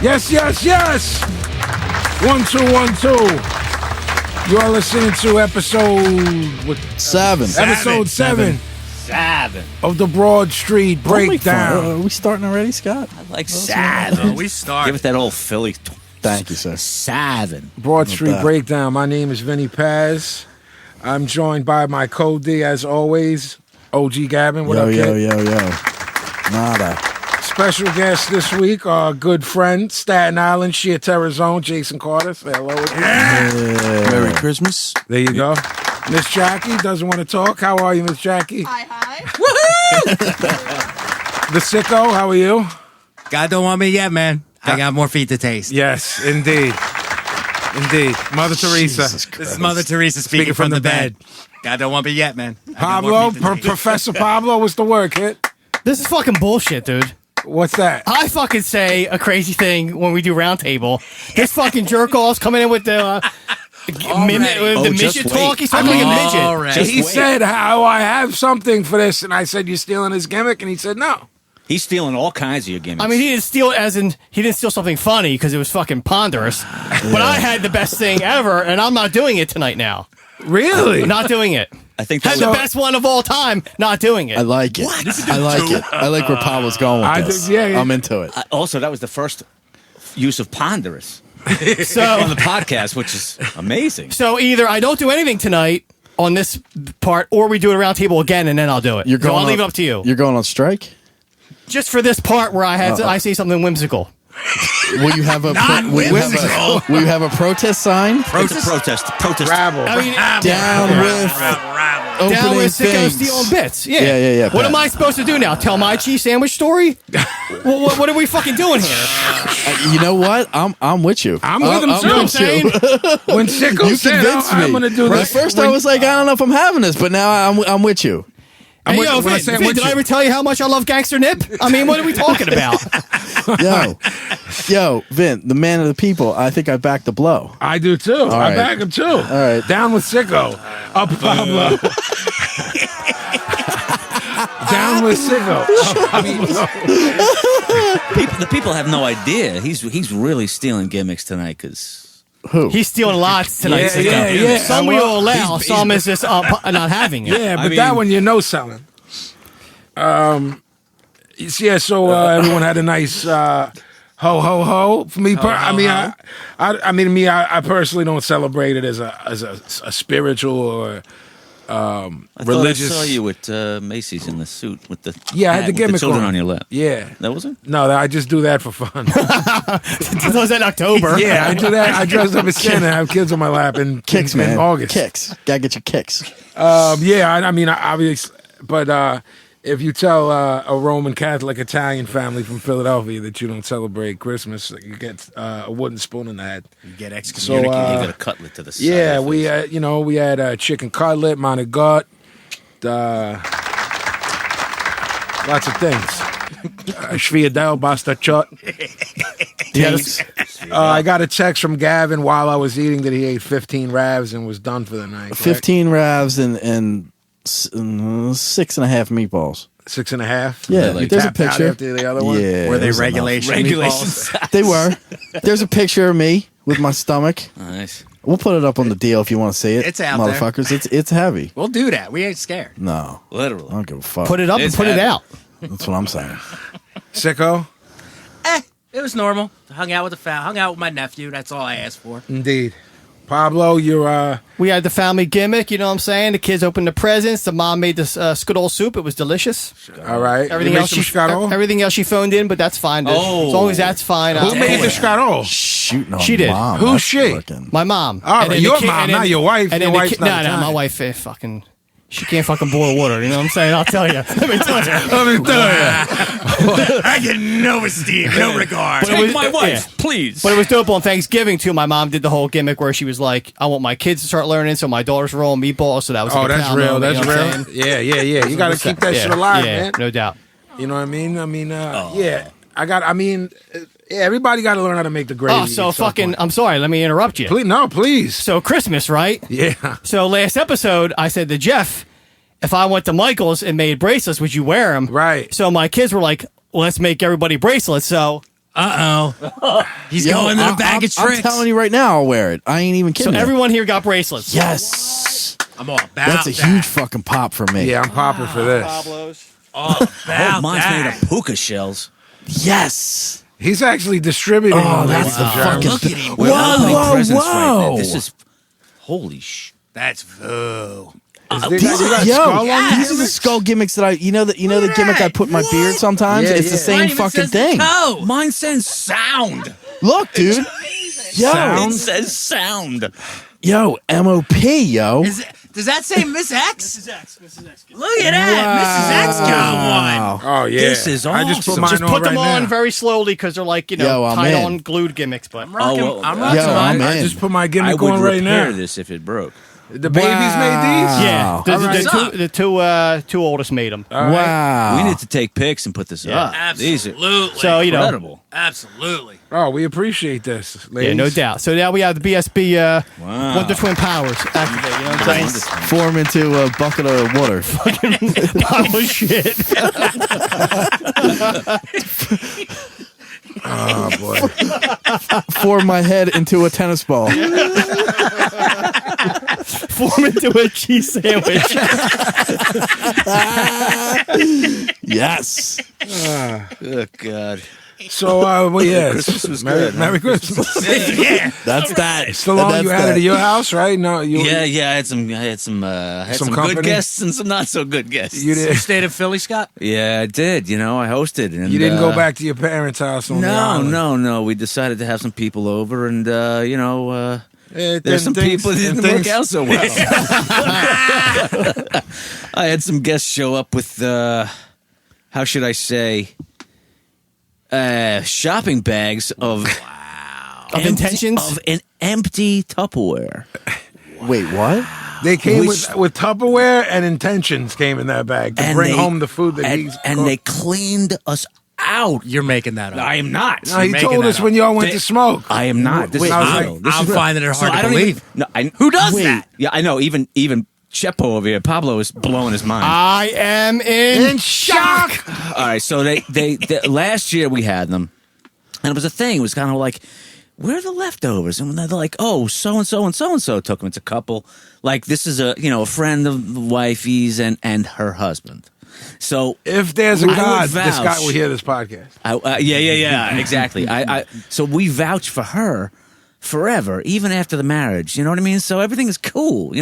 Yes, yes, yes. 1, 2, 1, 2. You are listening to episode 7. Episode 7 of the Broad Street Breakdown. Are we starting already, Scott? I like 7. We start. Give it that old Philly. Thank you, sir. 7. Broad Street Breakdown. My name is Vinnie Paz. I'm joined by my co-D, as always, OG Gavin. What up, kid? Yo. Nada. Special guest this week, our good friend, Staten Island, Sheer Terror Zone, Jason Carter. Say hello. Merry Christmas. There you go. Miss Jackie doesn't want to talk. How are you, Miss Jackie? Hi. Woohoo! The Sicko, how are you? God don't want me yet, man. I got more feet to taste. Yes, indeed. Indeed. Mother Teresa. This is Mother Teresa speaking from the bed. God don't want me yet, man. Pablo, Professor Pablo, what's the word, kid? This is fucking bullshit, dude. What's that? I fucking say a crazy thing when we do roundtable. This fucking jerk off's coming in with the midget talk. He's talking like a midget. Right. He said, "How I have something for this," and I said, "You stealing his gimmick?" And he said, "No." He's stealing all kinds of your gimmicks. I mean, he didn't steal it as in he didn't steal something funny because it was fucking ponderous. But I had the best thing ever, and I'm not doing it tonight now. Really? I'm not doing it. I think Had that's the best one of all time, not doing it. I like it. I like it. I like where Pablo's going with this. yeah. I'm into it. also, that was the first use of ponderous on So, the podcast, which is amazing. so either I don't do anything tonight on this part, or we do it around table again, and then I'll do it. You're going so I'll leave it on- up to you. You're going on strike? Just for this part where I say something whimsical. Will you have a will you have a protest sign? Protest. Rabble. I mean, Down with down with Sicko things. stealing bits. Yeah. Yeah. What am I supposed to do now? Tell my cheese sandwich story? what are we fucking doing here? You know what? I'm with you. I'm with him, too. with You know what I'm saying? When Sicko You said, convinced me. "I'm going to do At this," first, I was like, I don't know if I'm having this, but now I'm with you. Hey, with- yo, when I Vin, say I'm Vin, with did you- I ever tell you how much I love Gangster Nip? I mean, what are we talking about? Yo, Vin, the man of the people. I think I backed the blow. I do too. I right. back him too. All right. Down with Sicko. Up Pablo. Down with Sicko. The people have no idea. He's really stealing gimmicks tonight because Who? He's stealing lots tonight. Sicko. yeah. Some we will allow, some is just not having it. Yeah, but that one you know selling. So everyone had a nice ho ho ho. For me, I personally don't celebrate it as a spiritual or religious. I saw you at Macy's in the suit with the Yeah, I had hat the with gimmick children on. on your lap. Yeah. That was it. No, I just do that for fun. That was in October. Yeah, I do that. I dress up as Santa and have kids on my lap in Kicks, in man. August. Kicks. Gotta get your kicks. Obviously, but if you tell a Roman Catholic Italian family from Philadelphia that you don't celebrate Christmas, you get a wooden spoon in the head. You get So, excommunicated. You got a cutlet to the side. yeah, of we his- we had chicken cutlet, monogut, lots of things. Shviadel, basta chut. Yes. I got a text from Gavin while I was eating that he ate 15 ravs and was done for the night. Correct? 15 ravs and 6.5 meatballs. 6.5. Yeah, You there's a tapped out picture. after the other one. Yeah, Were they there's enough. regulations? They were. There's a picture of me with my stomach. Nice. We'll put it up on the deal if you want to see it. It's out there. motherfuckers. It's heavy. We'll do that. We ain't scared. No, I Literally. don't give a fuck. Put it up and It's put it heavy. out. That's what I'm saying. Sicko? It was normal. Hung out with hung out with my nephew. That's all I asked for. Indeed. Pablo, you're We had the family gimmick, you know what I'm saying? The kids opened the presents. The mom made this Skittle soup. It was delicious. all right. Everything You else, made some scatol? everything else she phoned in, but that's fine. Dude. Oh. As long as that's fine. Who made the scatol? Shooting on She did. Mom. Who's That's she? fucking- My mom. All right, And then your the kid- mom, and then- not your wife. And Your then the wife's kid- not no, Italian. my wife fucking... She can't fucking boil water, you know what I'm saying? I'll tell you. Let me tell you. I get no esteem, no regard. But it Take was- my wife, yeah. please. But it was dope on Thanksgiving, too. My mom did the whole gimmick where she was like, I want my kids to start learning, so my daughters were all meatballs, so that was Oh, like a that's proud real. moment, That's you know what I'm real. saying? Yeah. You got to keep that Yeah, shit alive, yeah, man. no doubt. You know what I mean? Yeah. Everybody got to learn how to make the gravy. Oh, so at some fucking, point. I'm sorry, let me interrupt you. Please. So Christmas, right? Yeah. So last episode, I said to Jeff, if I went to Michael's and made bracelets, would you wear them? Right. So my kids were like, well, let's make everybody bracelets. So He's going to the bag of tricks. I'm telling you right now, I'll wear it. I ain't even So kidding. everyone here got bracelets. Yes. I'm all about That's a huge fucking pop for me. Yeah, I'm popping for this. Pablo's. All Oh, about mine's that. made of puka shells. Yes. He's actually distributing all that's these the fucking. Look at him. We're opening presents right now. whoa. This is holy sh. That's Voo. You got Yo, skull on these are the skull gimmicks that you know the gimmick I put in my beard sometimes. Yeah, it's the yeah. same Mine even fucking says the thing. toe. Mine says sound. Look, dude. Yo, Sound? It says sound. yo, MOP, yo. Does that say Miss X? Mrs. X. Look at that. Mrs. X got one. Oh yeah, This is I just put awesome. mine Just on put right them on now. very slowly because they're like, Yo, I'm tied in. on glued gimmicks. But I'm rocking. well, I'm yo, rocking I'm mine. in. I just put my I gimmick would on right repair now. this if it broke. The babies made these. yeah, Wow. the two oldest made them. Wow. We need to take pics and put this up. These are Absolutely. So incredible. Absolutely. Oh, we appreciate this, ladies. Yeah, no doubt. So now we have the BSB Wow. Wonder Twin Powers activate. You know what I'm saying? Form into a bucket of water. Oh shit! Oh boy. Form my head into a tennis ball. Form into a cheese sandwich. Yes. Oh God. So, well, yes. Christmas was Merry, good, huh? Merry Christmas. That's that. Stallone, That's you had it at your house, right? No, you. Yeah, I had some Some good company? guests and some not so good guests. You You did. stayed in Philly, Scott? Yeah, I did. I hosted. And, You didn't go back to your parents' house on the island. No. We decided to have some people over, and Yeah, there's some things- people that didn't things- work out so well. I had some guests show up with, how should I say, shopping bags of Of intentions? of an empty Tupperware. Wait, what? They came Which- with Tupperware and intentions came in that bag to And bring they- home the food that he's and they cleaned us out. You're making that up. I am not. No, he making told that us up. when y'all went They- to smoke. I am not. This Wait, is I was real. like, This I'm is real. finding it hard to I don't believe. Who does wait. that? Yeah, I know. Even Cheapo over here, Pablo is blowing his mind. I am in shock. All right, so they last year we had them, and it was a thing. It was kind of like, where are the leftovers? And they're like, oh, so and so and so and so took them. It's a couple. Like this is a friend of the wifey's and her husband. So If there's a I would God, this vouch. guy will hear this podcast. yeah, exactly. So we vouch for her forever, even after the marriage. You know what I mean? So everything is cool,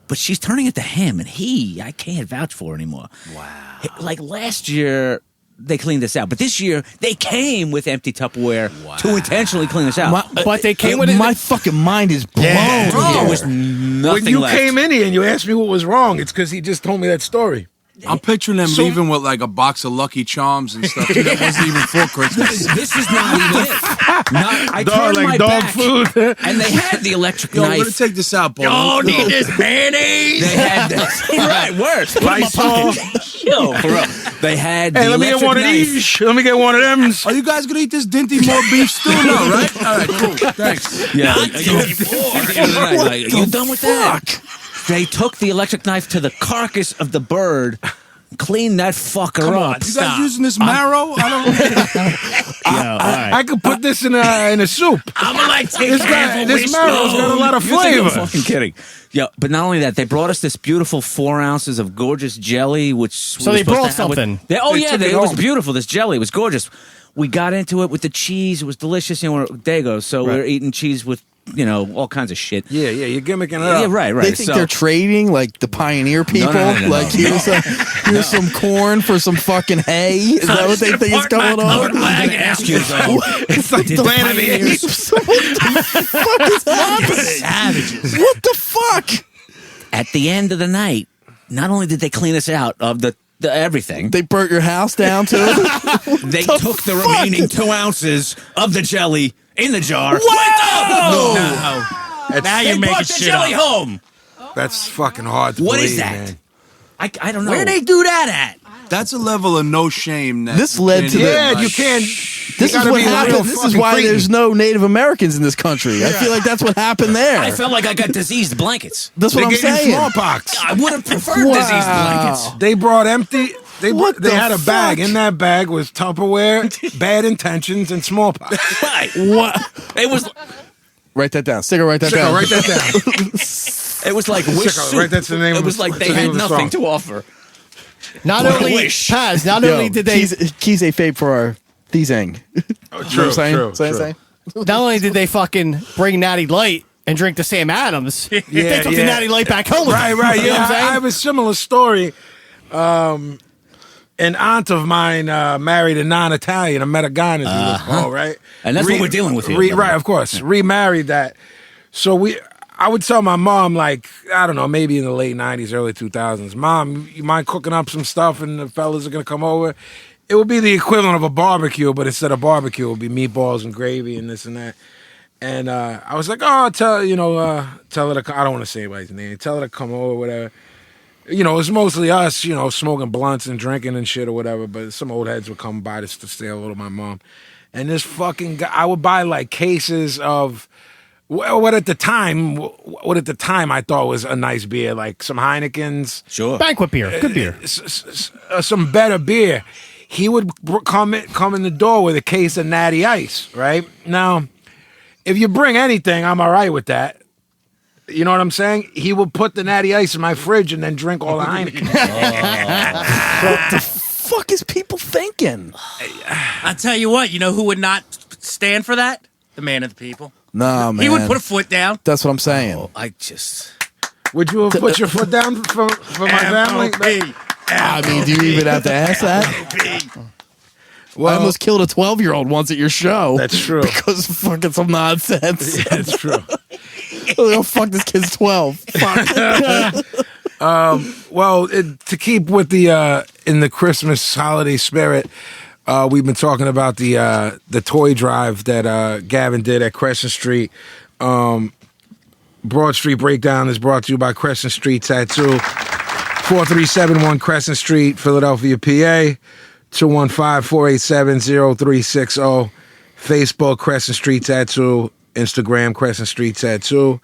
But she's turning it to him, and I can't vouch for anymore. Wow. Like last year, they cleaned this out, but this year they came with empty Tupperware to intentionally clean this out. But they came with it. My fucking mind is blown. Yeah. There was nothing When you left. came in here and you asked me what was wrong, it's because he just told me that story. I'm picturing them leaving with like a box of Lucky Charms and stuff too. That wasn't even for Christmas. This is not even it. I Dog, turned like my dog back, food. and they had the electric Yo, I'm knife. gonna take this out, boy. Oh, need this mayonnaise. They had right worse. Lysol. Yo, for real. They had Hey, the let me get electric one of knife. these. Let me get one of them. Are you guys gonna eat this Dinty more beef stew? No, right? All right, cool. Thanks. Yeah, you done with that? They took the electric knife to the carcass of the bird, cleaned that fucker up. You guys using this marrow? I don't. I could put this in a soup. I'm gonna take This marrow's got a lot of You're flavor. fucking kidding. Yeah, but not only that, they brought us this beautiful 4 ounces of gorgeous jelly, which So they brought something. It took it was home. beautiful. This jelly was gorgeous. We got into it with the cheese. It was delicious. There you go. So we're eating cheese with all kinds of shit. Yeah, you're gimmicking it Yeah, up. right. They think they're trading like the pioneer people. no, Like here's some corn for some fucking hay. Is that what they think is going on? I'm gonna ask you though. It's like the Planet of the Apes. What the fuck is happening? Savages. What the fuck? At the end of the night, not only did they clean us out of the everything, They burnt your house down too? they took the remaining 2 ounces of the jelly in the jar. Now They you're making brought the shit jelly up. home. That's fucking hard to What believe, is that? man. I don't know. Where they do that at? That's a level of no shame. That This led to the- Yeah, you can't. This you is gotta what be a real happened. This is fucking why cretin. there's no Native Americans in this country. I feel like that's what happened there. I felt like I got diseased blankets. That's They what I'm get you saying. smallpox. I would have preferred diseased blankets. They brought empty. They had a bag. In that bag was Tupperware, bad intentions, and smallpox. Right. What? It was. Write that down. Sicko, write that Sicko, down. write that down. It was like wish Sicko, soup. right, that's the name It of was the- like that's they the name had of the nothing song. to offer. Not What a only wish. Paz, not Yo, only did they keys a fave for our thing. True, true. not only did they fucking bring Natty Light and drink the Sam Adams, they took the Natty Light back home. with them. Right. You know Yeah, what I'm saying? I have a similar story. An aunt of mine married a non-Italian, a Metagon, as he was called, right? And that's what we're dealing with here. Right, of course. Remarried that. So I would tell my mom, like, I don't know, maybe in the late 90s, early 2000s, Mom, you mind cooking up some stuff and the fellas are going to come over? It would be the equivalent of a barbecue, but instead of barbecue, it would be meatballs and gravy and this and that. And I was like, oh, tell her to, I don't want to say anybody's name, tell her to come over, whatever. You know, it was mostly us, you know, smoking blunts and drinking and shit or whatever, but some old heads would come by to stay hello to my mom. And this fucking guy, I would buy like cases of what at the time I thought was a nice beer, like some Heinekens, Sure. Banquet beer, good beer. some better beer. He would come in the door with a case of Natty Ice, right? Now, if you bring anything, I'm all right with that. You know what I'm saying? He would put the Natty Ice in my fridge and then drink all the Heineken. What the fuck is people thinking? I'll tell you what, you know who would not stand for that? The man of the people. No, man. He would put a foot down. That's what I'm saying. Oh, I just. Would you have put your foot down for my family? I mean, do you even have to ask that? Well, I almost killed a 12-year-old once at your show. That's true. Because of fucking some nonsense. That's true. Oh, fuck, this kid's 12. Fuck. Well, to keep with the in the Christmas holiday spirit, we've been talking about the toy drive that Gavin did at Crescent Street. Broad Street Breakdown is brought to you by Crescent Street Tattoo, 4371 Crescent Street, Philadelphia, PA. 215-487-0360. Facebook, Crescent Street Tattoo. Instagram, Crescent Street Tattoo.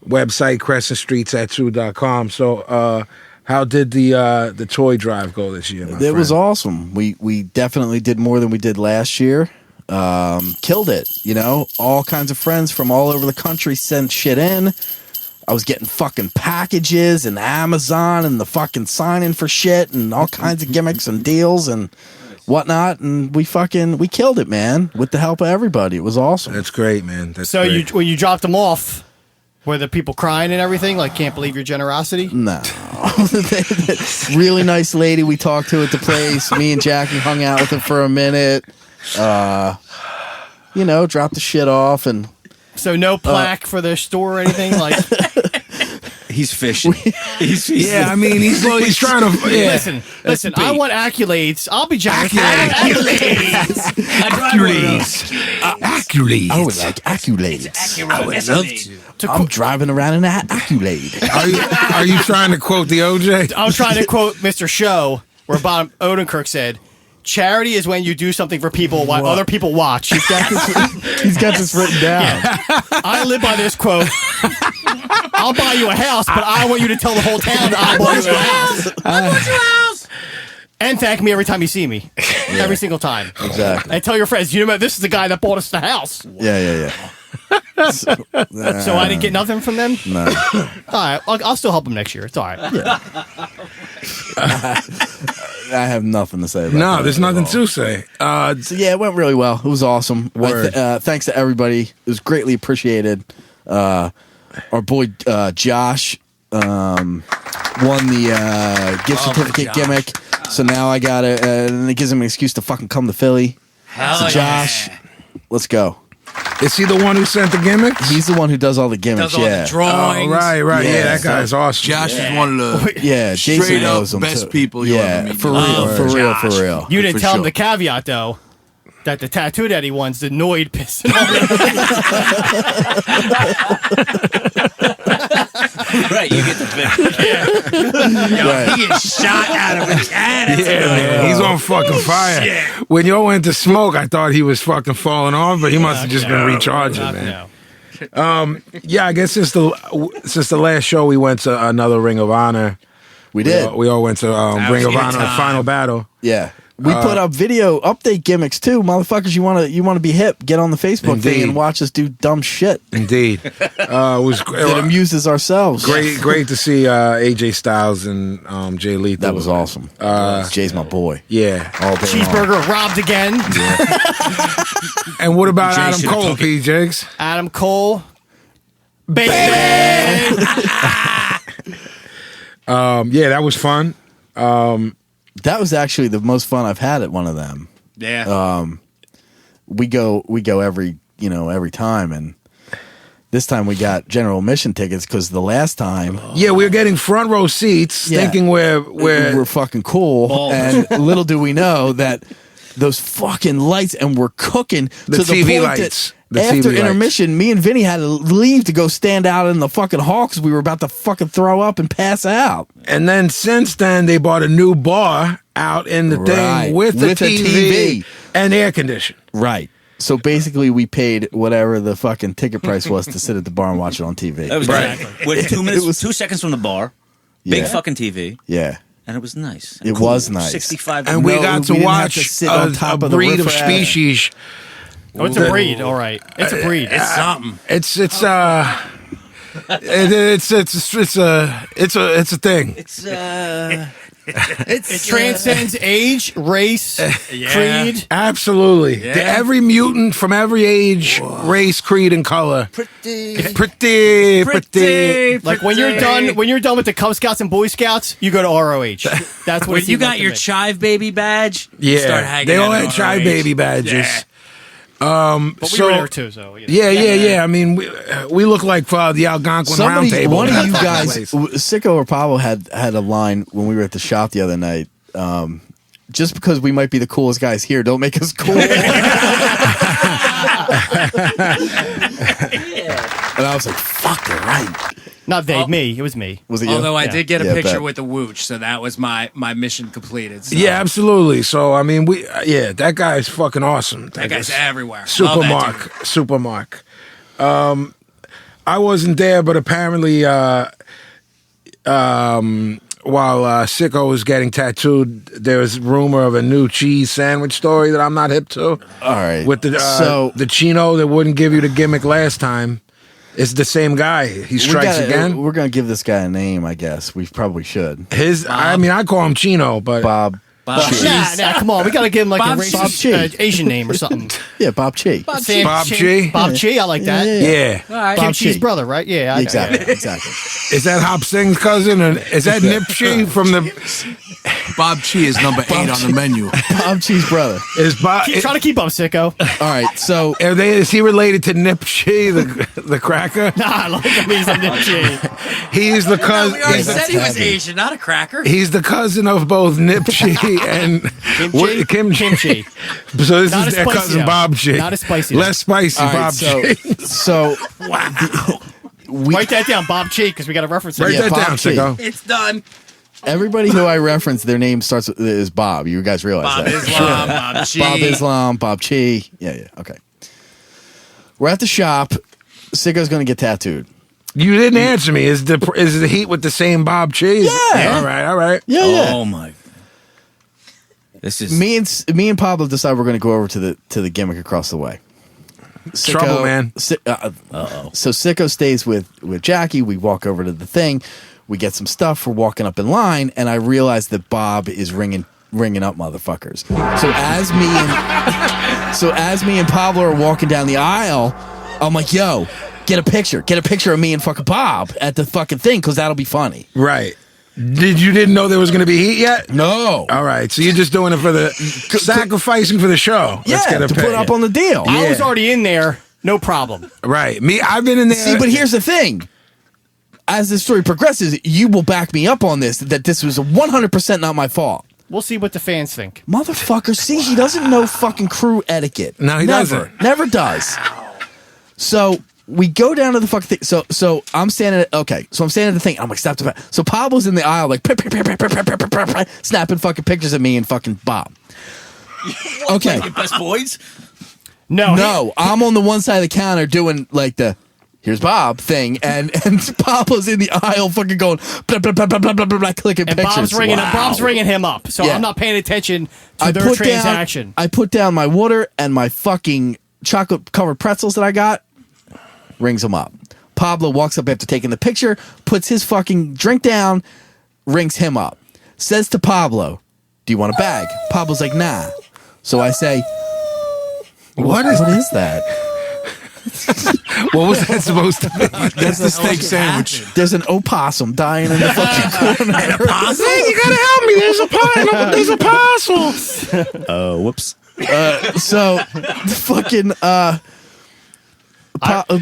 Website, crescentstreettattoo.com. So, how did the toy drive go this year, my It was friend? awesome. We definitely did more than we did last year. Killed it, you know. All kinds of friends from all over the country sent shit in. I was getting fucking packages and Amazon and the fucking signing for shit and all kinds of gimmicks and deals and whatnot. And we killed it, man, with the help of everybody. It was awesome. That's great, man. That's So great. when you dropped them off, were the people crying and everything? Like, can't believe your generosity? No. Really nice lady we talked to at the place. Me and Jackie hung out with her for a minute. You know, dropped the shit off and So no plaque for their store or anything? Like, He's fishing. He's Yeah, I mean, he's trying to. Yeah. listen, I want accolades. I'll be generous. Accolades. I would like accolades. I would love to. I'm driving around in an accolade. Are you trying to quote the OJ? I was trying to quote Mr. Show, where Bob Odenkirk said, "Charity is when you do something for people while other people watch." He's got this written down. I live by this quote. I'll buy you a house, but I want you to tell the whole town that I bought you a house. And thank me every time you see me. Every single time. Exactly. And tell your friends, you know, this is the guy that bought us the house. Yeah. So I didn't get nothing from them? No. All right. I'll still help them next year. It's all right. I have nothing to say about that. No, there's nothing to say. So yeah, it went really well. It was awesome. Word. Thanks to everybody. It was greatly appreciated. Our boy Josh won the gift certificate gimmick. So now I got it, and it gives him an excuse to fucking come to Philly. So Josh, let's go. Is he the one who sent the gimmicks? He's the one who does all the gimmicks. Does all yeah. the drawings. Oh, right. Yeah, Yeah, that guy's awesome. Josh is one of the Yeah, Jason straight up knows him best too. people you'll Yeah, ever meet. for real, for real, for real. You didn't For tell him sure. the caveat, though, that the Tattoo Daddy one's the Noid pissing off. Right, you get the pick. Right. He gets shot out of a cannon. Yeah, man. He's on fucking fire. When y'all went to smoke, I thought he was fucking falling off, but he must have just been recharging, man. No. Yeah, I guess since the last show, we went to another Ring of Honor We did. We all went to Ring of was a good Honor time. Final Battle. Yeah. We put up video update gimmicks too, motherfuckers. You want to be hip? Get on the Facebook thing Indeed. and watch us do dumb shit Indeed. It was that amuses ourselves. great to see AJ Styles and Jay Lethal. That was awesome. Jay's my boy. Yeah. All day Cheeseburger robbed again. And what about Jay Adam should've Cole, took P. Jigs? Adam Cole. Baby. Yeah, that was fun. That was actually the most fun I've had at one of them. Yeah. We go every time, and this time we got general admission tickets because the last time Yeah, we were getting front row seats, Yeah. thinking we're we're fucking cool, Ballers. and little do we know that those fucking lights, and we're cooking The to the TV point lights. that The after TV intermission, me and Vinny had to leave to go stand out in the fucking hall because we were about to fucking throw up and pass out. And then since then, they bought a new bar out in the Right. thing with the With a TV, TV. and air condition. Right. So basically, we paid whatever the fucking ticket price was to sit at the bar and watch it on TV. That was Right. exactly. With 2 minutes, It was- 2 seconds from the bar, big Yeah. fucking TV, Yeah. and it was nice. It was nice. 65. And we No, got to we didn't have watch to sit on a top of the breed of riffraff. species. Oh, it's a breed. All right. It's a breed. It's something. It's a thing. It's It transcends age, race, creed. Absolutely. Every mutant from every age, race, creed, and color. Pretty. Like when you're done with the Cub Scouts and Boy Scouts, you go to ROH. That's what When it you seems got like to your me. Chive Baby badge, you Yeah, start hanging they all out had at Chive ROH. Baby badges. Yeah. But we so- were there too, so you know. Yeah. I mean, we look like the Algonquin Round Table. one in of that you fucking guys, place. Sicko or Pablo had a line when we were at the shop the other night. Just because we might be the coolest guys here, don't make us cool. And I was like, "Fuck, they're right." Not they, me. It was me. Was it you? Although I Yeah. did get a Yeah, picture bet. with the Wooch, so that was my mission completed. So Yeah, absolutely. So I mean, that guy's fucking awesome. that guy's everywhere. Super Love that Mark. dude. Super Mark. I wasn't there, but apparently, while Sicko was getting tattooed, there was rumor of a new cheese sandwich story that I'm not hip to. All right. With the chino that wouldn't give you the gimmick last time. It's the same guy. He strikes again. We're gonna give this guy a name, I guess. We probably should. I mean, I call him Chino, but Bob. Nah, come on. We got to give him like Bob a racist Cheese. Asian name or something. Yeah, Bob Chi. Bob Chi. Bob Chi, I like that. Yeah. Kim Bob Chi's Chi. brother, right? Yeah. Exactly. Exactly. Is that Hop Singh's cousin? Or is that Nip Chi from the? Bob Chi is number 8 on the menu. Bob Chi's brother. Is Bob? Keep trying to keep up, Sicko. All right. So Is he related to Nip Chi, the cracker? Nah, look at me, some Nip Chi. He's the No, cousin. we already he's, said he was heavy. Asian, not a cracker. he's the cousin of both Nip Chi and Kimchi? Kimchi. So this Not is as their spicy, cousin though. Bob Chi. Not as spicy, Less spicy all right, Bob Chi. so Write that down, Bob Chi, because we got to reference it. Write Yeah, that Bob down, Chi. Sicko. It's done. everybody who I reference, their name starts with is Bob. You guys realize Bob that? Islam, Bob Chi. Bob Islam, Bob Chi. Yeah. Okay. We're at the shop. Sicko's going to get tattooed. You didn't answer me. Is the heat with the same Bob Chi? Yeah. All right. Yeah. Oh my! This is Me and Pablo decide we're going to go over to the gimmick across the way. Trouble, man. So Sicko stays with Jackie. We walk over to the thing. We get some stuff. We're walking up in line, and I realize that Bob is ringing up motherfuckers. So as me and Pablo are walking down the aisle, I'm like, "Yo, get a picture of me and fucking Bob at the fucking thing, because that'll be funny." Right. Didn't know there was going to be heat yet? No. All right. So you're just doing it for the sacrificing for the show. Let's Yeah, get a to put pic. up on the deal. I was Yeah. already in there. No problem. Right. I've been in there. See, but here's the thing. As the story progresses, you will back me up on this, that this was 100% not my fault. We'll see what the fans think. Motherfucker, see, he doesn't know fucking crew etiquette. No, he doesn't. Never does. So we go down to the fucking thing. So I'm standing at, so I'm standing at the thing. I'm like, stop. So Pablo's in the aisle, like, snapping fucking pictures of me and fucking Bob. Okay. best boys. No. No, I'm on the one side of the counter doing like the here's Bob thing, and Pablo's in the aisle fucking going blah, blah, blah, blah, blah, blah, blah, clicking And pictures. Bob's ringing him up, so Yeah. I'm not paying attention to their transaction. I put down my water and my fucking chocolate covered pretzels that I got. Rings him up. Pablo walks up after taking the picture, puts his fucking drink down, rings him up. Says to Pablo, "Do you want a bag?" Pablo's like, "Nah." So I say, What is that? What was that supposed to be? That's the steak sandwich. There's an opossum dying in the fucking corner. Hey, you gotta help me. There's a parcel. Whoops. So the fucking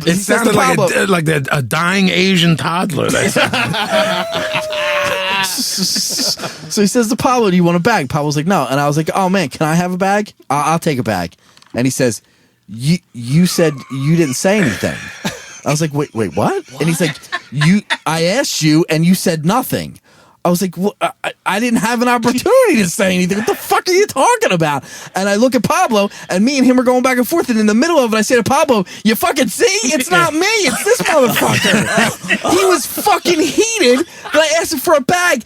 It sounded like a dying Asian toddler. So he says to Pablo, "Do you want a bag?" Pablo's like, "No." And I was like, "Oh man, can I have a bag? I'll take a bag." And he says, "You said you didn't say anything." I was like, wait, what? And he's like, I asked you and you said nothing. I was like, well, I didn't have an opportunity to say anything. What the fuck are you talking about? And I look at Pablo, and me and him are going back and forth. And in the middle of it, I say to Pablo, "You fucking see? It's not me. It's this motherfucker." He was fucking heated that I asked him for a bag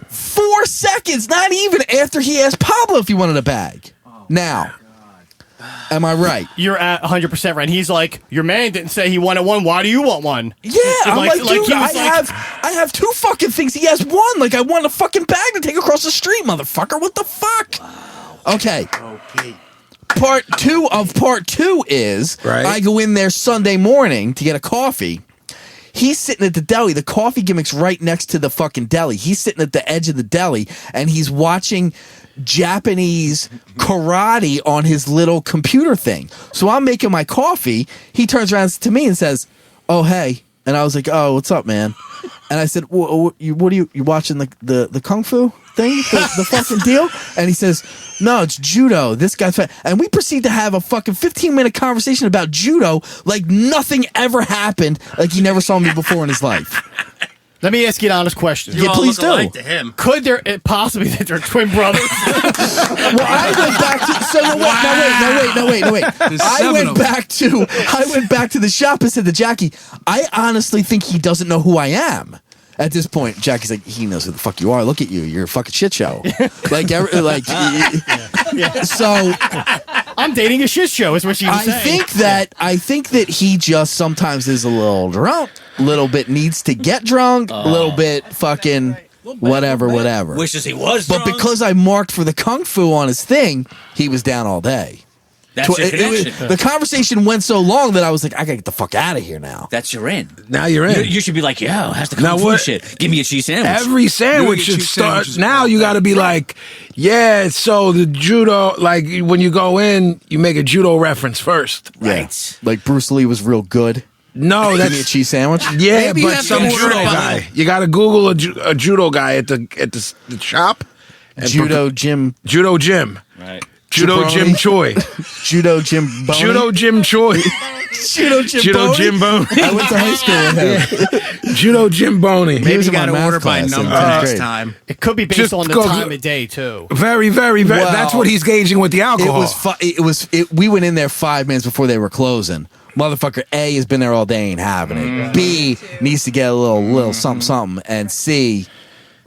4 seconds, not even after he asked Pablo if he wanted a bag. Now, am I right? You're at 100% right. He's like, your man didn't say he wanted one. Why do you want one? Yeah, I'm like, dude, he was I have two fucking things. He has one. Like, I want a fucking bag to take across the street, motherfucker. What the fuck? Okay. Part two is Right. I go in there Sunday morning to get a coffee. He's sitting at the deli. The coffee gimmick's right next to the fucking deli. He's sitting at the edge of the deli, and he's watching Japanese karate on his little computer thing. So I'm making my coffee. He turns around to me and says, "Oh, hey." And I was like, "Oh, what's up, man?" And I said, what are you watching the kung fu thing, the fucking deal?" And he says, "No, it's judo. This guy's fat." And we proceed to have a fucking 15-minute conversation about judo like nothing ever happened, like he never saw me before in his life. Let me ask you an honest question. Yeah, please do. To him. Could there it possibly that they're twin brothers? Well, I went back to no wait. I went back to the shop and said to Jackie, "I honestly think he doesn't know who I am." At this point, Jackie's like, "He knows who the fuck you are. Look at you. You're a fucking shit show." So I'm dating a shit show, is what she was saying. I think that he just sometimes is a little drunk, a little bit needs to get drunk, a little bit fucking whatever. Wishes he was But drunk. because I marked for the kung fu on his thing, he was down all day. That's your connection. The conversation went so long that I was like, I gotta get the fuck out of here now. That's your in. Now you're in. You should be like, yo, how's the Now kung fu what- shit? Give me a cheese sandwich. Every sandwich You should get cheese start. sandwiches Now all you day. got to be like, yeah. So the judo, like when you go in, you make a judo reference first. Right. Like Bruce Lee was real good. No, Give me a that's cheese sandwich. yeah, Maybe you but have to some order judo it by guy. the- You got to Google a judo guy at the shop. And Judo Jim. Judo Jim. Right. Judo Jabroni. Jim Choi. Judo Jim Bony. Judo Jim Choi. Judo Jim Judo Bony? Jim Bony. I went to high school with him. Judo Jim Boney. He Maybe was you in my got to math order by class in number 10th next grade. time. It could be based Just on the go- time of day too. Very, very, very. Well, That's what he's gauging with the alcohol. We went in there 5 minutes before they were closing. Motherfucker A has been there all day, ain't having it. B needs to get a little something, and C,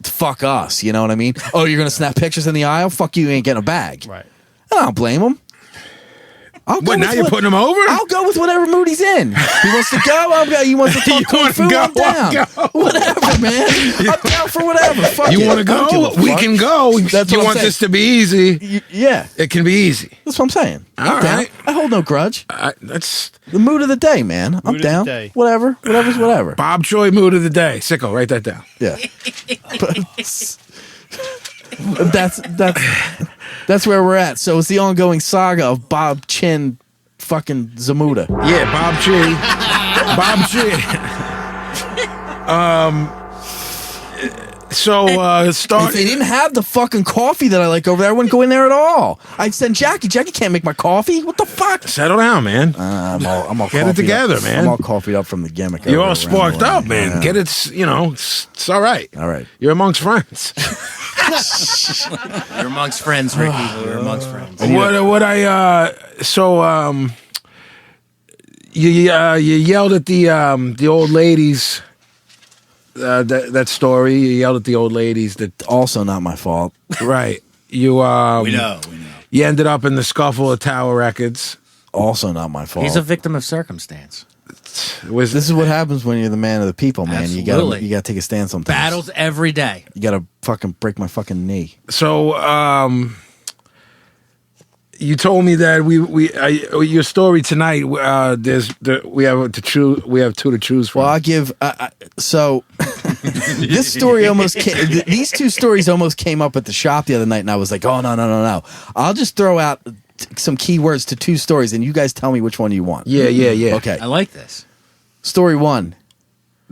fuck us. You know what I mean? Oh, you're gonna snap pictures in the aisle? Fuck you, ain't getting a bag. Right. I don't blame him. I'll go What, with now you're putting him over? I'll go with whatever mood he's in. He wants to go. I'll go. He wants to talk You kung wanna fu. go, I'm down. I'll go. Whatever, man. I'm down for whatever. Fuck You it. want to I don't go? give a We fuck. can go. That's You what I'm want saying. this to be easy? Yeah, It can be easy. that's what I'm saying. I'm All down. right. I hold no grudge. That's The mood of the day, man. I'm Mood of the down. day. Whatever's whatever. Bob Choi mood of the day. Sicko, write that down. Yeah. That's where we're at. So it's the ongoing saga of Bob Chin fucking Zamuda. Yeah, Bob Chi. Bob Chi. So start. If they didn't have the fucking coffee that I like over there, I wouldn't go in there at all. I'd send Jackie. Jackie can't make my coffee. What the fuck? Settle down, man. I'm all Get it coffeeed together, up. man. I'm all coffeed up from the gimmick. You're all over sparked around up, the man. line. Get it. It's all right. All right. You're amongst friends. You're amongst friends, Ricky. You're amongst friends. You yelled at the old ladies. That story. You yelled at the old ladies. That Also not my fault. right. You We know. You ended up in the scuffle of Tower Records. Also not my fault. He's a victim of circumstance. Was This is what happens when you're the man of the people, man. Absolutely. You gotta take a stand sometimes. Battles every day. You gotta fucking break my fucking knee. so? You told me that your story tonight. We have two to choose from. Well, I'll give. So this story these two stories almost came up at the shop the other night, and I was like, oh no. I'll just throw out some keywords to two stories, and you guys tell me which one you want. Yeah. Okay. I like this. Story 1,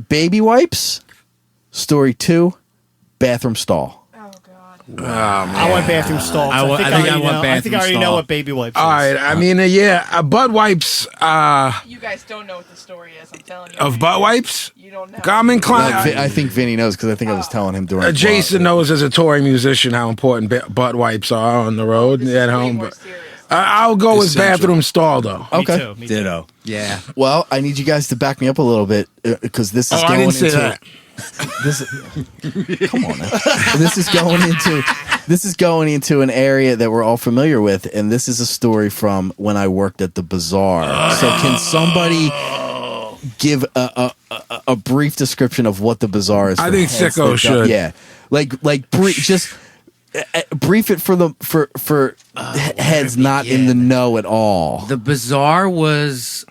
baby wipes. Story 2, bathroom stall. I want bathroom stall. I think I want I think I already bathroom know stall. what baby wipes is. All right. I mean, butt wipes. You guys don't know what the story is. I'm telling you. Of butt wipes. You don't know. I'm inclined. I think Vinny knows because I think I was telling him during. Jason knows as a touring musician how important butt wipes are on the road This and at is way home. more But serious. I'll go with Essential. bathroom stall though. Okay. Me too. Ditto. Yeah. Well, I need you guys to back me up a little bit because this is I going didn't say into. that. Come on now. This is going into an area that we're all familiar with, and this is a story from when I worked at the Bazaar. So can somebody give a brief description of what the Bazaar is? I for think heads Sicko that should. Yeah, just brief it for heads not in the know at all. The Bazaar was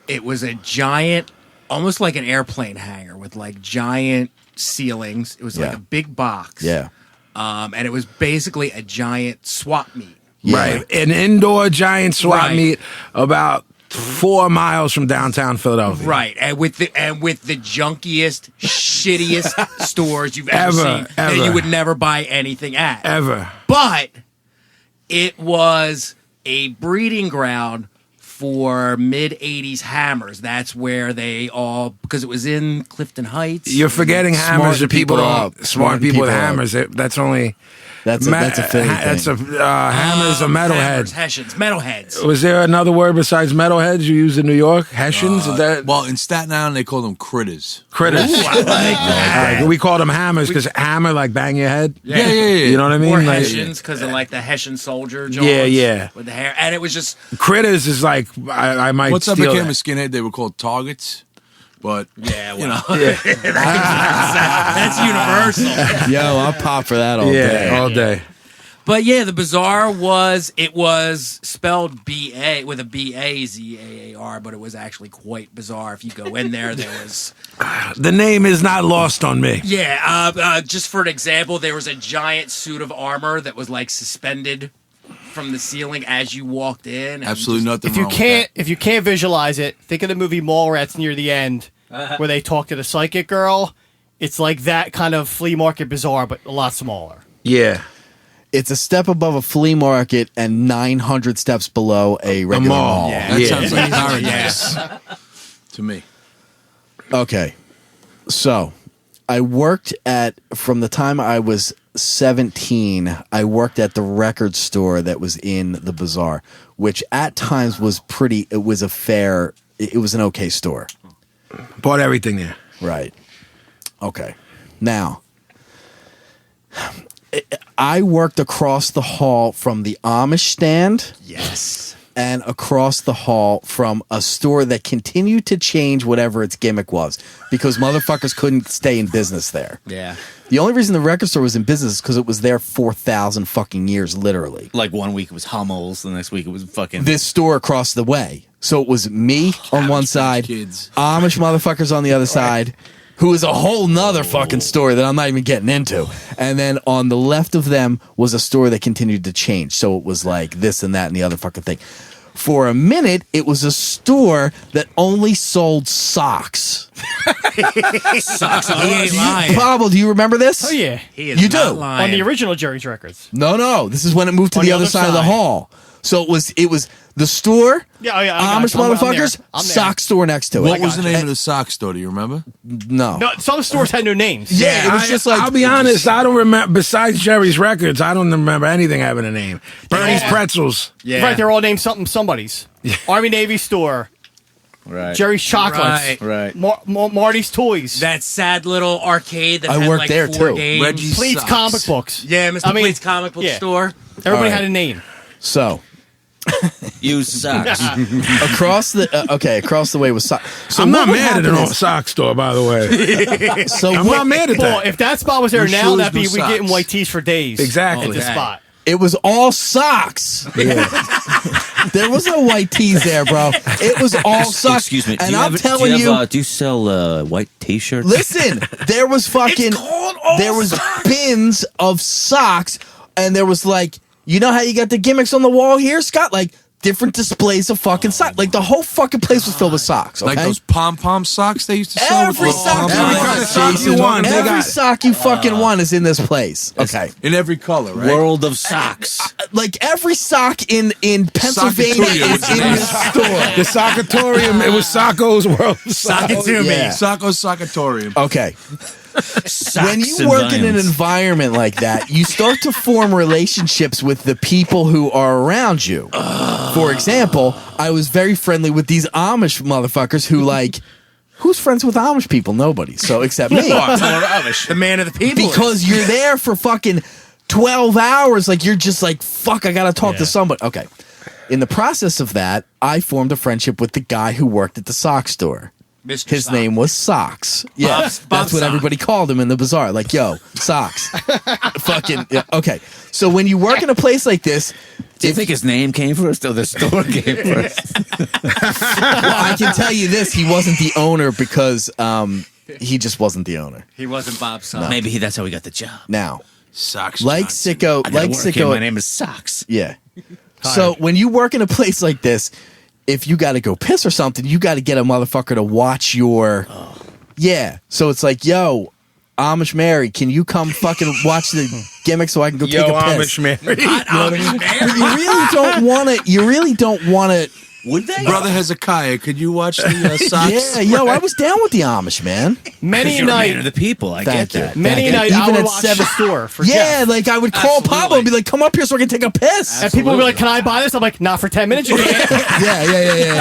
a giant, almost like an airplane hangar with like giant ceilings. It was like Yeah. a big box. Yeah. And it was basically a giant swap meet. Yeah. Right. An indoor giant swap Right. meet about 4 miles from downtown Philadelphia. Right. And with the junkiest, shittiest stores you've ever seen that ever. you would never buy anything at. Ever. But it was a breeding ground for mid 80s hammers. That's where they all, because it was in Clifton Heights. You're forgetting hammers. Smarting The people people don't. up. Smart Smarting people with people up. hammers. That's only. That's a Philly That's a thing. hammers or Hammers, metalheads. Hessians, metalheads. Was there another word besides metalheads you used in New York? Hessians? Is that Well, in Staten Island, they call them critters. critters? Ooh, I like that. We called them hammers because hammer like bang your head. Yeah. You know what I mean? Or Like, Hessians, because of like the Hessian soldier joints. Yeah. With the hair. And it was just, critters is like I might Once I steal became a that. skinhead, they were called targets. But yeah, you know, that's universal. Yo, I'll pop for that all day. Yeah, all day. But yeah, the Bazaar was spelled B-A with a B-A-Z-A-A-R, but it was actually quite bizarre. If you go in there, there was... The name is not lost on me. Yeah, just for an example, there was a giant suit of armor that was like suspended from the ceiling as you walked in. and absolutely nothing If you wrong with can't, if you can't visualize it, think of the movie Mallrats near the end, where they talk to the psychic girl. It's like that kind of flea market Bazaar, but a lot smaller. Yeah. It's a step above a flea market and 900 steps below a regular mall. that. That sounds like paradise to me. Okay. So, I worked from the time I was 17, I worked at the record store that was in the Bazaar, which at times was it was an okay store. Bought everything there. Right. Okay. Now, I worked across the hall from the Amish stand. Yes. And across the hall from a store that continued to change whatever its gimmick was because motherfuckers couldn't stay in business there. Yeah. The only reason the record store was in business is because it was there 4,000 fucking years, literally. Like 1 week it was Hummels, the next week it was fucking. This store across the way. So it was me on one side, kids. Amish motherfuckers on the other side, who is a whole nother fucking story that I'm not even getting into. And then on the left of them was a store that continued to change. So it was like this and that and the other fucking thing. For a minute, it was a store that only sold socks. Sucks. He ain't lying. Pablo, do you remember this? Oh yeah, He is You not do. lying. on the original Jerry's records. No. This is when it moved to On the other side of the side. hall. So it was the store, Yeah, I got Amish you. I'm motherfuckers, there. I'm there. sock store next to it. What was the name of the sock store? Do you remember? No. No, some stores had no names. Yeah, it was just like. I'll be honest, I don't remember, besides Jerry's Records, I don't remember anything having a name. Bernie's Pretzels. Yeah. Right, they're all named somebody's. Army Navy store, Right. Jerry's Chocolates, Right. Marty's Toys, That sad little arcade that I had worked like there, 4 too. games. Reggie's Pleats Socks. comic books. Yeah, Mr. Pleats comic book yeah. store. Everybody All right. had a name. So You suck. across the way was socks. So I'm not what would mad at happen an is- sock store, by the way. So I'm not mad at Boy, that. if that spot was there No now, shoes, that'd be no we getting socks. white tees for days. Exactly. At this Okay. spot. It was all socks. There was no white tees there, bro. It was all socks. Excuse me. And I'm telling do you sell white T-shirts? listen, there was fucking, there was bins of socks, and there was like, you know how you got the gimmicks on the wall here, Scott? Like different displays of fucking socks. Like the whole fucking place was filled with socks. Okay? Like those pom-pom socks they used to sell with Every little sock, pom-pom Every kind of sock Jason, you want, they every got it. sock you fucking want is in this place. Okay. in every color, right? World of socks. Like every sock in Pennsylvania Sockatoria is was in nice. this store. The Sockatorium, it was Socko's World. Sock it to me. Yeah. Socko's Sockatorium. Okay. Socks When you and work in an violence. environment like that, you start to form relationships with the people who are around you. For example, I was very friendly with these Amish motherfuckers who like, who's friends with Amish people? Nobody. So except me. The man of the people. Because you're there for fucking 12 hours. Like you're just like, fuck, I gotta talk to somebody. Okay. In the process of that, I formed a friendship with the guy who worked at the sock store. Mr. His Sock. name was Socks. Yeah, Bob that's what Sock. everybody called him in the bazaar. Like, yo, Socks. Fucking, yeah. Okay. So when you work in a place like this, Do you think his name came first or the store came first? well, I can tell you this, he wasn't the owner because he just wasn't the owner. He wasn't Bob's son. Maybe that's how he got the job. Now, Socks. like Johnson. Sicko, I gotta like work here. My Sicko, name is Socks. yeah. So when you work in a place like this, if you got to go piss or something, you got to get a motherfucker to watch your. Yeah. So it's like, yo, Amish Mary, can you come fucking watch the gimmick so I can go Yo, take a piss? Amish Mary. But you really don't want to. You really don't want to. Would they? Brother Hezekiah, could you watch the socks? Yeah, yo, I was down with the Amish, man. Many a You're a man of night, the people. I Thank get you. that. many a Thank night, you. I Even would at watch 7 the store for Yeah, Jeff. like I would call Pablo and be like, "Come up here so I can take a piss." And people would be like, "Can I buy this?" I'm like, "Not for 10 minutes, you can't." Yeah.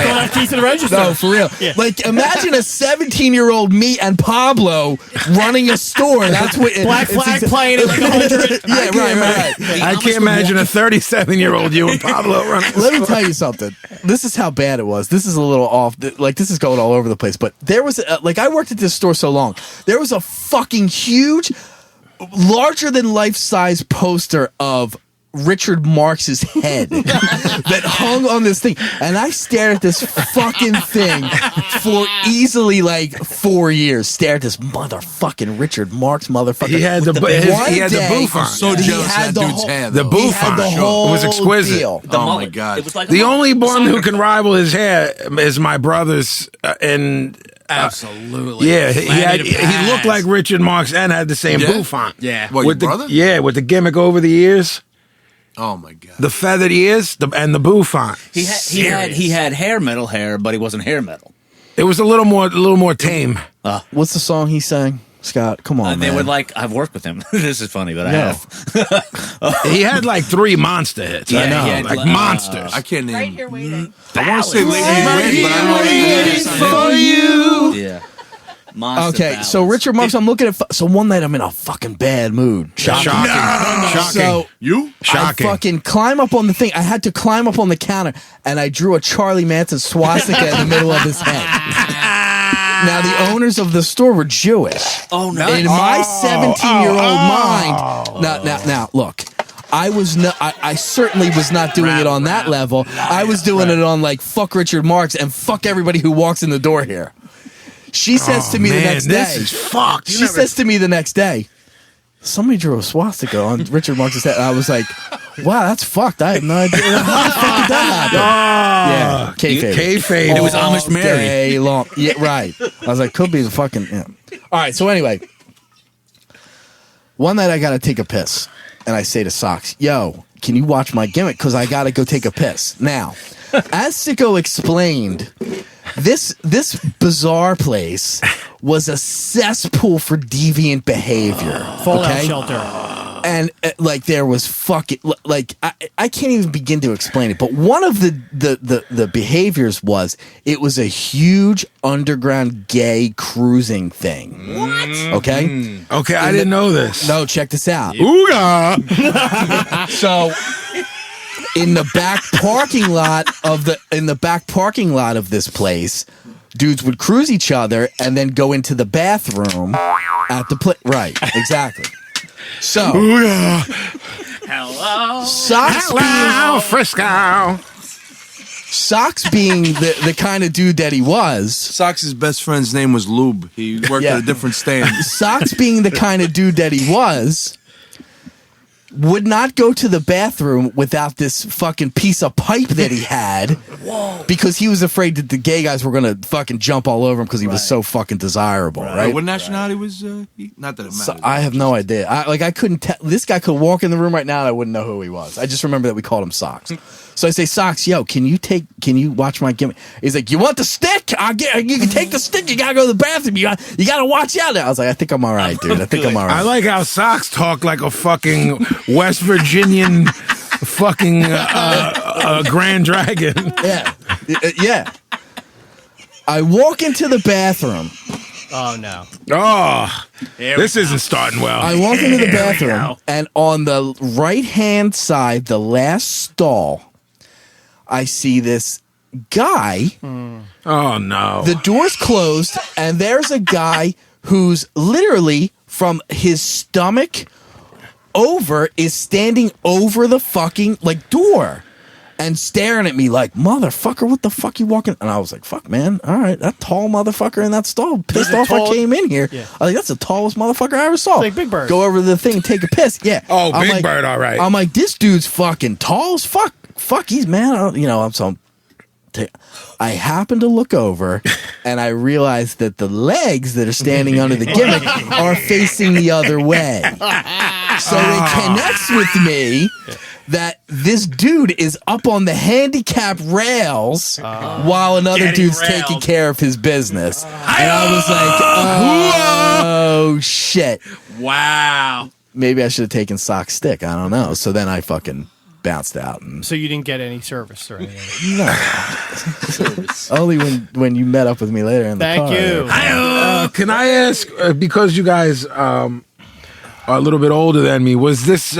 Don't have keys to the register. No, for real. Yeah. Like, imagine a 17-year-old me and Pablo running a store. That's what. Black it's Flag exa- playing at like 100. Yeah, right. I can't imagine a 37-year-old you and Pablo running. Let me tell you something. This is how bad it was. This is a little off. Like, this is going all over the place. But there was, like, I worked at this store so long. There was a fucking huge, larger than life size poster of Richard Marx's head that hung on this thing. And I stared at this fucking thing for easily like 4 years. Stared at this motherfucking Richard Marx motherfucker. He had the One he had the day, booth So on. he jealous had of the that dude's whole- hair. The though. booth He had on. the whole It was exquisite. deal. The Oh, my mullet. God. It was like a The mullet. only one who can rival his hair is my brother's, and Absolutely. yeah, Vinnie he Paz. looked like Richard Marx and had the same Yeah? bouffant. Yeah. What, with your the brother? yeah, with the gimmick over the ears, Oh my God. the feathered ears, and the bouffant. He had hair metal hair, but he wasn't hair metal. It was a little more tame. What's the song he sang? Scott, come on, They man. would like. I've worked with him. This is funny, but I No. have. He had like 3 monster hits. Yeah, I know, he had, like monsters. I can't name. Right here waiting. I want to say Lady Ballads. Red, but I don't know what it is. Yeah. Monster Okay, so ballads. Richard Marx, I'm looking at. So one night I'm in a fucking bad mood. Shocking. Shocking. So You? Shocking. I fucking climb up on the thing. I had to climb up on the counter, and I drew a Charlie Manson swastika in the middle of his head. Now the owners of the store were Jewish. Oh no! In my 17-year-old mind, now, look. I certainly was not doing it on that level. I was doing it on like fuck Richard Marx and fuck everybody who walks in the door here. She says to me the next day. This is fucked. She says to me the next day, somebody drew a swastika on Richard Marx's head. And I was like, wow, that's fucked. I have no idea. How the fuck did that happen? Yeah, Kayfabe. It was All Amish Mary. day long. Yeah, right. I was like, could be the fucking. Yeah. All right, so anyway, one night I got to take a piss. And I say to Socks, yo, can you watch my gimmick? Because I got to go take a piss. Now, as Sicko explained, this Bazaar place was a cesspool for deviant behavior. Fallout okay? shelter. And like there was fucking like I can't even begin to explain it. But one of the behaviors was it was a huge underground gay cruising thing. What? Okay. Okay, I didn't know this. No, check this out. Ooga. So in the back parking lot of this place, dudes would cruise each other and then go into the bathroom at the place. Right, exactly. So, Hello. Frisco. Socks being the kind of dude that he was. Sox's best friend's name was Lube. He worked at a different stand. Socks being the kind of dude that he was, would not go to the bathroom without this fucking piece of pipe that he had. Whoa. Because he was afraid that the gay guys were going to fucking jump all over him because he was so fucking desirable, right? What nationality was he? Not that it matters. So I have no idea. I couldn't tell. This guy could walk in the room right now and I wouldn't know who he was. I just remember that we called him Socks. So I say, Socks, yo, can you watch my gimmick? He's like, you want the stick? You can take the stick. You gotta go to the bathroom. You gotta watch out there. I was like, I think I'm all right, dude. I think I'm all right. I like how Socks talk like a fucking West Virginian fucking Grand Dragon. Yeah. Yeah. I walk into the bathroom. Oh no. Oh, this isn't starting well. I walk into the bathroom, and on the right-hand side, the last stall, I see this guy. Oh, no. The door's closed, and there's a guy who's literally from his stomach over is standing over the fucking door and staring at me like, motherfucker, what the fuck you walking? And I was like, fuck, man. All right, that tall motherfucker in that stall pissed off I came in here. Yeah. I was like, that's the tallest motherfucker I ever saw. It's like Big Bird. Go over to the thing and take a piss. Yeah. Oh, Big Bird, all right. I'm like, this dude's fucking tall as fuck. Fuck, he's man. I happen to look over and I realize that the legs that are standing under the gimmick are facing the other way. So it connects with me that this dude is up on the handicap rails while another dude's taking care of his business. And I was like, oh, shit. Wow. Maybe I should have taken Sock's stick. I don't know. So then I fucking bounced out. So you didn't get any service or anything? No. Only when you met up with me later in the car. Thank you. Can I ask, because you guys are a little bit older than me, was this...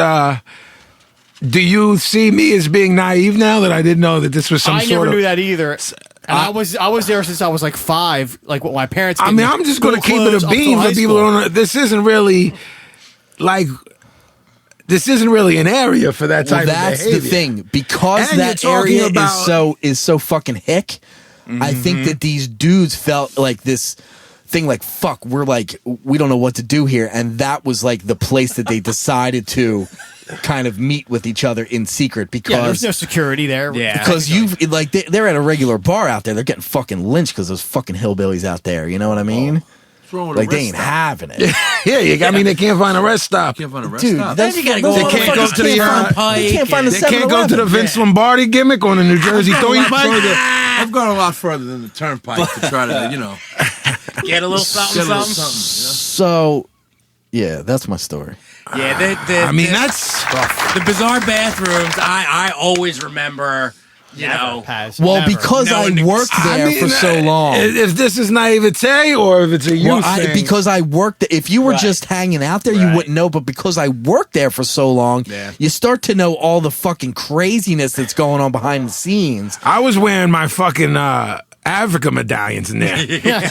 do you see me as being naive now that I didn't know that this was some sort of... I never knew that either. And I was there since I was like 5, like what my parents did. I mean, I'm just going to keep it a beam for people who don't know. This isn't really, this isn't really an area for that type of behavior. That's the thing. Because and that area is so fucking hick, I think that these dudes felt like this thing like, fuck, we don't know what to do here. And that was like the place that they decided to kind of meet with each other in secret because there's no security there. Yeah, because they're at a regular bar out there. They're getting fucking lynched because those fucking hillbillies out there. You know what I mean? What's wrong with Like a they rest ain't stop? having it. Yeah, they can't find a rest stop. Can't find a rest Dude, stop. that's you gotta those go- They can't go motherfuckers to the, can't find- they can't find a They can't go to the 7-Eleven. Vince Lombardi gimmick on the New Jersey Turnpike. I've gone a lot further than the turnpike to try to, Get a little something, get a little something. So, yeah, that's my story. Yeah, That's the Bazaar bathrooms. I always remember, you know. Well, Never. because No, I and worked there for so long. If this is naivete or if it's a youth thing. Because I worked. If you were just hanging out there, you wouldn't know. But because I worked there for so long, you start to know all the fucking craziness that's going on behind the scenes. I was wearing my fucking Africa medallions in there.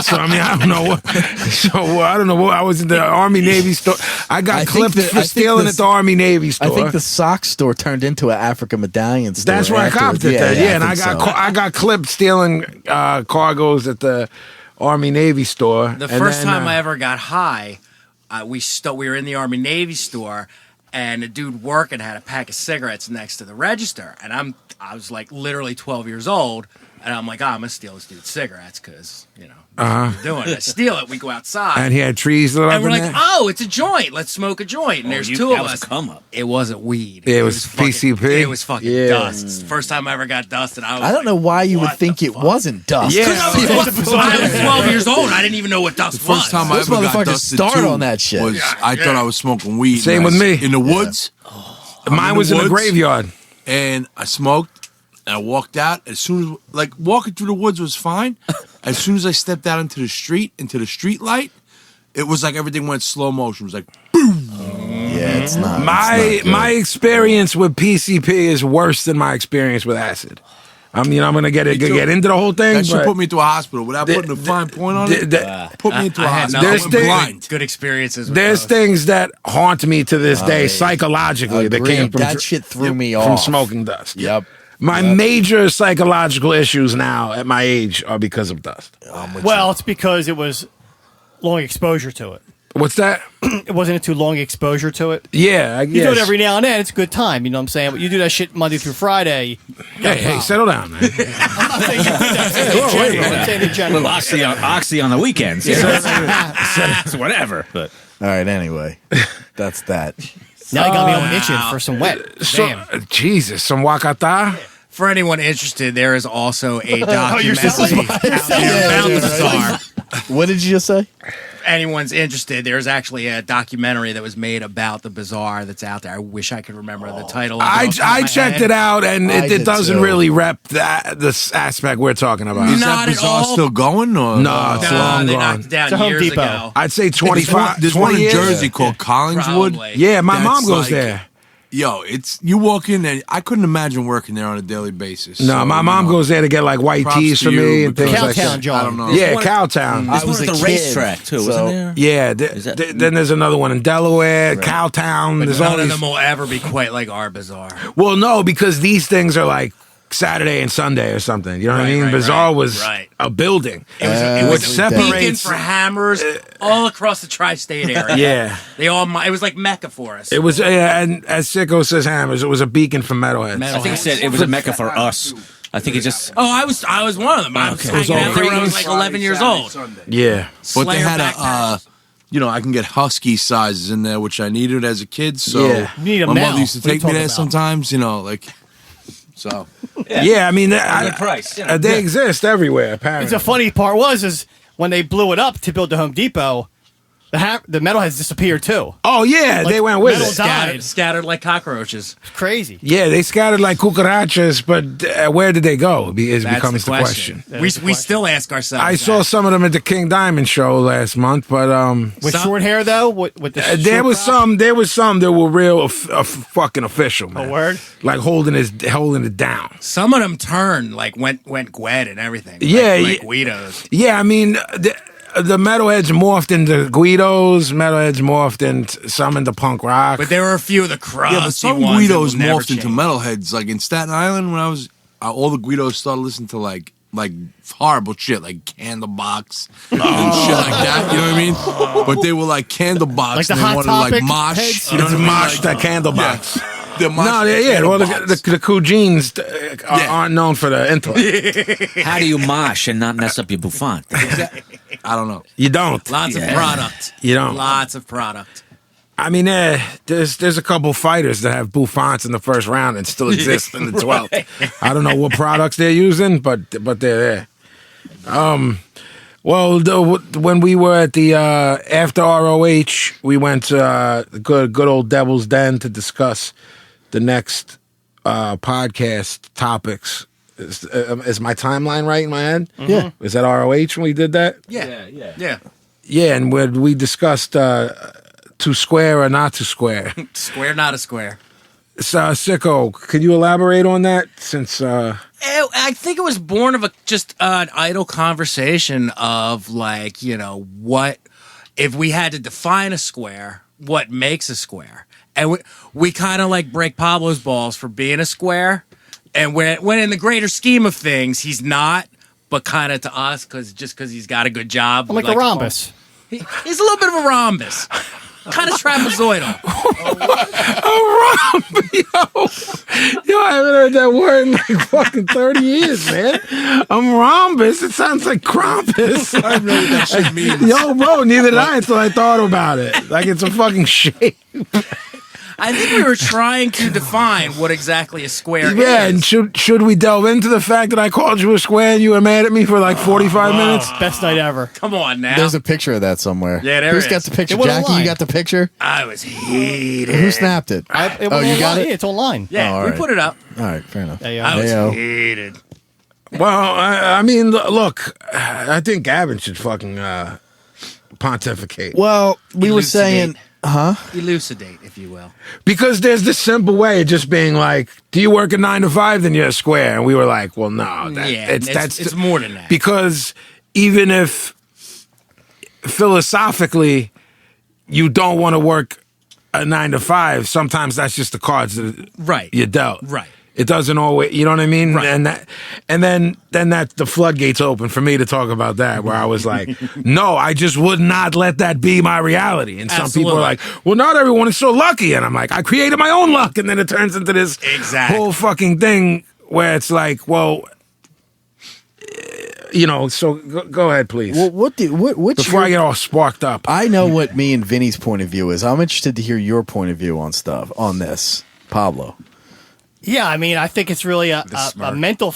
So I mean, I don't know what. So I don't know what. I was in the Army Navy store. I got clipped for stealing at the Army Navy store. I think the sock store turned into an Africa medallion store. That's where I copped it. And I got clipped stealing cargoes at the Army Navy store. The first time I ever got high, we were in the Army Navy store, and a dude working had a pack of cigarettes next to the register, and I was like literally 12 years old. And I'm like, I'm gonna steal this dude's cigarettes because that's what we're doing. I steal it. We go outside, And he had trees lit up and we're in like, there? oh, it's a joint. Let's smoke a joint. And there's two of us. Come up. It wasn't weed. Yeah, it was fucking- PCP. It was fucking Yeah. dust. It's the first time I ever got dust, and I don't know why you would think it wasn't dust. Yeah. I was 12 years old. I didn't even know what dust was. First time I Those ever got motherfuckers dusted start too on that shit. was I thought I was smoking weed. Same and with I- me. in the woods. Mine was in the woods. graveyard. And I smoked, and I walked out. As soon as, walking through the woods was fine. As soon as I stepped out into the street light, it was like everything went slow motion. It was like, Yeah, it's not. My experience with PCP is worse than my experience with acid. I mean, I'm gonna get into the whole thing. that should but put me to a hospital without putting a fine point on it. Put me into a I had hospital. There's I went things- blind. good experiences. With there's those. things that haunt me to this day psychologically that Agreed. came from That shit threw me from off. smoking dust. Yep. My major psychological issues now at my age are because of dust. Well, it's because it was long exposure to it. What's that? It wasn't too long exposure to it. Yeah, I guess. You do it every now and then. It's a good time. You know what I'm saying? But you do that shit Monday through Friday. Hey, settle down, man. I'm not saying you do that. I'm saying in general. Little oxy on the weekends. It's whatever. But All right, anyway. That's that. Now you got me all itching for some wet. So, Damn. Jesus, some wakata. For anyone interested, there is also a your documentary sister's out there about the Bazaar. What did you just say? Anyone's interested, there's actually a documentary that was made about the Bazaar that's out there. I wish I could remember the title. I checked it out, and I it did doesn't too. really rep this aspect we're talking about. Is Not that at Bazaar all. still going? Or? No, it's long they gone. knocked it down It's a Home years Depot. ago. I'd say There's one, 25, there's 20 one in years. Jersey called Collingswood. Probably. Yeah, my That's mom goes like- there. Yo, it's you walk in and I couldn't imagine working there on a daily basis. No, So, my mom goes there to get like white props teas to for you, me and because- things like Cowtown, that. John. I don't know. Yeah, one- Cowtown. there's one was at a the kid, racetrack too, so- wasn't there? Yeah, that- then there's another one in Delaware, Cowtown. There's all None of these. them will ever be quite like our Bazaar. Well, no, because these things are like Saturday and Sunday or something. You know what I Right, mean? right, Bazaar right, was right. a building. It was Every Which day. separates. beacon for hammers all across the tri-state area. Yeah. They all. It was like Mecca for us. It was, and as Sicko says, hammers. It was a beacon for metalheads. Metal- I think he said it was a mecca for us. I think he just. Oh, I was one of them. I was It was hanging all out there when I was Cretans. like 11 years old. Yeah. But they Slayer had backpacks. I can get husky sizes in there, which I needed as a kid. So Yeah. You need 'em my now. mother used to What are you take me talking there about? sometimes. So Yeah, I mean, Good price. You know. they exist everywhere, apparently. The funny part is when they blew it up to build the Home Depot, the metalheads disappeared too. Oh, yeah, they went with metal it. died. Scattered like cockroaches. It's crazy. Yeah, they scattered like cucarachas, but where did they go? That's Becomes the the question. question. We still ask ourselves. I saw that. some of them at the King Diamond show last month, but With Some- short hair though, with the there short was crop? some that were real fucking official, man. A word? Like holding it down. Some of them turned like went Gwed and everything. Yeah, like yeah. Guidos. Yeah, I mean the metalheads morphed into Guidos. Metalheads morphed into some into punk rock. But there were a few of the crusty yeah, but some ones that Guidos will never morphed into change. metalheads. Like in Staten Island, when I was all the Guidos started listening to like horrible shit, like Candlebox and shit like that. You know what I mean? But they were like Candlebox, Like the and they Hot wanted to like Topic mosh. heads? You know It's what I mean? mosh Like, that Candlebox. they're mosh No, the yeah. Well, Candlebox. the Cougines Yeah. aren't known for their intellect. How do you mosh and not mess up your bouffant? I don't know. You don't. Lots of product. You don't. Lots of product. I mean, there's a couple fighters that have bouffants in the first round and still exist in the 12th. I don't know what products they're using, but they're there. Well, when we were at the after ROH, we went to good old Devil's Den to discuss the next podcast topics. Is my timeline right in my head? Yeah. Is that ROH when we did that? Yeah. Yeah, and we discussed to square or not to square. Square, not a square. So, Sicko, could you elaborate on that? Since I think it was born of just an idle conversation of like, what if we had to define a square, what makes a square? And we kind of like break Pablo's balls for being a square. And when in the greater scheme of things, he's not, but kind of to us, because he's got a good job. I'm like a rhombus. He's a little bit of a rhombus. Kind of trapezoidal. Yo, I haven't heard that word in like fucking 30 years, man. I'm rhombus. It sounds like Krampus. I don't know what that shit means. Yo, bro, neither did I until I thought about it. Like it's a fucking shape. I think we were trying to define what exactly a square Yeah, is. and should we delve into the fact that I called you a square and you were mad at me for like 45 minutes? Best night ever. Come on now. There's a picture of that somewhere. Yeah, there Who's is. got the picture? It went Jackie, you online. got the picture? I was heated. Who snapped it? It Oh, was you got online. it? Yeah, it's online. Yeah, Oh, all we right. put it up. All right, fair enough. There you I go. was Heyo. heated. Well, I mean, look, I think Gavin should fucking pontificate. Well, we were Elucidate. saying, Elucidate, if you will. Because there's this simple way of just being like, do you work a 9 to 5? Then you're a square. And we were like, well, no. It's more than that. Because even if philosophically you don't want to work a 9 to 5, sometimes that's just the cards that Right. you're dealt. Right. It doesn't always, you know what I mean? Right. And then that the floodgates open for me to talk about that, where I was like, no, I just would not let that be my reality. And some people are like, well, not everyone is so lucky. And I'm like, I created my own luck. And then it turns into this Exactly. whole fucking thing where it's like, well, you know, so go ahead, please. well, what's Before your, I get all sparked up. I know what me and Vinny's point of view is. I'm interested to hear your point of view on stuff, on this, Pablo. Yeah, I mean, I think it's really a mental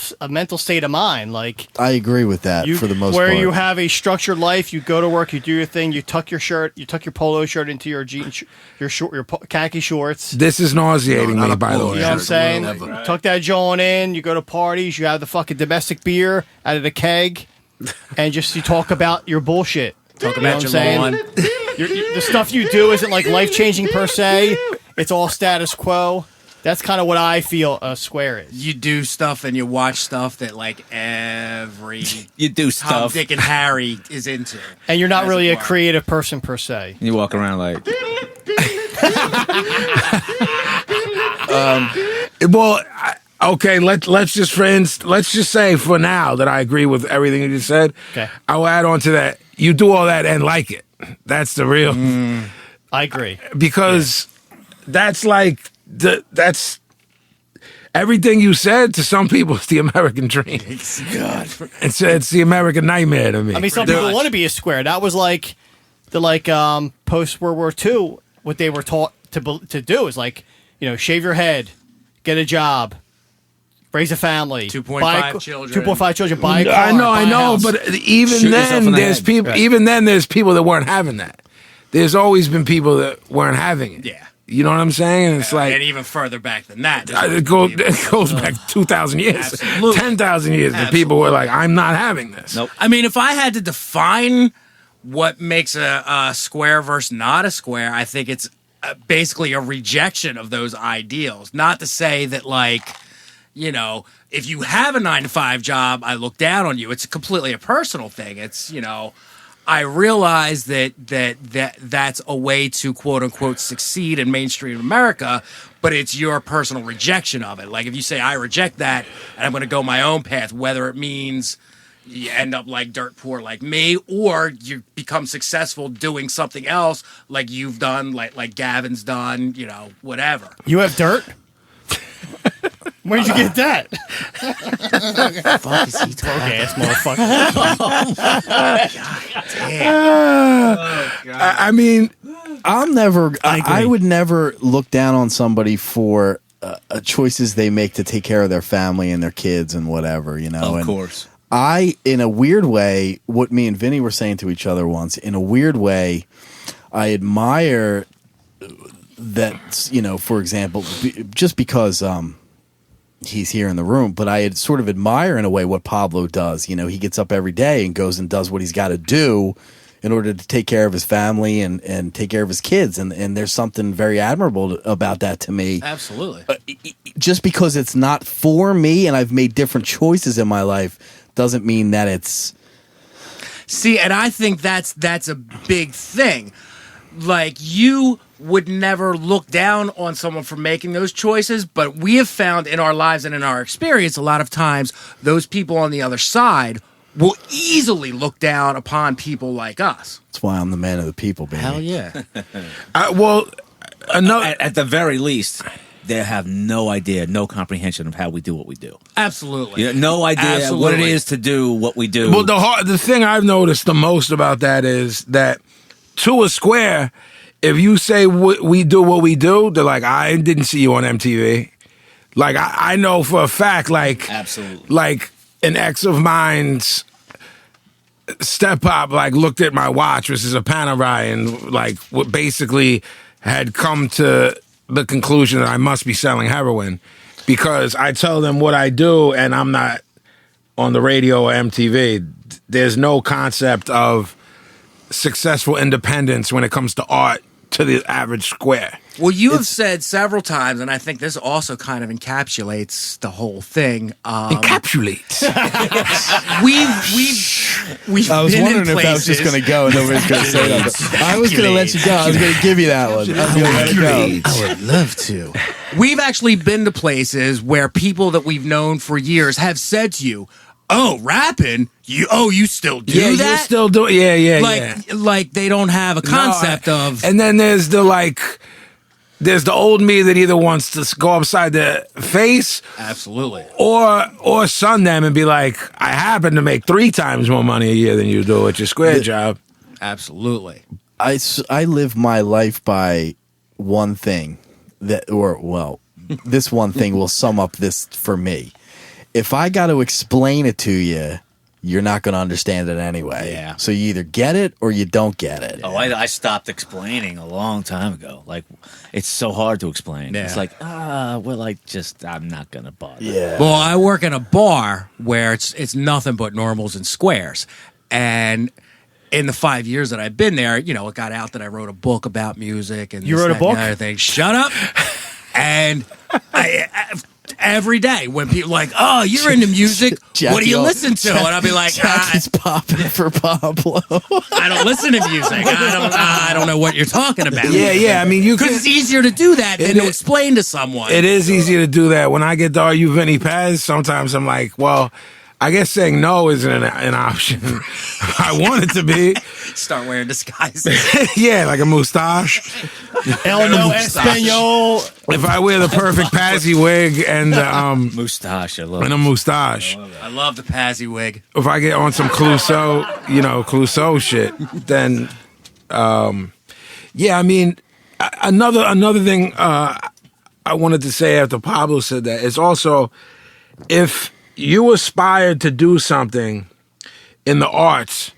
state of mind. Like I agree with that for the most where part. you have a structured life, you go to work, you do your thing, you tuck your polo shirt into your jeans, your khaki shorts. This is nauseating No, not me, a by the polo way. You know what I'm shirt. saying? Never. Tuck that joint in, you go to parties, you have the fucking domestic beer out of the keg, and just you talk about your bullshit. Talk You know about what your I'm lawn. saying? The stuff you do isn't like life-changing per se. It's all status quo. That's kind of what I feel a square is. You do stuff and you watch stuff that like every You do Tom, stuff. Dick, and Harry is into. And you're not As really it a were. creative person per se. You walk around like, Well, okay, let's just say for now that I agree with everything you just said. Okay. I will add on to that. You do all that and like it. That's the real I agree. because that's like that's everything you said to some people. It's the American dream. It's the American nightmare to me. I mean, some Pretty people much. want to be a square. That was like the post World War II. What they were taught to do is like, you know, shave your head, get a job, raise a family, 2.5 children. 2.5 children, buy a car. I buy a know, house. but even Shoot yourself in then, the there's head. people. Right. Even then, there's people that weren't having that. There's always been people that weren't having it. Yeah. You know what I'm saying? And it's like and even further back than that. it goes back 2,000 years, Absolutely. 10,000 years. That people were like, I'm not having this. nope. I mean, if I had to define what makes a square versus not a square, I think it's basically a rejection of those ideals. Not to say that, like, you know, if you have a 9 to 5 job, I look down on you. It's completely a personal thing. It's, you know, I realize that's a way to quote unquote succeed in mainstream America, but it's your personal rejection of it. Like if you say I reject that and I'm going to go my own path, whether it means you end up like dirt poor like me, or you become successful doing something else like you've done, like Gavin's done, you know, whatever. You have dirt? Where'd you get that? Fuck is he talking? Okay, ass motherfucker. I mean, I'm never. I agree. would never look down on somebody for choices they make to take care of their family and their kids and whatever. You know, Of and course. I, in a weird way, what me and Vinny were saying to each other once, in a weird way, I admire that. You know, for example, just because he's here in the room, but I sort of admire in a way what Pablo does. You know, he gets up every day and goes and does what he's got to do in order to take care of his family and take care of his kids. And there's something very admirable about that to me. Absolutely. Just because it's not for me and I've made different choices in my life doesn't mean that it's... See, and I think that's a big thing. Like, you would never look down on someone for making those choices, but we have found in our lives and in our experience a lot of times those people on the other side will easily look down upon people like us. That's why I'm the man of the people, baby. Hell yeah. Well, another. At the very least, they have no idea, no comprehension of how we do what we do. Absolutely. You know, no idea what it is to do what we do. Well, the thing I've noticed the most about that is that to a square, if you say we do what we do, they're like, I didn't see you on MTV. Like, I know for a fact, like, absolutely, like an ex of mine's step up, like, looked at my watch, which is a Panerai, and like, basically had come to the conclusion that I must be selling heroin because I tell them what I do and I'm not on the radio or MTV. There's no concept of successful independence when it comes to art to the average square. Well, you have said several times, and I think this also kind of encapsulates the whole thing. Encapsulates. We've I was been wondering in if I was just places- going to go and nobody's going to say that. I was going to let you go. I was going to give you that one. I was going to let it go. I would love to. We've actually been to places where people that we've known for years have said to you, "Oh, rapping? You still do Yeah, that? you still do it. Yeah. Like they don't have a concept of." And then there's there's the old me that either wants to go upside the face Absolutely. or sun them and be like, I happen to make 3 times more money a year than you do at your square job. Absolutely. I live my life by one thing this one thing will sum up this for me. If I got to explain it to you, you're not going to understand it anyway. Yeah. So you either get it or you don't get it. Oh, I stopped explaining a long time ago. Like, it's so hard to explain. Yeah. It's like, I'm not gonna bother. Yeah. Well, I work in a bar where it's nothing but normals and squares. And in the 5 years that I've been there, it got out that I wrote a book about music and You this, wrote a that, and book? the other thing. Shut up. And every day when people are like, "Oh, you're into music. What do you listen to?" And I'll be like, Jackie's popping for Pablo. "I don't listen to music. I don't know what you're talking about." Yeah. I mean, Because it's easier to do that than to explain to someone. It is easier to do that. When I get to Are You Vinnie Paz, sometimes I'm like, well, I guess saying no isn't an option. I want it to be. Start wearing disguises. Yeah, like a mustache. El no español. If I wear the perfect Pazzy wig and Mustache, I love a it. mustache, I love the Pazzy wig. if I get on some Clouseau shit, then yeah, I mean, another thing I wanted to say after Pablo said that is also if you aspired to do something in the arts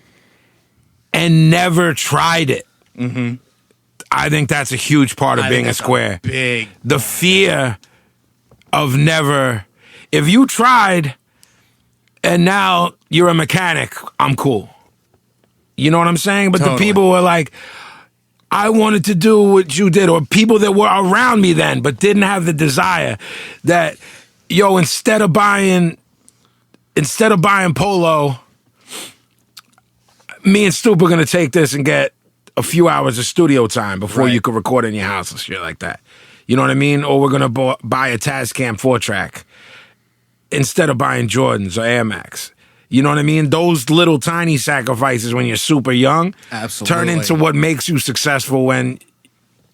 and never tried it, I think that's a huge part of being a square. The fear of never. If you tried and now you're a mechanic, I'm cool. You know what I'm saying? But Totally. the people were like, I wanted to do what you did, or people that were around me then but didn't have the desire that, instead of buying Polo, me and Stoop are going to take this and get a few hours of studio time before you could record in your house and shit like that. You know what I mean? Or we're going to buy a Tascam 4-track instead of buying Jordans or Air Max. You know what I mean? Those little tiny sacrifices when you're super young turn into what makes you successful when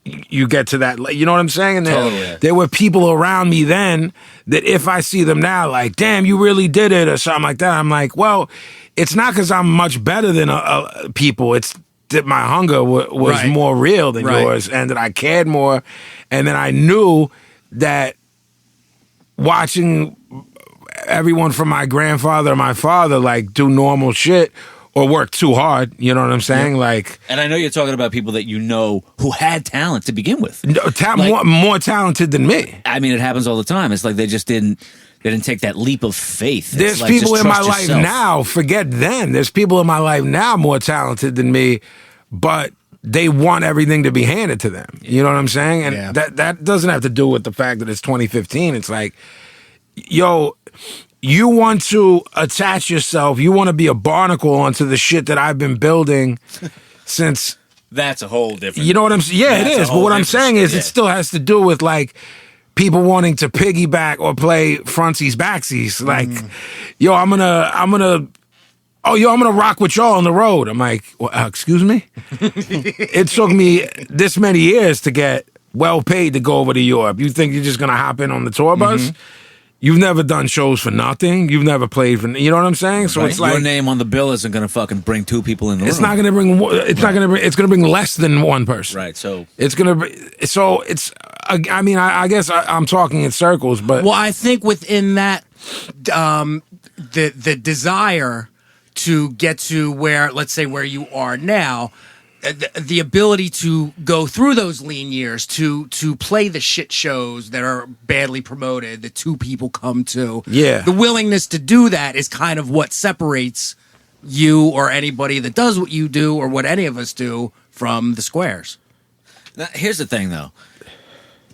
you get to that. You know what I'm saying? And there were people around me then that if I see them now, like, damn, you really did it or something like that. I'm like, well, it's not because I'm much better than people. It's that my hunger was more real than yours, and that I cared more, and then I knew that watching everyone from my grandfather and my father like do normal shit or work too hard, you know what I'm saying? Like, and I know you're talking about people that who had talent to begin with. More talented than me. I mean, it happens all the time. It's like they didn't take that leap of faith. There's like, people just in my trust life yourself. now, forget then. There's people in my life now more talented than me, but they want everything to be handed to them. You know what I'm saying? And that doesn't have to do with the fact that it's 2015. It's like, you want to attach yourself, you want to be a barnacle onto the shit that I've been building since. That's a whole different. You know what I'm saying? Yeah, it is. But what I'm saying is it still has to do with like people wanting to piggyback or play frontsies backsies. Like, I'm gonna oh, yo, I'm going to rock with y'all on the road. I'm like, well, excuse me? It took me this many years to get well paid to go over to Europe. You think you're just going to hop in on the tour bus? You've never done shows for nothing. You've never played for, you know what I'm saying? So Right. it's like, Your name on the bill isn't going to fucking bring two people in the it's room. not going to bring, it's not going to bring, it's going to bring less than one person. Right, so... It's going to be, so it's, I mean, I guess I'm talking in circles, but. Well, I think within that, the desire to get to where, let's say, where you are now, the ability to go through those lean years, to play the shit shows that are badly promoted, that two people come to. Yeah. The willingness to do that is kind of what separates you or anybody that does what you do or what any of us do from the squares. Now, here's the thing, though.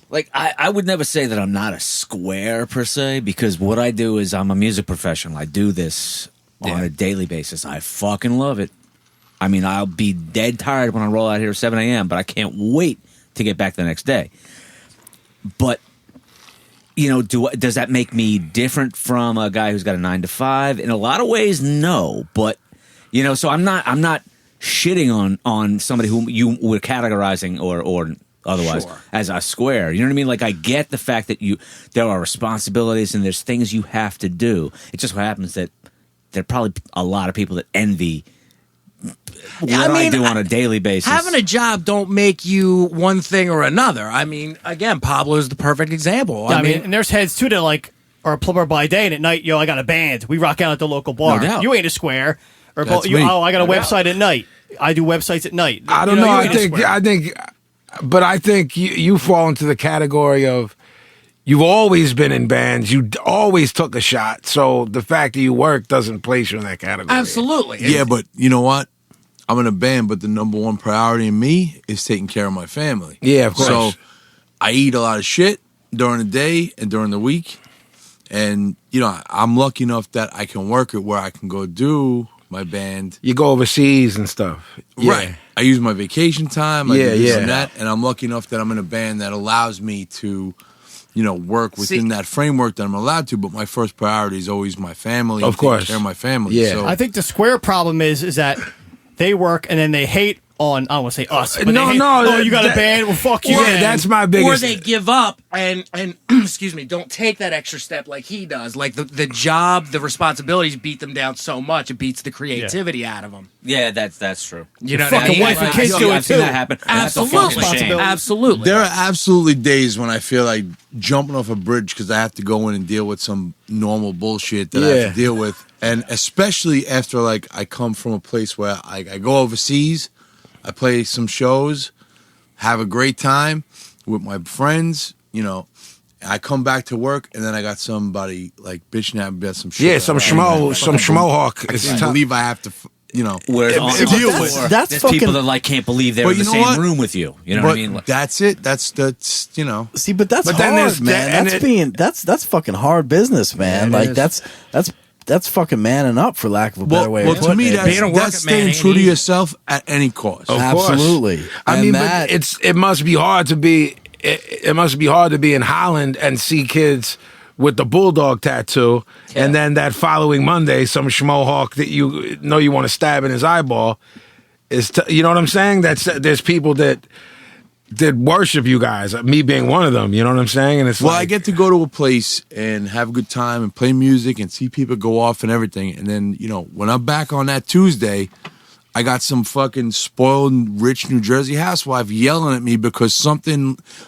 Like, I would never say that I'm not a square, per se, because what I do is I'm a music professional. I do this on a daily basis. I fucking love it. I mean, I'll be dead tired when I roll out here at 7 a.m., but I can't wait to get back the next day. But, you know, does that make me different from a guy who's got a 9 to 5? In a lot of ways, no. But, you know, so I'm not shitting on somebody who you were categorizing or otherwise as a square. You know what I mean? Like, I get the fact that there are responsibilities and there's things you have to do. It just so happens that there are probably a lot of people that envy what I do on a daily basis. Having a job don't make you one thing or another. I mean, again, Pablo is the perfect example. I mean, and there's heads too that like are a plumber by day, and at night, yo, I got a band. We rock out at the local bar. No doubt. You ain't a square. Or That's you, me. oh, I got a website at night. I do websites at night. I don't You know. you I ain't a think, square. but I think you fall into the category of you've always been in bands. You always took a shot. So the fact that you work doesn't place you in that category. absolutely. Yeah, but you know what? I'm in a band, but the number one priority in me is taking care of my family. Yeah, of course. So I eat a lot of shit during the day and during the week. And, you know, I'm lucky enough that I can work it where I can go do my band. You go overseas and stuff. Yeah. Right. I use my vacation time. I Yeah, do this yeah. and that. And I'm lucky enough that I'm in a band that allows me to, you know, work within that framework that I'm allowed to. But my first priority is always my family. Of and taking course. care of my family. Yeah. So I think the square problem is that they work and then they hate on, I don't want to say us, but No, they hate, no, oh, you got a that- band? Well, fuck you. Yeah, man. that's my Or biggest. they give up and excuse me, don't take that extra step like he does. Like the job, the responsibilities beat them down so much, it beats the creativity out of them. Yeah, that's true. You know, Fucking what I mean? wife and kids do it I've seen too. that happen. That's a Absolutely, fucking shame. absolutely. there are absolutely days when I feel like jumping off a bridge because I have to go in and deal with some normal bullshit that I have to deal with. And especially after, like, I come from a place where I go overseas, I play some shows, have a great time with my friends, you know. I come back to work, and then I got somebody, like, bitching at me about some shit. Yeah, some schmo hawk. I It's can't tough. believe I have to, you know. Whereas on Deal the with floor, it. That's there's fucking- people that like can't believe they're But in the you know same what? room with you. You know But what I mean? that's it. That's you know. See, but that's But then hard, there's man. and That's fucking hard business, man. Yeah, it like is. that's fucking manning up, for lack of a better way Well, of to putting me, it. Being a that's working staying man true ain't to easy. yourself at any cost. Of course. Absolutely. I And mean, that- but it must be hard to be. It must be hard to be in Holland and see kids with the bulldog tattoo, and then that following Monday, some schmo hawk that you know you want to stab in his eyeball is. You know what I'm saying? There's people that worship you guys. Me being one of them. You know what I'm saying? And it's Well, like, I get to go to a place and have a good time and play music and see people go off and everything. And then, you know, when I'm back on that Tuesday, I got some fucking spoiled, rich New Jersey housewife yelling at me because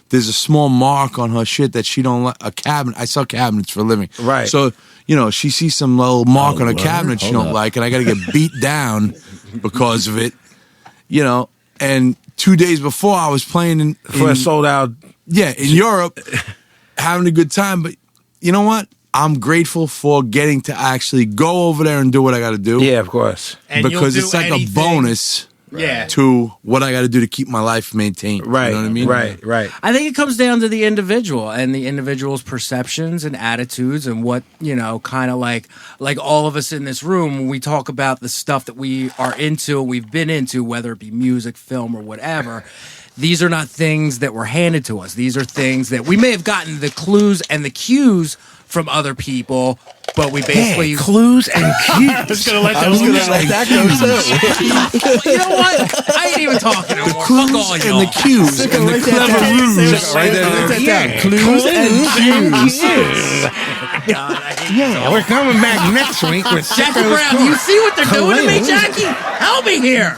there's a small mark on her shit that she don't like. A cabinet. I sell cabinets for a living. Right. So, you know, she sees some little mark on a word? cabinet she Hold don't up. like, and I got to get beat down because of it. You know, and 2 days before I was playing for a sold out. in Europe, having a good time. But you know what? I'm grateful for getting to actually go over there and do what I got to do. Yeah, of course. And you'll because do it's like anything- a bonus Yeah. to what I got to do to keep my life maintained. Right. You know what I mean? Right. I think it comes down to the individual and the individual's perceptions and attitudes and what, you know, kind of like all of us in this room, when we talk about the stuff that we are into, we've been into, whether it be music, film, or whatever, these are not things that were handed to us. These are things that we may have gotten the clues and the cues from other people but we basically clues and cues. I was gonna let I was going to let that go too. You know what? I ain't even talking no more. Fuck all And y'all. the cues and the Write that clever down. rules. Write that down. Clues and cues. God, I hate you all. We're coming back next week with Jackie Sicko's Brown, do you see what they're doing to me, Clues. Jackie? Help me here.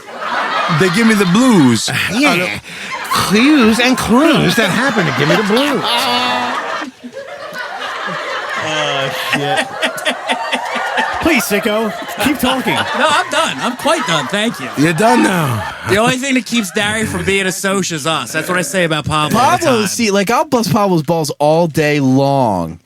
They give me the blues. Yeah. Clues and clues that happen to give me the blues. Please, Sicko, keep talking. No, I'm done. I'm quite done. Thank you. You're done now. The only thing that keeps Dari from being a soch is us. That's what I say about Pablo. all the Pablo, time. see, like, I'll bust Pablo's balls all day long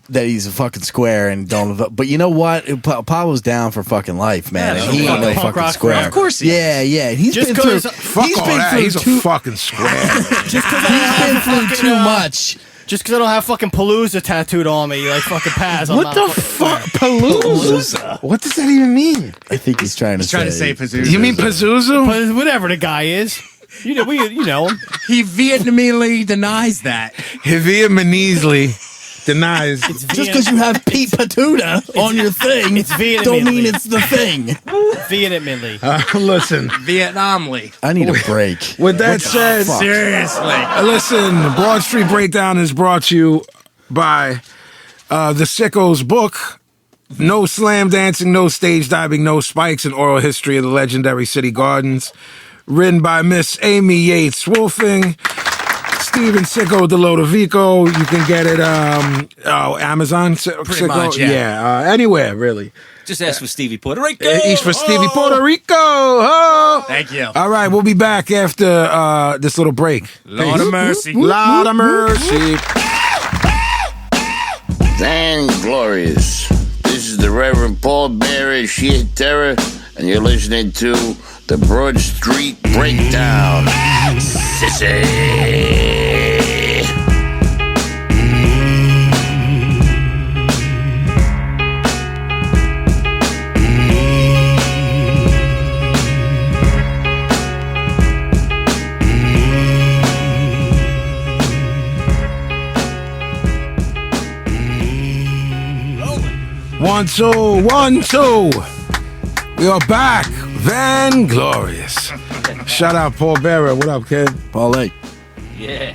that he's a fucking square and don't. But you know what? Pablo's down for fucking life, man. Yeah, and he ain't no punk fucking rock square. forever. Of course he is. Yeah, yeah. He's Just been through. 'cause- Fuck He's all been that. through He's a too. fucking square. Just because He's been through too much. Just because I don't have fucking Palooza tattooed on me, like fucking Paz. I'm What not the a fucking fuck? square. Palooza? What does that even mean? I think he's trying to He's trying to say Pazuzu. You mean Pazuzu? But whatever the guy is, you know him. He Vietnamese denies that. Hivia Menezley denies. Just because you have Pete Patuta on your thing, it's Vietnamese. don't mean it's the thing. Vehemently. Listen, Vietnamly. I need a break. with that said, fuck? Seriously. listen, Broad Street Breakdown is brought to you by the Sicko's book, No Slam Dancing, No Stage Diving, No Spikes, an Oral History of the Legendary City Gardens, written by Miss Amy Yates Wolfing, Steven Sicko de Lodovico. You can get it Amazon, Sicko? much, yeah. Anywhere, really. Just ask for Stevie Puerto Rico. East for Stevie Puerto Rico. Oh. Thank you. All right, we'll be back after this little break. Lord of mercy. Lord of mercy. Thank glorious. This is the Reverend Paul Bearer, Sheer Terror, and you're listening to the Broad Street Breakdown. Sissy. One, two, 1, 2. We are back. Van Glorious. Shout out Paul Bearer. What up, kid? Paulie. Yeah.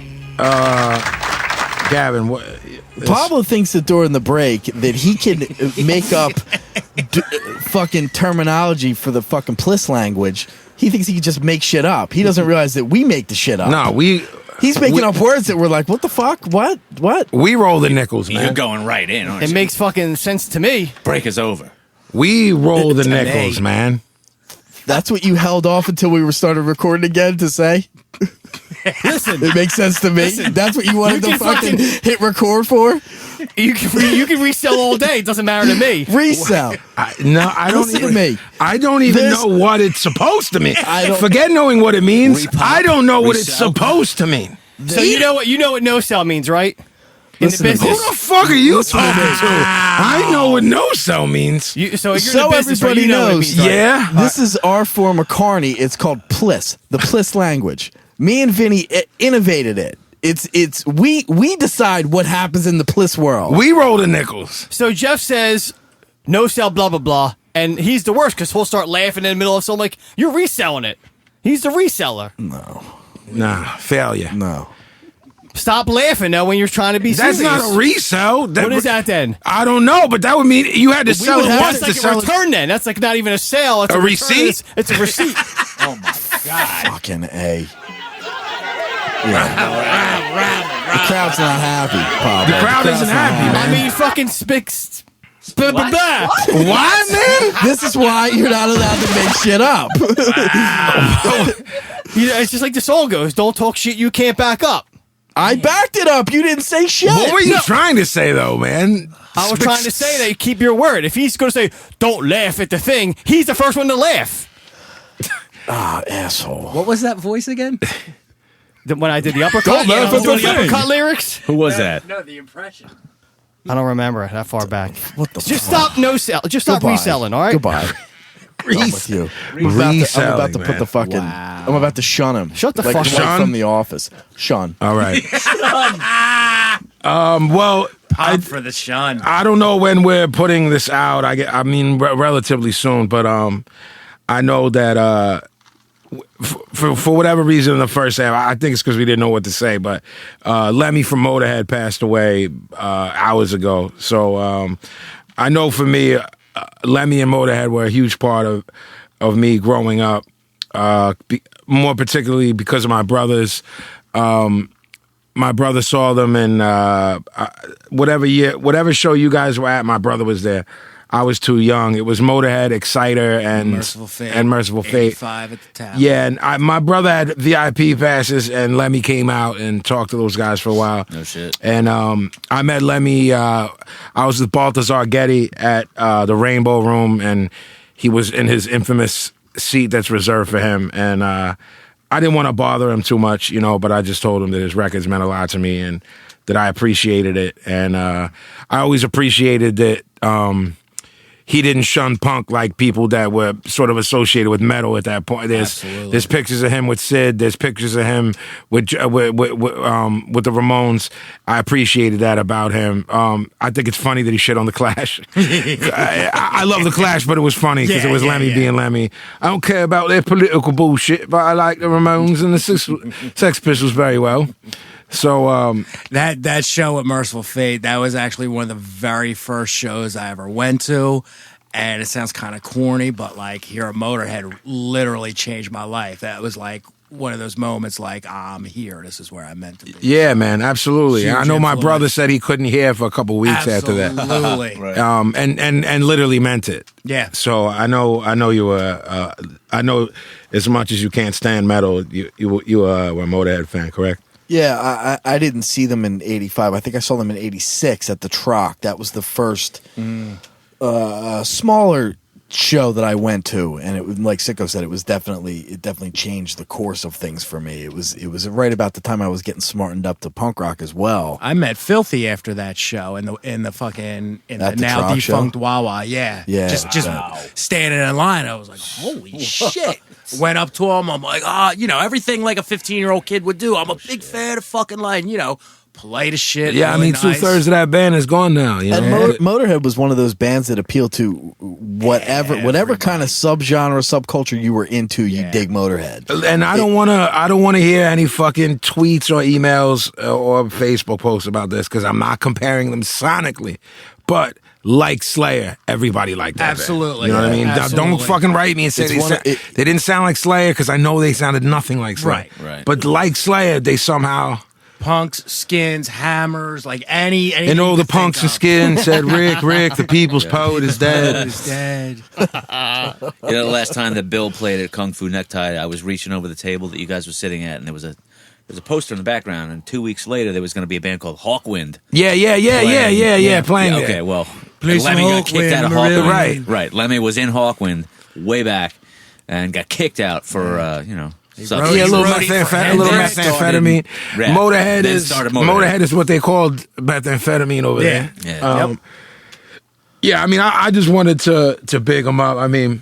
Gavin, what? Pablo thinks that during the break that he can make up fucking terminology for the fucking Pliss language. He thinks he can just make shit up. He doesn't realize that we make the shit up. No, He's making up words that we're like, what the fuck? What? we roll the nickels, You're man. going right in, aren't It you? makes fucking sense to me. Break is over. We roll the Today. nickels, man. That's what you held off until we started recording again to say? Listen, It makes sense to me. That's what you wanted You to can fucking hit record for? you can resell all day. It doesn't matter to me. Resell. I don't Listen to even. me. I don't even This- know what it's supposed to mean. I don't- Forget knowing what it means. Repop, I don't know what it's resell. supposed to mean. So you know what no sell means, right? In Listen the to me. Who business. the fuck are you talking to? I know what no sell means. So you're So in the business, right? everybody You know what it knows. means, right? Yeah. This is our form of Carney. It's called Pliss, the Pliss language. Me and Vinny innovated it. It's we decide what happens in the Pliss world. We roll the nickels. So Jeff says, no sell, blah, blah, blah. And he's the worst because he'll start laughing in the middle of something like, you're reselling it. He's the reseller. Nah, failure. No. Stop laughing now when you're trying to be That's serious. not a resell. What is that then? I don't know, but that would mean you had to sell it once That's to like sell a it. return then. That's like not even a sale. It's A return. receipt? It's a receipt. Fucking A. Yeah. The crowd's not happy, Pablo. The crowd isn't happy, man. I mean, fucking What, man? This is why you're not allowed to make shit up. You know, it's just like the song goes, don't talk shit you can't back up. I backed it up. You didn't say shit. What were you trying to say, though, man? I was trying to say that you keep your word. If he's going to say, don't laugh at the thing, he's the first one to laugh. Ah, asshole. What was that voice again? When I did the uppercut, Don't laugh at doing the the thing. uppercut lyrics, Who was that? No, the impression. I don't remember that far back. What the Just fuck? stop no sell. Just stop Goodbye. reselling, all right? Goodbye. I'm with you. I'm about to put man. the fucking. I'm about to shun him. Shut the like fuck Dwight up. from The Office. Shun. All right. Well, Pop for the shun. I don't know when we're putting this out. I mean, relatively soon, but I know that for whatever reason in the first half, I think it's because we didn't know what to say. But Lemmy from Motorhead passed away hours ago, so I know for me, Lemmy and Motorhead were a huge part of me growing up. More particularly because of my brothers. My brother saw them in whatever show you guys were at. My brother was there. I was too young. It was Motorhead, Exciter, and Merciful Fate. 85 at the time. Yeah, and my brother had VIP passes, and Lemmy came out and talked to those guys for a while. No shit. And I met Lemmy. I was with Balthazar Getty at the Rainbow Room, and he was in his infamous seat that's reserved for him. And I didn't want to bother him too much, but I just told him that his records meant a lot to me and that I appreciated it. And I always appreciated that he didn't shun punk like people that were sort of associated with metal at that point. There's pictures of him with Sid. There's pictures of him with the Ramones. I appreciated that about him. I think it's funny that he shit on the Clash. I love the Clash, but it was funny because it was Lemmy being Lemmy. I don't care about their political bullshit, but I like the Ramones and the Sex Pistols very well. So that show at Merciful Fate, that was actually one of the very first shows I ever went to. And it sounds kind of corny, but like here at Motorhead literally changed my life. That was like one of those moments like, I'm here. This is where I'm meant to be. Yeah, man, absolutely. Huge I know my influence. brother said he couldn't hear for a couple weeks after that. Absolutely. Right. And literally meant it. Yeah. So I know you were I know as much as you can't stand metal, you were a Motorhead fan, correct? Yeah, I didn't see them in '85. I think I saw them in '86 at the Troc. That was the first smaller show that I went to, and it was like Sicko said, it definitely changed the course of things for me. It was right about the time I was getting smartened up to punk rock as well. I met Filthy after that show in the now Troc defunct show? Wawa. Yeah. Yeah. Just standing in line, I was like, holy shit. Went up to him. I'm like, everything like a 15-year-old kid would do. I'm a big fan of fucking like, polite as shit. Yeah, really I mean, nice. 2/3 of that band is gone now. And Motorhead was one of those bands that appealed to whatever kind of subgenre, subculture you were into. You dig Motorhead. And I don't want to hear any fucking tweets or emails or Facebook posts about this because I'm not comparing them sonically, but. Like Slayer, everybody liked that. Absolutely. Band. You know what I mean? Absolutely. Don't fucking write me and say they didn't sound like Slayer because I know they sounded nothing like Slayer. Right. But like Slayer, they somehow. Punks, Skins, Hammers, like any. And all the punks and Skins said, Rick, the people's poet is dead. Is dead. The last time that Bill played at Kung Fu Necktie, I was reaching over the table that you guys were sitting at, and there was a poster in the background, and 2 weeks later there was going to be a band called Hawkwind. Yeah, playing Okay, there. well, Play Lemmy some got kicked out of Hawkwind, Hawkwind. Right. Right. Lemmy was in Hawkwind way back and got kicked out for, substance. Yeah, a little Roadie for methamphetamine. rap. Motorhead Then is started Motorhead. Motorhead is what they called methamphetamine over there. Yeah. Yeah, I mean, I just wanted to big them up. I mean,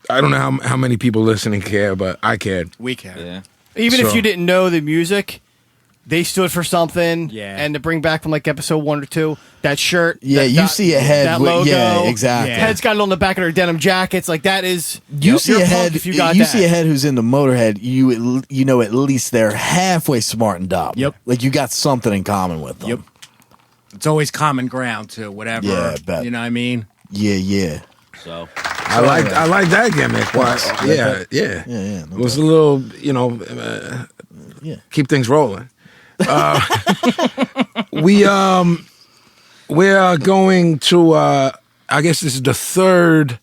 I don't know how many people listening care, but I cared. We can. Yeah. Even So- if you didn't know the music, they stood for something. Yeah. And to bring back from like episode 1 or 2, that shirt. Yeah, that, you see a head. That with- logo. Yeah, exactly. Yeah. Head's got it on the back of their denim jackets. Like that is. You see you're a a punk head. if you got you that. see a head who's into Motorhead. You know at least they're halfway smartened up. Yep. Like you got something in common with them. Yep. It's always common ground too. Whatever. Yeah, I bet. You know what I mean? Yeah. So, I like that gimmick. But yeah. Yeah. It was a little, Yeah. keep things rolling. We are going to I guess this is the third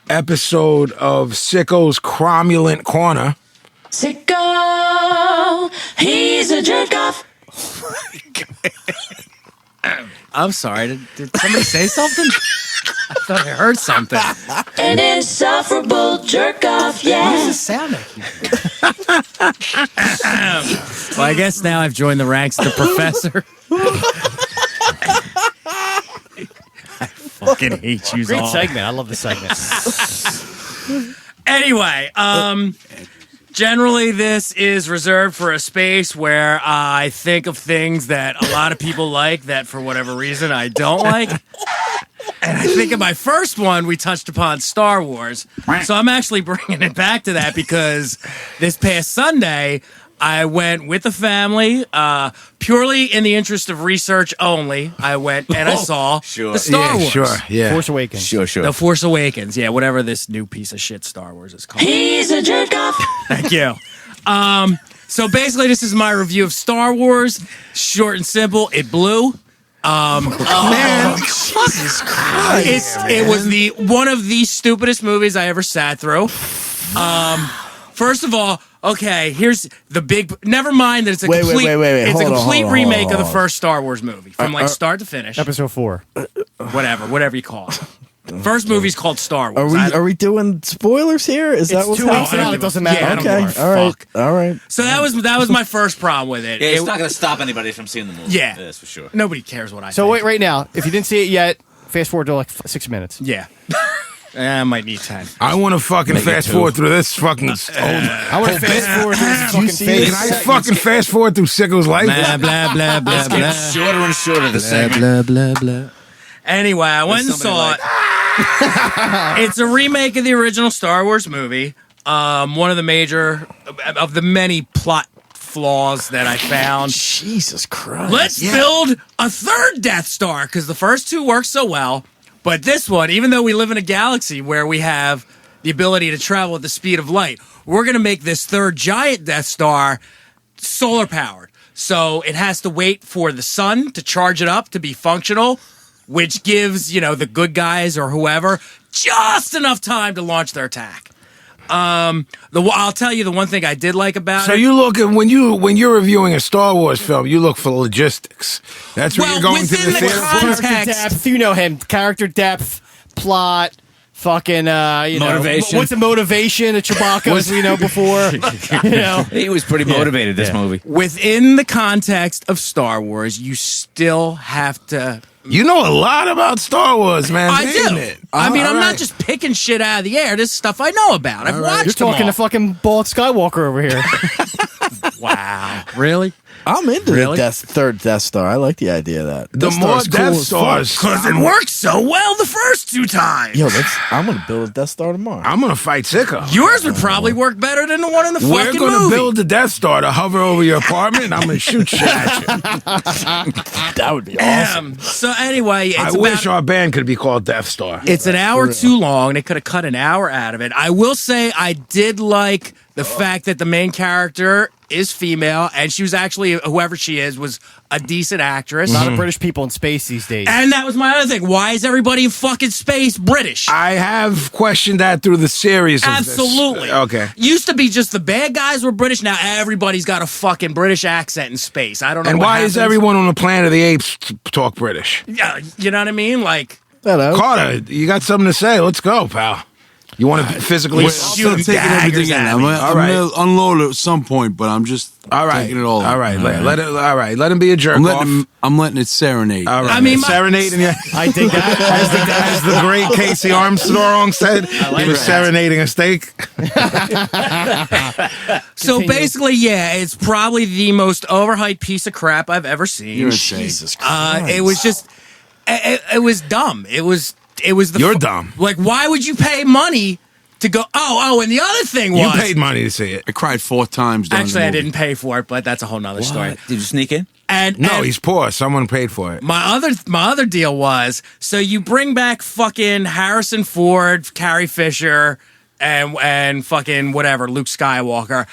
episode of Sicko's Cromulent Corner. Sicko, he's a jerk off. I'm sorry. Did somebody say something? I thought I heard something. An insufferable jerk off, What does yeah. this sound like? Well, I guess now I've joined the ranks of the Professor. I fucking hate you Great all. segment. I love the segment. Anyway, Generally, this is reserved for a space where I think of things that a lot of people like that for whatever reason I don't like. And I think in my first one, we touched upon Star Wars. So I'm actually bringing it back to that because this past Sunday, I went with the family, purely in the interest of research only. I went and I saw the Star Wars. Sure, yeah. Force Awakens. Sure. The Force Awakens, yeah, whatever this new piece of shit Star Wars is called. He's a jerk off. Thank you. So basically, this is my review of Star Wars. Short and simple. It blew. Man, Jesus Christ. It was one of the stupidest movies I ever sat through. First of all, okay, here's the big. Never mind that it's a complete. Wait. It's Hold a on, complete hold on, remake hold of the on. first Star Wars movie, from like start to finish. Episode 4. Whatever you call it. First movie's called Star Wars. Are we doing spoilers here? Is that It's what's 2 weeks happening? out. It doesn't matter. Yeah, I don't Okay, give a all right, fuck. all right. So that was my first problem with it. Yeah, it's It- not going to stop anybody from seeing the movie. Yeah. That's for sure. Nobody cares what I So think. wait, right now, if you didn't see it yet, fast forward to like 6 minutes. Yeah. I might need 10. I want to fucking fast forward through this fucking old. I want to fast forward to this fucking see face. Can I fucking fast forward through Sicko's life? Blah, blah, blah, blah, blah. Shorter and shorter the segment. Blah, blah, blah. Anyway, I went and saw it. It's a remake of the original Star Wars movie. One of the major, of the many plot flaws that I found. Jesus Christ. Let's build a third Death Star, because the first two work so well. But this one, even though we live in a galaxy where we have the ability to travel at the speed of light, we're going to make this third giant Death Star solar powered. So it has to wait for the sun to charge it up to be functional, which gives, the good guys or whoever just enough time to launch their attack. I'll tell you the one thing I did like about So it. you look at when you're reviewing a Star Wars film, you look for logistics. That's what Well, you're going to within the the theater. context- Character depth. You know him. Character depth, plot, fucking, Motivation. What's the motivation of Chewbacca, as we know before? He was pretty motivated, this movie. Within the context of Star Wars, you still have to. You know a lot about Star Wars, man. I Damn do. it. I mean, All I'm right. not just picking shit out of the air. This is stuff I know about. I've watched You're talking them to fucking bald Skywalker over here. Wow. Really? I'm into Really? the third Death Star. I like the idea of that. The Death more Star's cool Death as fuck. Stars, Because it worked so well the first two times. Yo, I'm gonna build a Death Star tomorrow. I'm gonna fight Sicko. Yours would probably work better than the one in the We're fucking gonna movie. build the Death Star to hover over your apartment, and I'm gonna shoot shit at you. That would be awesome. So anyway, it's I wish our band could be called Death Star. It's an hour too long. They could have cut an hour out of it. I will say I did like the fact that the main character is female, and she was actually, whoever she is, was a decent actress. A lot of British people in space these days. And that was my other thing. Why is everybody in fucking space British? I have questioned that through the series. Of Absolutely. This. Okay. Used to be just the bad guys were British. Now everybody's got a fucking British accent in space. I don't know. And what why happens. is everyone on the Planet of the Apes talk British? Yeah, you know what I mean? Like, Hello. Carter, you got something to say? Let's go, pal. You want to physically I'm shoot taking everything daggers in. at I'm me? gonna, All I'm right. gonna unload it at some point, but I'm just All right. taking it all. All right. Let it. All right. Let him be a jerk I'm off. letting it serenade. All right. I mean, my- serenading you. I think that. As the great Casey Armstrong said, he was serenading a steak. so Continue. basically, yeah, it's probably the most overhyped piece of crap I've ever seen. You're insane. Jesus Christ. It was just, it was dumb. It was the. You're dumb. Like, why would you pay money to go? Oh, and the other thing You was, paid money to see it. I cried 4 times. During actually, the I movie. didn't pay for it, but that's a whole nother story. What? Did you sneak in? And No, and he's poor. Someone paid for it. my other deal was, so you bring back fucking Harrison Ford, Carrie Fisher, and fucking whatever, Luke Skywalker.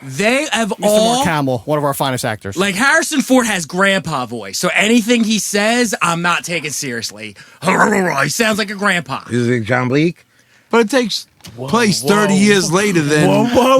They have Mr. all. Mark Hamill, one of our finest actors. Like, Harrison Ford has grandpa voice, so anything he says, I'm not taking seriously. He sounds like a grandpa. Is it John Bleak? But it takes place 30 years later than Return Bro,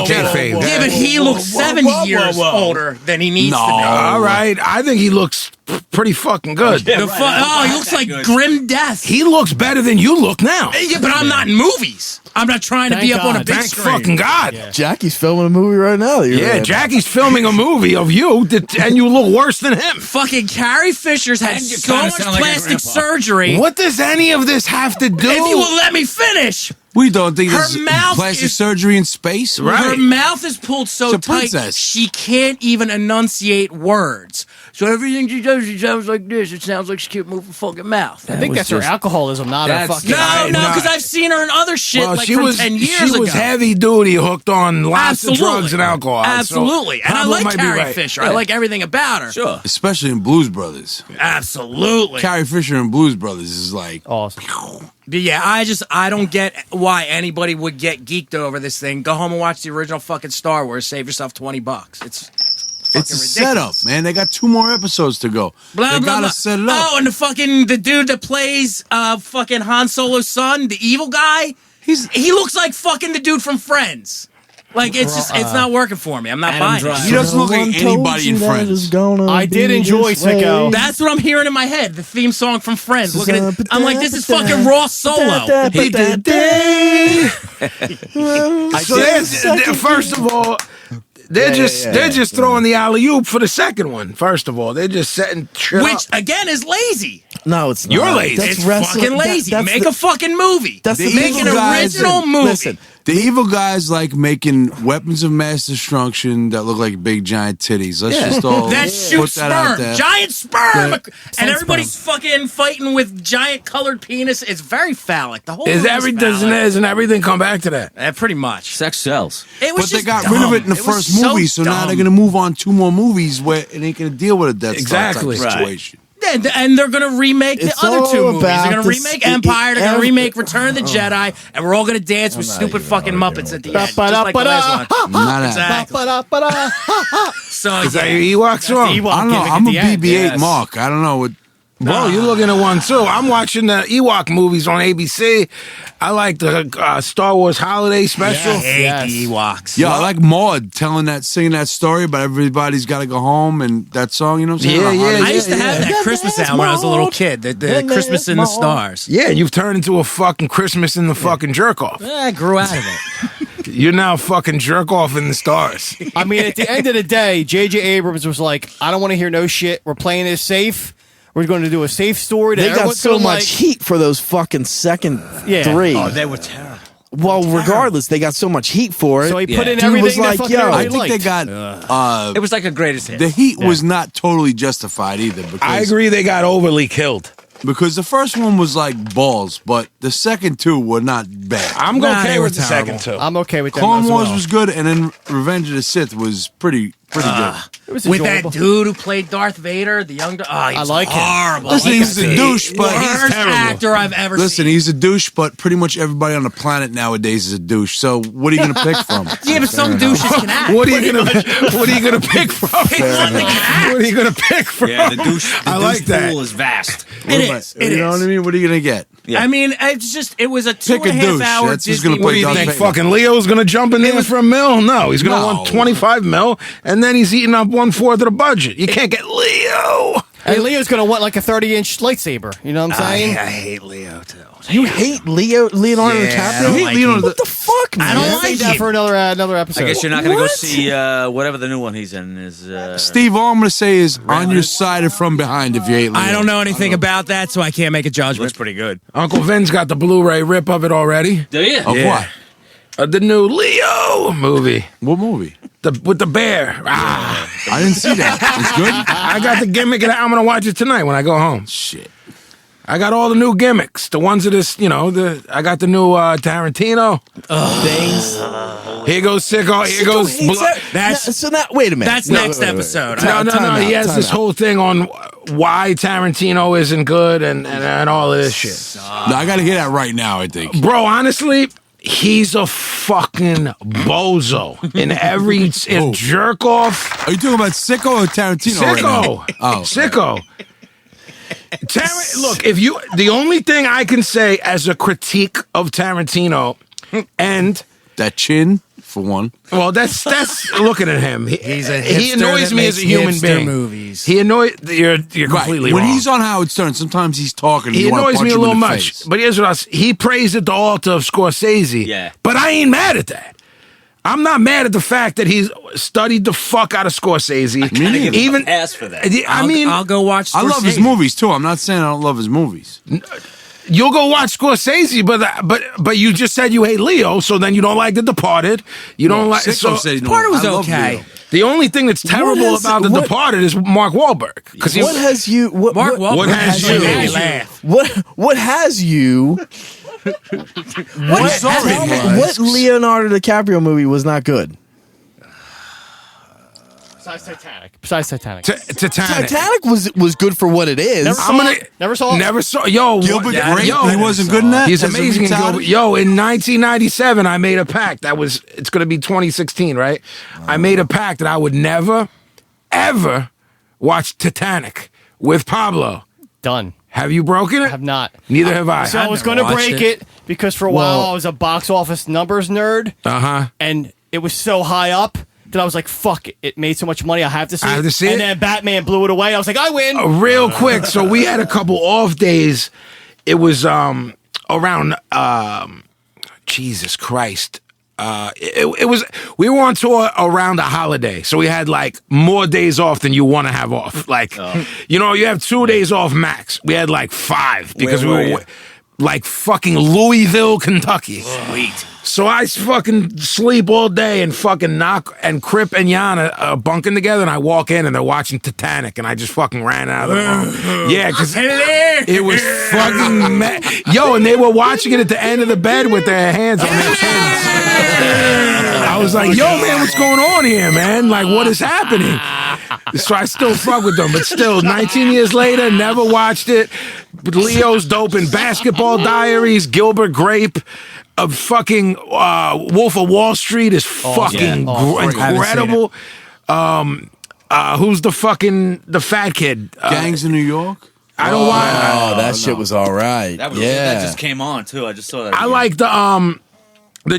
of the Jedi. kayfabe. Yeah, but he looks 70 years older than he needs to be. All right. I think he looks pretty fucking good. He looks like grim death. He looks better than you look now. Yeah, but I'm not in movies. I'm not trying to Thank be up on a God. big Thank screen. fucking God. Jackie's filming a movie right now. that you're Yeah, in. Jackie's filming a movie of you, and you look worse than him. Fucking Carrie Fisher's had so kinda much sound like a plastic grandpa. surgery. What does any of this have to do? If you will let me finish. We don't think Her there's mouth plastic is- surgery in space, Right. Her mouth is pulled so She's a tight princess. she can't even enunciate words. So everything she does, she sounds like this. It sounds like she can't move her fucking mouth. I think that's her alcoholism, not her That's- fucking. No, no. because I've seen her in other shit Well, like she from was 10 years she ago. was heavy duty, hooked on lots of drugs and alcohol. so Absolutely. And I Pablo like might be Carrie right. Fisher. I like everything about her. Sure. especially in Blues Brothers. Absolutely. Carrie Fisher in Blues Brothers is like, Awesome. But yeah, I don't get why anybody would get geeked over this thing. Go home and watch the original fucking Star Wars. Save yourself $20. It's it's a ridiculous. setup, man. They got 2 more episodes to go. Blah, They blah, gotta blah. set it up. Oh, and the dude that plays fucking Han Solo's son, the evil guy, he looks like fucking the dude from Friends. Like it's not working for me. I'm not Adam buying Driver. it. He doesn't look like anybody in Friends. I did enjoy Sicko. That's what I'm hearing in my head. The theme song from Friends. Look at it. I'm like, this is fucking Ross Solo. He did. So first of all, they're just throwing the alley oop for the second one. First of all, they're just setting shit Which up. again is lazy. No, it's not. You're lazy. That's It's wrestling. fucking lazy. That's Make the- a fucking movie. That's the Make an evil guys original that- movie. Listen, The evil guys like making weapons of mass destruction that look like big giant titties. Let's just all That put shoots that out sperm, there. giant sperm, Yeah. and everybody's fucking fighting with giant colored penis. It's very phallic. The whole Is movie's phallic. doesn't everything come back to that? Pretty much. Sex sells. It was But they just got dumb. rid of it in the was first so movie, so now dumb. they're going to move on 2 more movies where it ain't going to deal with a Death Star Exactly. type Right. situation. And they're going to remake the It's other all 2 movies. They're about going to the remake s- Empire. They're going to every- remake Return of the Jedi, and we're all going to dance with stupid fucking Muppets at the end, just like the last one. Not Exactly. So Is that yeah. your Ewok song? Ewok I don't know. gimmick I'm at a the end. BB-8 Yes. mark. I don't know what. Bro, you're looking at one too. I'm watching the Ewok movies on ABC. I like the Star Wars Holiday Special. I hate Yes. the Ewoks. Yeah, I like Maud singing that story about everybody's got to go home and that song. You know what I'm saying? Yeah, About yeah, holidays. I used to have that Christmas album when I was a little kid. The Christmas in the Stars. Yeah, you've turned into a fucking Christmas in the fucking jerk off. I grew out of it. You're now fucking jerk off in the stars. I mean, at the end of the day, J.J. Abrams was like, I don't want to hear no shit. We're playing this safe. We're going to do a safe story. That They got everyone's so gonna much like. heat for those fucking second Yeah. 3. Oh, they were terrible. Well, regardless, they got so much heat for it. So he put in Dude everything was like, that fucking yo, everybody I think liked. they got It was like a greatest hit. the heat was not totally justified either. Because, I agree they got overly killed. because the first one was like balls, but the second 2 were not bad. I'm Nah, okay they were with the terrible. second 2. I'm okay with that. Clone as Wars well. was good, and then Revenge of the Sith was pretty good. It was With enjoyable. that dude who played Darth Vader, the young. Oh, he's I like him. horrible. Listen, he's a douche, but Worst actor I've ever listen, seen. he's a douche, but pretty much everybody on the planet nowadays is a douche. So what are you going to pick from? Yeah, but some douches can act. What are you gonna pick from? Pick one that can act. What are you gonna pick from? Yeah, the douche. The I like douche that. pool is vast. It is. It You know is. what I mean? What are you going to get? Yeah. I mean, it's just it was a Pick a 2.5 douche. hour That's who's Disney gonna play movie. You Darth think Vader. fucking Leo's gonna jump in there for $1 million? No, he's gonna No. want 25 mil, and then he's eating up 1/4 of the budget. You can't get Leo. And Leo's going to want like a 30-inch lightsaber. You know what I'm saying? I hate Leo too. You hate Leonardo Yeah, I DiCaprio? don't You hate like Leonardo him. What the fuck, man? I don't Save like that him. for another episode. I guess you're not going to go What? see whatever the new one he's in is. Steve, all I'm going to say is on your side or from behind if you hate Leo. I don't know anything about that, so I can't make a judgment. looks pretty good. Uncle Vin's got the Blu-ray rip of it already. Do you? Of Yeah. what? The new Leo movie. What movie? With the bear. Ah, I didn't see that. It's good? I got the gimmick, and I'm gonna watch it tonight when I go home. Shit. I got all the new gimmicks. The ones that is, I got the new Tarantino things. Here goes Sicko. Here goes. Wait a minute. That's next episode. No. He has this whole thing on why Tarantino isn't good and all of this shit. No, I got to hear that right now, I think. Bro, honestly, he's a fucking bozo in every jerk off. Are you talking about Sicko or Tarantino? Right now? Sicko. Oh. Sicko. Look, the only thing I can say as a critique of Tarantino, and That chin, for one. well, that's looking at him. He hipster annoys that me as a makes human hipster being. movies. He annoys. You're completely When wrong. he's on Howard Stern, sometimes he's talking. And He you wanna annoys punch me a him in little the much. face. But here's what he praised at the altar of Scorsese. Yeah. But I ain't mad at that. I'm not mad at the fact that he's studied the fuck out of Scorsese. Give him Even a pass for that. I mean, I'll go watch. I love his Scorsese. movies too. I'm not saying I don't love his movies. You'll go watch Scorsese, but you just said you hate Leo, so then you don't like The Departed. You don't like. Sicko So said he Departed was I love okay. Leo. the only thing that's terrible about The Departed is Mark Wahlberg. Because What has you? What, Mark what, Wahlberg what has you? laugh. what has you? What Leonardo DiCaprio movie was not good? Besides Titanic. Titanic. Titanic was good for what it is. Never saw it. Never saw. Yo, Gilbert yeah, Grape, yo, he wasn't good in that. He's As a amazing in retarded? Gilbert. Yo, in 1997, I made a pact. It's going to be 2016, right? I made a pact that I would never, ever watch Titanic with Pablo. Done. Have you broken it? Have not. Neither have I. So I was going to break it because for a while I was a box office numbers nerd. And it was so high up that I was like, fuck, it made so much money, I have to see it. I have to see it. And then Batman blew it away. I was like, I win. Real quick. So we had a couple off days. It was around Jesus Christ. It was we were on tour around a holiday, so we had like more days off than you want to have off. Like, you know, you have 2 days off max. We had like 5 because Where we were were like fucking Louisville, Kentucky. Sweet. So I fucking sleep all day and fucking knock and Crip and Yana are bunking together, and I walk in and they're watching Titanic, and I just fucking ran out of the room. Yeah, because it was fucking yo, and they were watching it at the end of the bed with their hands on their chins. I was like, yo, man, what's going on here, man? Like, what is happening? So I still fuck with them, but still, 19 years later, never watched it. But Leo's dope in Basketball Diaries, Gilbert Grape. A fucking Wolf of Wall Street is fucking incredible. Who's the fat kid? Gangs in New York. I don't want. Oh, that shit was all right. That yeah. just came on too. I just saw that. I like the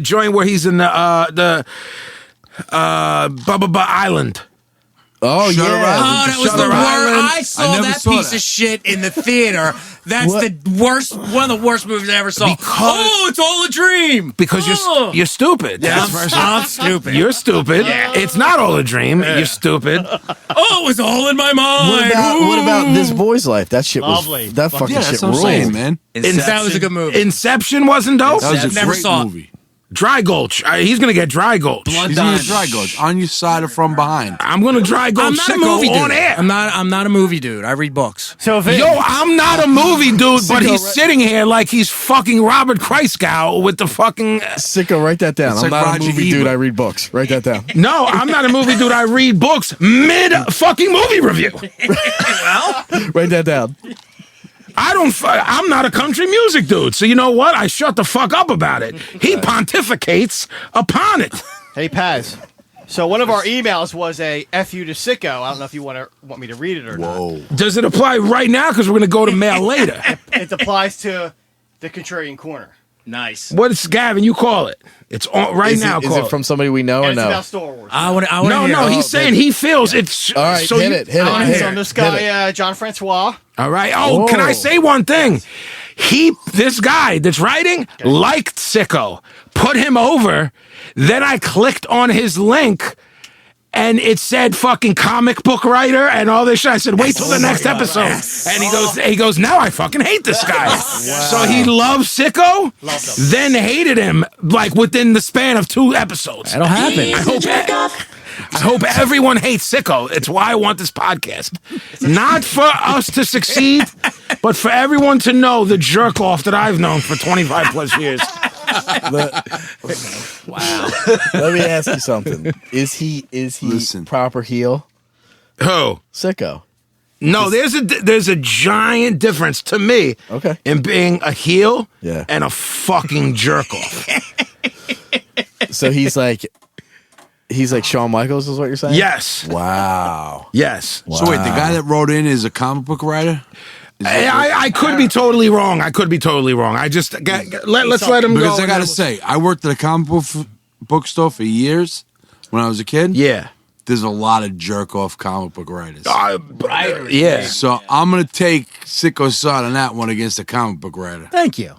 joint where he's in the Bubba Island. Oh, Shutter yeah. Island. Oh, that was Shutter the worst. Island. I saw never that saw piece that. of shit in the theater. That's the worst, one of the worst movies I ever saw. It's all a dream. Because you're stupid. Yeah, That's first of all. I'm stupid. You're stupid. It's not all a dream. You're stupid. Oh, it was all in my mind. What about This Boy's Life? That shit was Lovely. that fucking Yeah, shit that's what I'm ruled. saying, man. That was a good movie. Inception wasn't dope. That was a Never great saw it. movie. Dry Gulch. He's gonna get Dry Gulch. He's gonna dry gulch on your side or from behind. I'm gonna Dry I'm Gulch not a Sicko movie dude. on air. I'm not a movie dude. I read books. So if it, Yo, I'm not a movie dude, but Sicko, he's right? sitting here like he's fucking Robert Christgau with the fucking. Sicko, write that down. It's I'm like not Roger a movie Ebert. dude. I read books. Write that down. No, I'm not a movie dude. I read books mid fucking movie review. Write that down. I'm not a country music dude. So you know what? I shut the fuck up about it. He pontificates upon it. Hey, Paz. So one of our emails was a FU to Sicko. I don't know if you want me to read it or Whoa. Does it apply right now? Because we're gonna go to mail later. not. It applies to the Contrarian Corner. Nice. What's Gavin? You call it. It's on right Is now. it, is call it from somebody we know or And it's no? about Star Wars. I want to. No, he's saying he feels it's. All right, so hit you- it. Hit I it. wanna It's hear on it. this Hit it. guy, John Francois. All right. Oh, can I say one thing? This guy that's writing liked Sicko, put him over. Then I clicked on his link, and it said fucking comic book writer and all this shit. I said, wait till the next episode. And he goes, now I fucking hate this guy. So he loves Sicko, then hated him like within the span of 2 episodes. That'll happen. I hope everyone hates Sicko. It's why I want this podcast. Not for us to succeed, but for everyone to know the jerk off that I've known for 25 plus years. Wow. Let me ask you something. Is he Listen. proper heel? Who? Sicko. No, there's a giant difference to me in being a heel Yeah. and a fucking jerk off. So he's like Shawn Michaels is what you're saying? Yes. Wow. Yes. So wait, the guy that wrote in is a comic book writer? I could be totally wrong. I just let's let him go. Because I gotta say, I worked at a comic book store for years when I was a kid. Yeah. There's a lot of jerk off comic book writers. Yeah. So I'm gonna take Sicko's side on that one against a comic book writer. Thank you.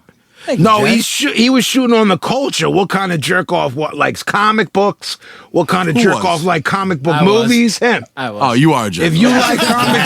No, he was shooting on the culture. What kind of jerk off? What, like comic books? What kind of Who jerk was? off like comic book I was. movies? Him. I was. Oh, you are a jerk. If you like comic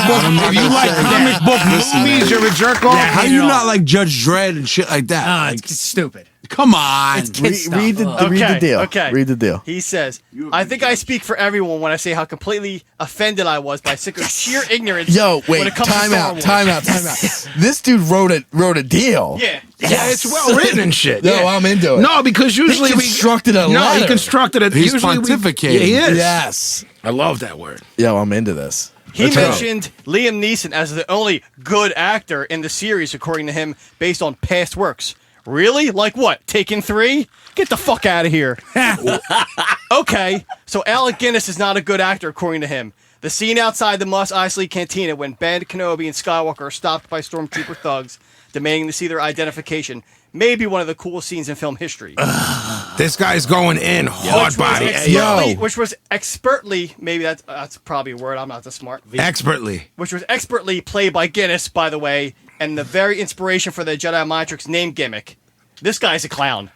book movies, you're a jerk off. How you not like Judge Dredd and shit like that? Ah, Like, it's stupid. come on. It's kid stuff. Read the deal. Okay. Read the deal. He says, I think I speak for everyone when I say how completely offended I was by Sicko's sheer ignorance. Yo, when wait, it comes to time Star out. Wars. This dude wrote a deal. Yeah. Yeah, it's well written and shit. No, yeah. I'm into it. No, because usually He constructed a No, letter. he constructed it. He's usually pontificating. Yeah, he is. Yes. I love that word. Yo, I'm into this. He Let's go. mentioned Liam Neeson as the only good actor in the series, according to him, based on past works. Really? Like what? Taken 3? Get the fuck out of here. Okay, so Alec Guinness is not a good actor, according to him. The scene outside the Mos Eisley Cantina when Ben Kenobi and Skywalker are stopped by stormtrooper thugs demanding to see their identification may be one of the coolest scenes in film history. This guy's going in hard body. Which was expertly, maybe that's probably a word, I'm not that smart. Expertly. Which was expertly played by Guinness, by the way, and the very inspiration for the Jedi Mind Trick's name gimmick. This guy's a clown.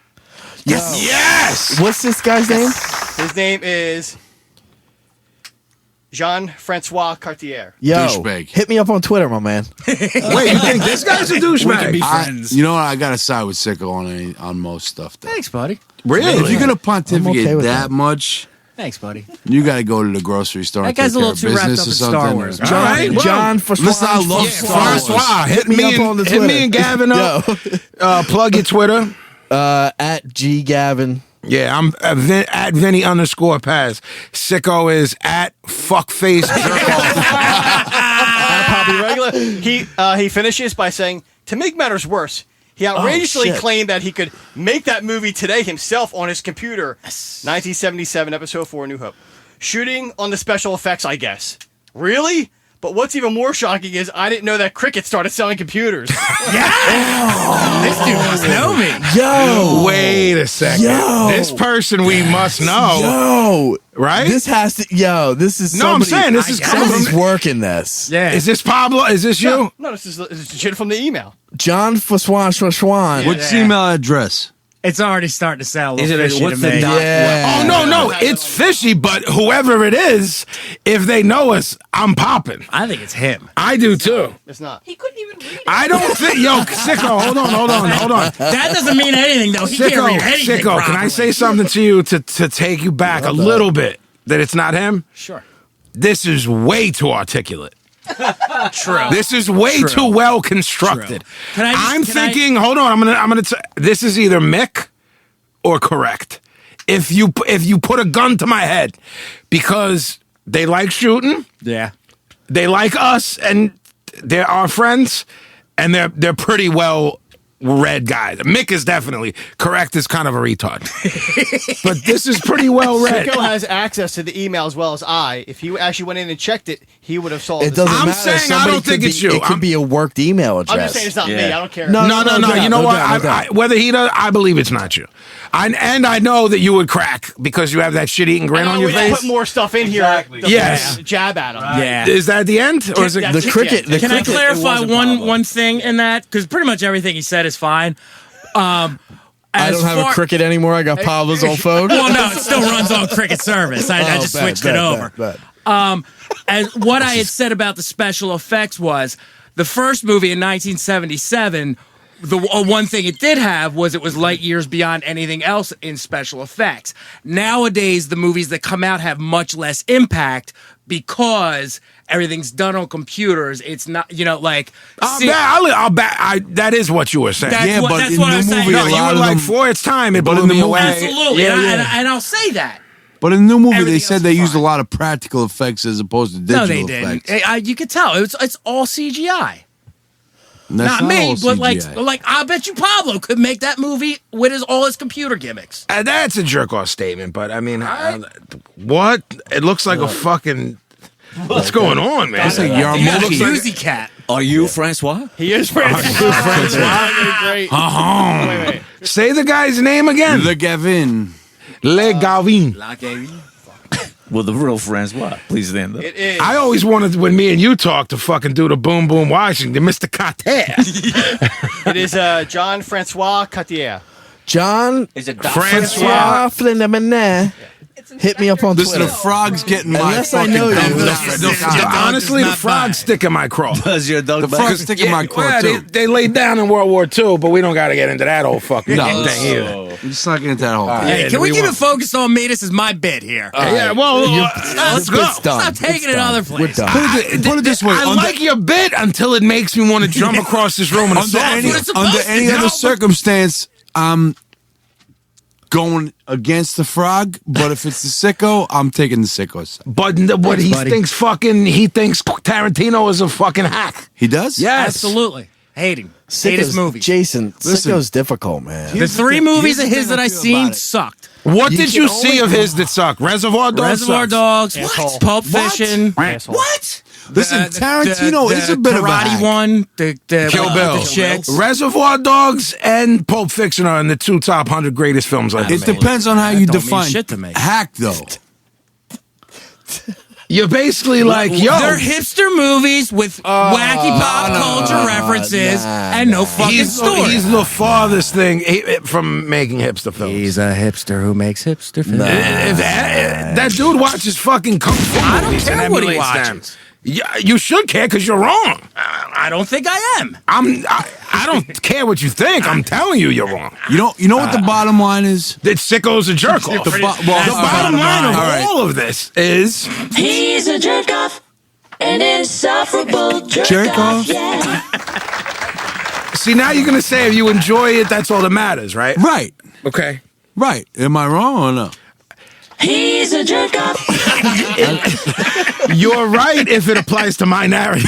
Yes. What's this guy's name? His name is Jean-Francois Cartier. Yo, Douchebag. hit me up on Twitter, my man. Wait, you think this guy's a douchebag? You know what? I gotta side with Sicko on most stuff. Though. Thanks, buddy. Really? If you're gonna I'm pontificate okay with that that. much, Thanks, buddy. you gotta go to the grocery store. That and guy's take a little care too of wrapped business up or in Star something. Wars. All right, well, John Listen, I love Star Wars. Francois, hit me me, up on the hit Twitter. me and Gavin up. Plug your Twitter. At G Gavin. Yeah, I'm at Vinnie_Paz. Sicko is at fuckface jerkoff. Probably regular. He finishes by saying, to make matters worse, he outrageously shit. claimed that he could make that movie today himself on his computer. 1977, Episode 4, New Hope. Shooting on the special effects, I guess. Really? But what's even more shocking is I didn't know that Cricket started selling computers. This dude must know me. Yo. Wait a second. Yo. This person we must know. Yo. Right? This has to. Yo, this is. No, I'm somebody- saying this is coming Somebody's from. working this. Yeah. Is this Pablo? Is this you? No, this is shit from the email. John Faswan. What's the email address? It's already starting to sound a Is little it fishy what's to the me. dot? Yeah. Oh no, it's fishy. But whoever it is, if they know us, I'm popping. I think it's him. I do too. It's not. He couldn't even read it. I don't think. Yo, Sicko, hold on. That doesn't mean anything, though. He can't read anything Sicko, can I properly. say something to you to take you back a little bit? That it's not him. Sure. This is way too articulate. True. This is way True. too well constructed. Can I just- I'm can I- thinking. Hold on. I'm gonna. This is either Mick or correct. If you put a gun to my head, because they like shooting, Yeah. they like us, and they're our friends, and they're pretty well read guys. Mick is definitely correct. Is kind of a retard, but this is pretty well read. Sicko has access to the email as well as I. If he actually went in and checked it, he would have solved It this. doesn't I'm matter. saying I Somebody don't think could it's be- you. It could I'm- be a worked email address. I'm just saying it's not me. Yeah. I don't care. No, No. You know doubt, what? no doubt. Whether he does, I believe it's not you. I know that you would crack because you have that shit-eating grin And on I your would face. put more stuff in here. To Yes. Jab at him. Yeah. Is that the end, or is it? Yeah, The cricket. The Can I cricket, it clarify wasn't one Pablo. thing in that? Because pretty much everything he said is fine. I don't have a cricket anymore. I got Pablo's old phone. Well, no, it still runs on cricket service. I just bet, switched bet, it over. bet, bet. And what I had said about the special effects was the first movie in 1977. The one thing it did have was it was light years beyond anything else in special effects. Nowadays, the movies that come out have much less impact because everything's done on computers. It's not, like. I'll bet. That is what you were saying. That's what- that's in what the I'm saying. movie, No, a You lot were of like, them, for its time, it But blew in the me movie- away. Absolutely, Yeah. and I'll say that. but in the new movie, Everything they else said is they used a fine. lot of practical effects as opposed to digital No, they didn't. effects. You could tell it's all CGI. And that's Not me, all but CGI. like I bet you Pablo could make that movie with all his computer gimmicks. That's a jerk off statement, but I mean, what? It looks like a fucking. What's going on, man? It's like He's a Yarmulke. Uzi cat. Are you Francois? He is Francois. Great. Wait. Say the guy's name again. The Gavin. Le Gavin. Will the real Francois please stand up? It is. I always wanted, when me and you talk, to fucking do the Boom Boom Washington, Mr. Carter. It is John Francois Cartier. John Is it Francois Flindemanais. Hit me up on Listen, Twitter. the frog's getting my Unless I fucking know you. Honestly, the frog's sticking my craw. Does your dog The frog's sticking my craw, Well, too. they laid down in World War II, but we don't got to get into that whole fucking No. thing either. I'm just not getting into that whole thing. Hey, Yeah, can we we keep want- it focused on me? This is my bit here. Yeah, well, let's go. It's done. Stop taking It's it done. other We're places. done. Put it this way. I like your bit until it makes me want to jump across this room and under assault any, you. it's supposed under to any do. other No, but- circumstance, I'm going against the frog. But if it's the Sicko, I'm taking the Sicko side. But what he thinks Tarantino is a fucking hack. He does? Yes. Absolutely. Hate him. Hate his movies. Jason, Listen. Sicko's difficult, man. The three movies of here's the his thing that I I feel seen about it. sucked. What You did can you see only- of his that sucked? Reservoir Dogs. Reservoir sucks. Dogs, Asshole. Pulp Fiction. Asshole. What? Listen, Tarantino is a bit of a karate hack. one. The Kill Bill. The chicks. Reservoir Dogs and Pulp Fiction are in the 2 top 100 greatest films ever It made. depends on how you That don't mean define shit to me. hack, though. You're basically like, yo, They're hipster movies with wacky pop culture references and no fucking story. he's the farthest thing from making hipster films. He's a hipster who makes hipster films. If that dude watches fucking kung fu I don't movies and care what he emulates them. watches. Yeah, you should care because you're wrong. I don't think I am. I don't care what you think. I'm telling you, you're wrong. You know what the bottom line is? That Sicko's a jerk off. The The bottom bottom line of all right. all of this is He's a jerk off, an insufferable jerk, Jerk off? Yeah. see, now you're gonna say if you enjoy it, that's all that matters, right? Right. Okay. Right. Am I wrong or no? He's a jerk off. You're right if it applies to my narrative.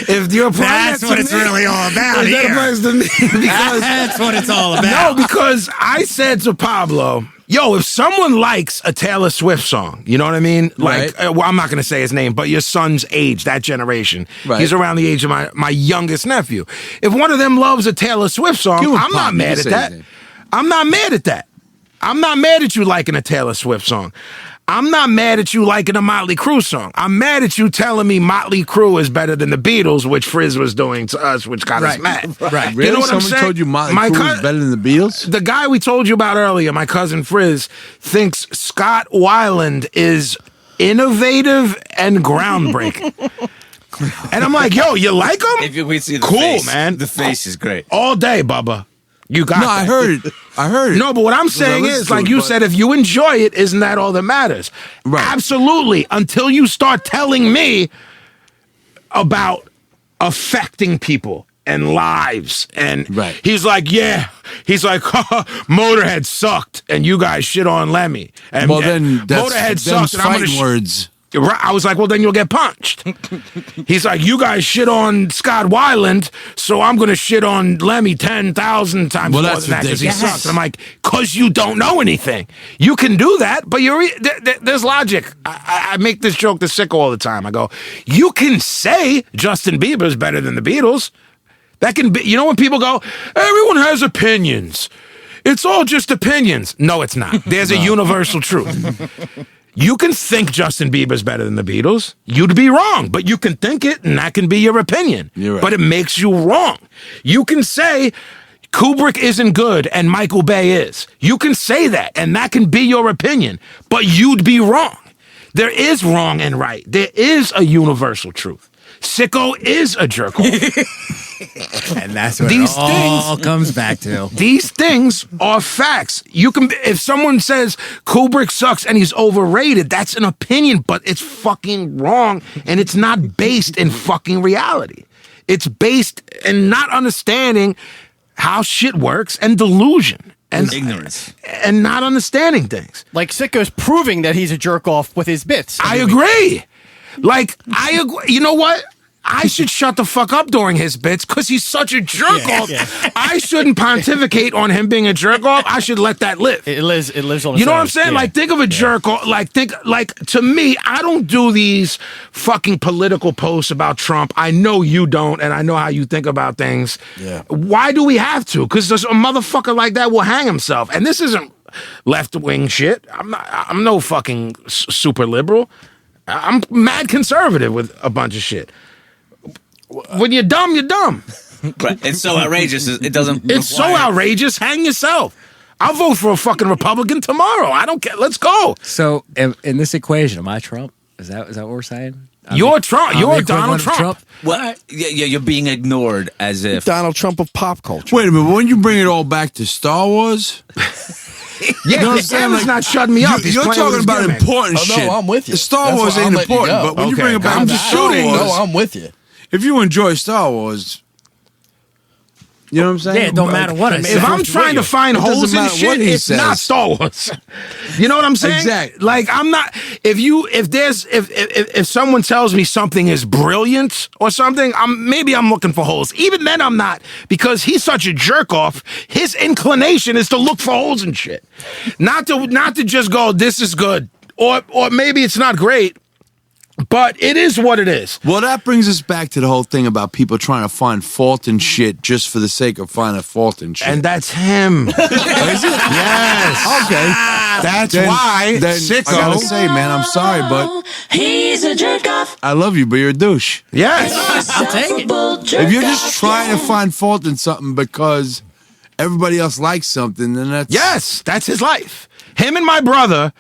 If you're applying That's that what to it's me, really all about if that here. applies to me because That's what it's all no, about. because I said to Pablo, yo, if someone likes a Taylor Swift song, you know what I mean? Like, Right. well, I'm not going to say his name, but your son's age, that generation. Right. He's around the age of my youngest nephew. If one of them loves a Taylor Swift song, Give him I'm pop, not you mad can at say that. his name. I'm not mad at that. I'm not mad at you liking a Taylor Swift song. I'm not mad at you liking a Motley Crue song. I'm mad at you telling me Motley Crue is better than the Beatles, which Frizz was doing to us, which got us mad. Right. Really? You know what I'm Someone saying? told you Motley My Crue is better than the Beatles? The guy we told you about earlier, my cousin Frizz, thinks Scott Weiland is innovative and groundbreaking. And I'm like, yo, you like him? If you could see the Cool, face, man. The face is great. All day, Bubba. You got No, that. I heard it. I heard it. No, but what I'm saying listened is, to like it, you but- said, if you enjoy it, isn't that all that matters? Right. Absolutely. Until you start telling me about affecting people and lives. And Right. he's like, yeah. He's like, Motorhead sucked, and you guys shit on Lemmy. And Well, then that's Motorhead them's sucked, and I'm gonna fighting words. Right. I was like, well, then you'll get punched. He's like, you guys shit on Scott Weiland, so I'm going to shit on Lemmy 10,000 times Well, more that's than that because he ridiculous. sucks. And I'm like, because you don't know anything. You can do that, but there's logic. I make this joke to Sicko all the time. I go, you can say Justin Bieber's better than the Beatles. That can be, you know, when people go, everyone has opinions. It's all just opinions. No, it's not. There's a universal truth. You can think Justin Bieber's better than the Beatles. You'd be wrong, but you can think it, and that can be your opinion. You're right. But it makes you wrong. You can say Kubrick isn't good and Michael Bay is. You can say that, and that can be your opinion, but you'd be wrong. There is wrong and right. There is a universal truth. Sicko is a jerk off. And that's what These it all comes back to. These things are facts. You can, if someone says Kubrick sucks and he's overrated, that's an opinion, but it's fucking wrong, and it's not based in fucking reality. It's based in not understanding how shit works and delusion and Ignorance. and not understanding things. Like Sicko's proving that he's a jerk off with his bits. I agree. Like, I agree. You know what? I should shut the fuck up during his bits because he's such a jerk off. I shouldn't pontificate on him being a jerk off. I should let that live. It lives on its You know what own. I'm saying? Yeah. Like, think of a jerk off. Like, to me, I don't do these fucking political posts about Trump. I know you don't, and I know how you think about things. Yeah. Why do we have to? Because a motherfucker like that will hang himself. And this isn't left wing shit. I'm no fucking super liberal. I'm mad conservative with a bunch of shit. When you're dumb, you're dumb. Right. It's so outrageous. It doesn't. It's so outrageous. Hang yourself. I'll vote for a fucking Republican tomorrow. I don't care. Let's go. So in this equation, am I Trump? Is that what we're saying? You're Trump. I'm You're the Donald equivalent of Trump. Well, yeah, you're being ignored as if. Donald Trump of pop culture. Wait a minute. When you bring it all back to Star Wars, Yeah, know what I'm Gavin's saying? not shutting me up. He's you're playing with talking his about gimmick. important Oh, no, shit. I'm with you. The Star That's Wars why I'll ain't let you important, go. but when you Okay, bring it back I'm to just Star shooting. Wars, No, I'm with you. if you enjoy Star Wars, you know what I'm saying? Yeah, it don't matter what I say. If I'm trying to find It doesn't holes in matter what shit, he it's says. not Star Wars. You know what I'm saying? Exactly. Like I'm not. If someone tells me something is brilliant or something, maybe I'm looking for holes. Even then, I'm not, because he's such a jerk off. His inclination is to look for holes in shit, not to just go, this is good, or maybe it's not great. But it is what it is. Well, that brings us back to the whole thing about people trying to find fault in shit just for the sake of finding fault in shit. And that's him. Is it? Yes. Okay. That's Then- why then Sicko. I gotta say, man, I'm sorry, but He's a jerk off. I love you, but you're a douche. Yes. Take it. If you're just trying to find fault in something because everybody else likes something, then that's Yes, that's his life. Him and my brother.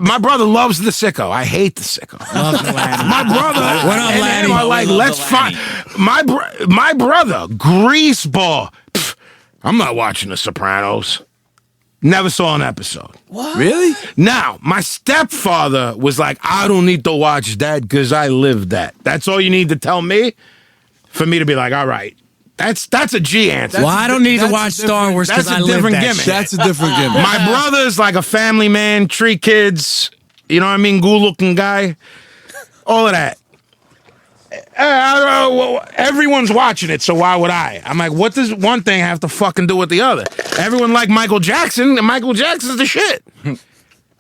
My brother loves the Sicko. I hate the Sicko. My brother What up, and Lanny? him are like, Love let's the find my brother, greaseball. Pff, I'm not watching The Sopranos. Never saw an episode. really. Now, my stepfather was like, I don't need to watch that because I lived that. That's all you need to tell me for me to be like, all right. That's a G answer. Well, I don't need to That's watch Star Wars because that's I a live different that gimmick. shit. That's a different gimmick. My brother's like a family man, 3 kids, you know what I mean, good-looking guy, all of that. Everyone's watching it, so why would I? I'm like, what does one thing have to fucking do with the other? Everyone like Michael Jackson, and Michael Jackson's the shit.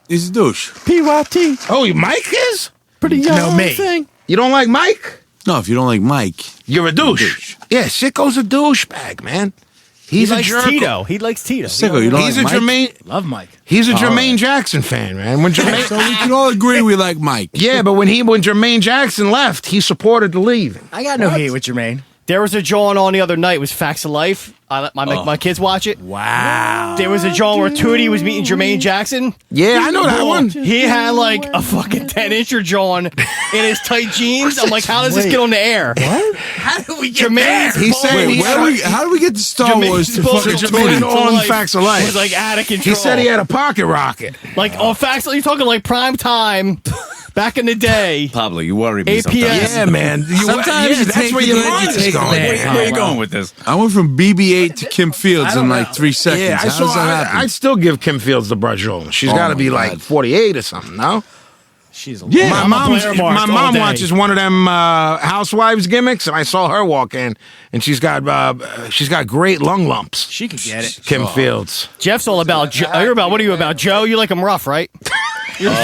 He's a douche. PYT. Oh, Mike is? Pretty young No, me. thing. You don't like Mike? No, if you don't like Mike, You're a douche. Yeah, Sicko's a douchebag, man. He He's a likes jerk. Tito. He likes Tito. Sicko, you don't He's like a Mike? Jermaine. Love Mike. He's a Jermaine Jackson fan, man. When Jermaine, So we can all agree we like Mike. yeah, but when Jermaine Jackson left, he supported the leave. I got no hate with Jermaine. There was a John on the other night. It was Facts of Life. I let my kids watch it. Wow. There was a John where Tootie was meeting Jermaine Jackson. Yeah, I know that one. He had like a fucking 10-incher John in his tight jeans. I'm like, how does this Wait. get on the air? What? How do we get Jermaine's He said bullet- he How do we get to Star Wars to bullet fucking to Jermaine Tony? on Facts of Life. was like out of control. He said he had a pocket rocket. like on Facts. You're talking like prime time, back in the day. Pablo, you worry me 8 sometimes. p.m. Yeah, man. Sometimes you that's take where the your good, mind you is take the going. bad. Where are you going with this? I went from BB-8 to Kim Fields in like 3 seconds. Yeah, How does that happen? I'd still give Kim Fields the brush roll. She's Oh got to my be God. like 48 or something, no? She's a Yeah. My Blair Mark all mom day. watches one of them housewives gimmicks, and I saw her walk in, and she's got great lung lumps. She could get it. Kim Fields. Jeff's all about. You're about. What are you about, Joe? You like him rough, right? What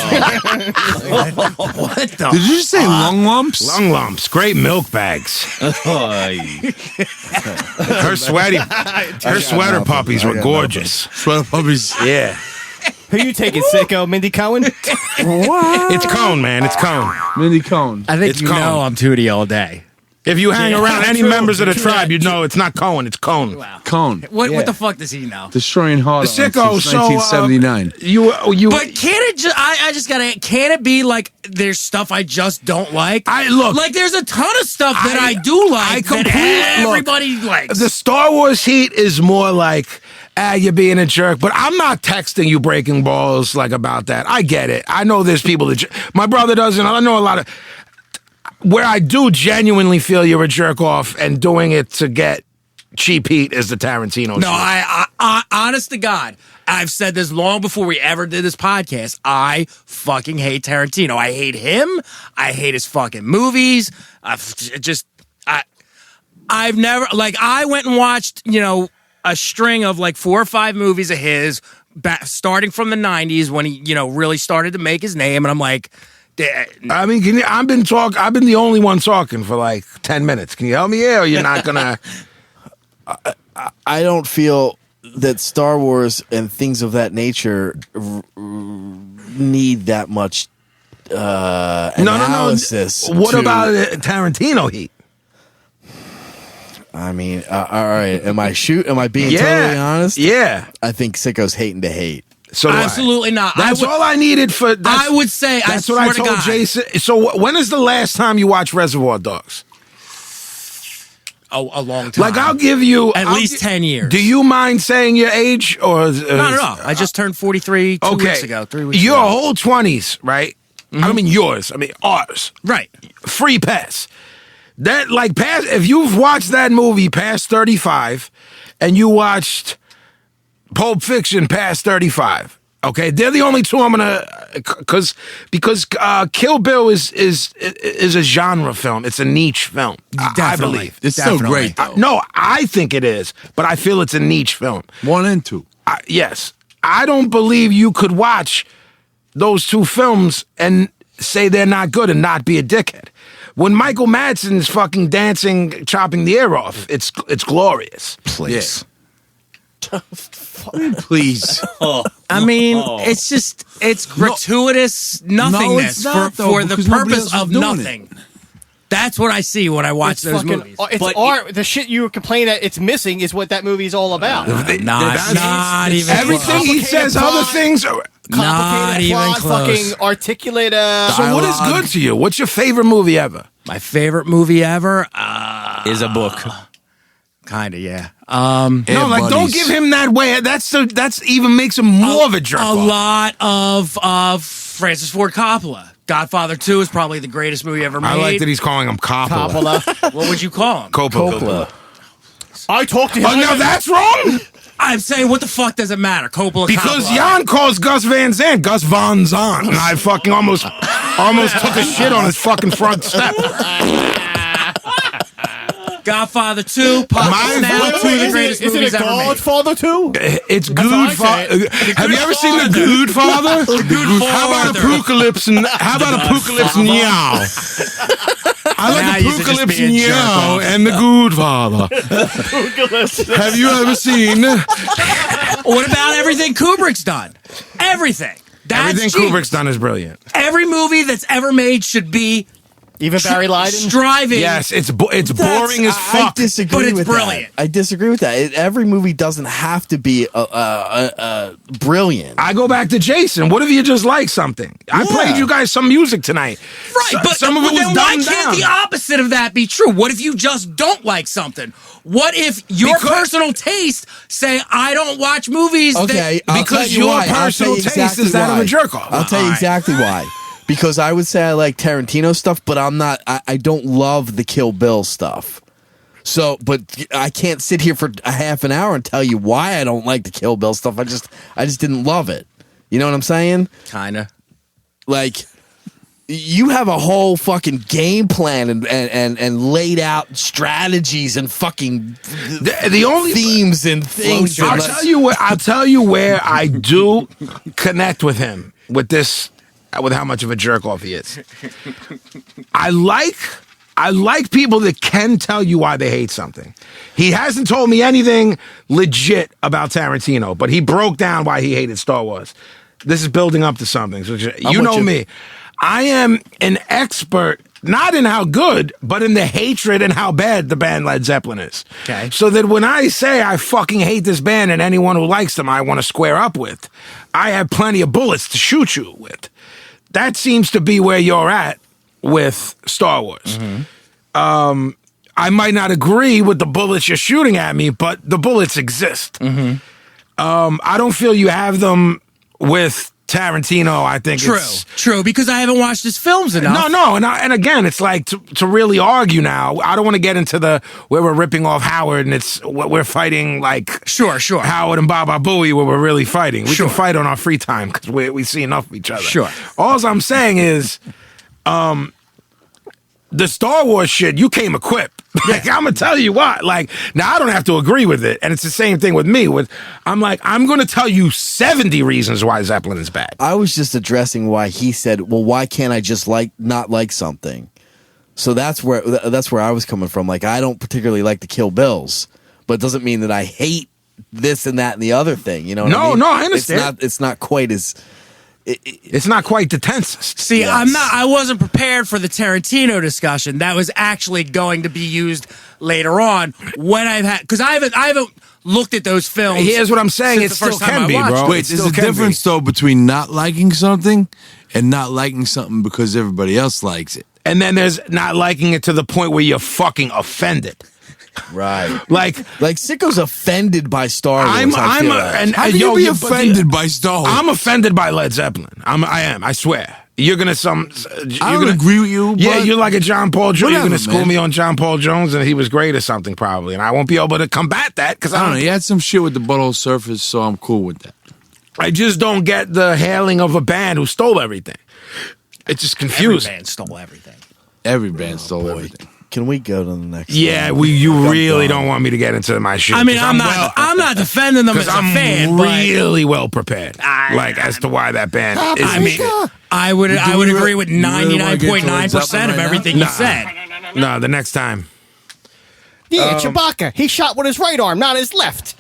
the? Did you just say lung lumps? Lung lumps, great milk bags. Her sweater puppies were gorgeous. Sweater puppies. Yeah. Who you taking, Sicko? Mindy Cohen? It's Cone, man. It's Cone. Mindy Cohn. I think It's you Cone. know I'm Tootie all day. If you hang Yeah, around any true. members of the tribe, you'd know it's not Cohen, it's Cone. Cohn. What the fuck does he know? Destroying heart Sicko, since so, 1979. You But can it just? I just gotta. Can it be like there's stuff I just don't like? look. Like there's a ton of stuff that I do like. I completely that look, everybody likes. The Star Wars heat is more like, you're being a jerk, but I'm not texting you breaking balls like about that. I get it. I know there's people that my brother doesn't. I know a lot of where I do genuinely feel you're a jerk off and doing it to get cheap heat is the Tarantino shit. No, I honest to God, I've said this long before we ever did this podcast. I fucking hate Tarantino. I hate him. I hate his fucking movies. I've never, like, I went and watched, a string of like 4 or 5 movies of his, starting from the 90s when he, really started to make his name. And I'm like, I mean, I've been the only one talking for like 10 minutes. Can you help me here, or you're not gonna? I don't feel that Star Wars and things of that nature need that much analysis. What about Tarantino heat? I mean, all right. Am I being totally honest? Yeah. I think Sicko's hating to hate. So Absolutely not. That's all I needed for. I would say. That's I what I swear to told God. Jason. So when is the last time you watched Reservoir Dogs? A long time. Like I'll give you at least 10 years. Do you mind saying your age or? No. I just turned 43 2 weeks ago. 3 weeks. Your ago. whole 20s, right? I don't mean yours. I mean ours. Right. Free pass. That like past. If you've watched that movie past 35, and you watched Pulp Fiction past 35. Okay, they're the only two I'm gonna because Kill Bill is a genre film. It's a niche film. I believe It's still great, though. No, I think it is, but I feel it's a niche film. 1 and 2. Yes, I don't believe you could watch those two films and say they're not good and not be a dickhead. When Michael Madsen's fucking dancing, chopping the ear off, it's glorious. Please. Please. I mean, it's gratuitous nothingness not, though, for the because nobody purpose else of is doing nothing. That's what I see when I watch those movies. It's art. The shit you complain that it's missing is what that movie is all about. Not even everything close. he says. Other things. Not even plot, close. fucking articulate. So what is good to you? What's your favorite movie ever? My favorite movie ever Is a book. kind of, yeah. No, like don't give him that way. That's even makes him more of a jerk. A lot of Francis Ford Coppola. Godfather 2 is probably the greatest movie ever made. I like that he's calling him Coppola. What would you call him? Coppola. I talked to him. Oh, now that's wrong? I'm saying, what the fuck does it matter? Coppola, Because Coppola. Jan calls Gus Van Sant Gus Von Zant, and I fucking almost took a shit on his fucking front step. Godfather 2, Pop now, two of the greatest Is movies it a ever made. Godfather 2? It's how I say Godfather. it. Have you ever seen the Godfather? How about Apocalypse and Now? I Now like you're just Apocalypse being jerk Now off. and the Godfather. Have you ever seen What about everything Kubrick's done? Everything. That's everything genius. Kubrick's done is brilliant? Every movie that's ever made should be Even Barry Lyndon? striving. Yes, it's boring as I fuck. disagree but it's with brilliant. that. I disagree with that. Every movie doesn't have to be brilliant. I go back to Jason. What if you just like something? I played you guys some music tonight. Right, but some of it was then why dumbed can't down. the opposite of that be true? What if you just don't like something? What if your personal taste say, I don't watch movies Okay, that... I'll because tell you your why. I'll personal tell you taste exactly is that of why. a jerk-off. I'll tell you All right. exactly why. Because I would say I like Tarantino stuff, but I'm not. I don't love the Kill Bill stuff. So, but I can't sit here for a half an hour and tell you why I don't like the Kill Bill stuff. I just didn't love it. You know what I'm saying? Kinda. Like, you have a whole fucking game plan and laid out strategies and fucking The only themes and things. I'll tell you where I do connect with him with this, with how much of a jerk off he is. I like people that can tell you why they hate something. He hasn't told me anything legit about Tarantino, but he broke down why he hated Star Wars. This is building up to something. So you know me. I am an expert, not in how good, but in the hatred and how bad the band Led Zeppelin is. Okay. So that when I say I fucking hate this band and anyone who likes them I want to square up with, I have plenty of bullets to shoot you with. That seems to be where you're at with Star Wars. Mm-hmm. I might not agree with the bullets you're shooting at me, but the bullets exist. Mm-hmm. I don't feel you have them with Tarantino. I think it's True, because I haven't watched his films enough. No, and again, it's like to really argue now. I don't want to get into the where we're ripping off Howard and it's we're fighting like Sure. Howard and Baba Booey where we're really fighting. We Sure. can fight on our free time because we see enough of each other. Sure. All I'm saying is, the Star Wars shit, you came equipped. Like, I'm gonna tell you what. Like, now I don't have to agree with it, and it's the same thing with me. I'm gonna tell you 70 reasons why Zeppelin is bad. I was just addressing why he said, "Well, why can't I just not like something?" So that's where I was coming from. Like, I don't particularly like the Kill Bills, but it doesn't mean that I hate this and that and the other thing. You know what I No, mean? no, I understand. It's not quite as. It's not quite the tensest. See, I wasn't prepared for the Tarantino discussion. That was actually going to be used later on when because I haven't looked at those films. Here's what I'm saying. It since the still first time can I be, watched bro. it. Wait, there's a difference though between not liking something and not liking something because everybody else likes it. And then there's not liking it to the point where you're fucking offended. Right. Like Sicko's offended by Star Wars. How How can you be offended by Star Wars? I'm offended by Led Zeppelin. I am. I swear. You're gonna I don't agree with you. Yeah, but you're like a John Paul Jones. You're whatever, gonna school man. me on John Paul Jones, and he was great or something probably, and I won't be able to combat that because I don't know. He had some shit with the Butthole Surfers, so I'm cool with that. I just don't get the hailing of a band who stole everything. It's just Every confusing. band stole everything. Every band stole everything. Can we go to the next? Yeah, one? you really don't want me to get into my shit. I mean, 'cause I'm not defending them as a I'm fan, really well prepared, as to why that band is. I mean, I would agree with 99.9% of everything you said. No, the next time. Yeah, Chewbacca. He shot with his right arm, not his left.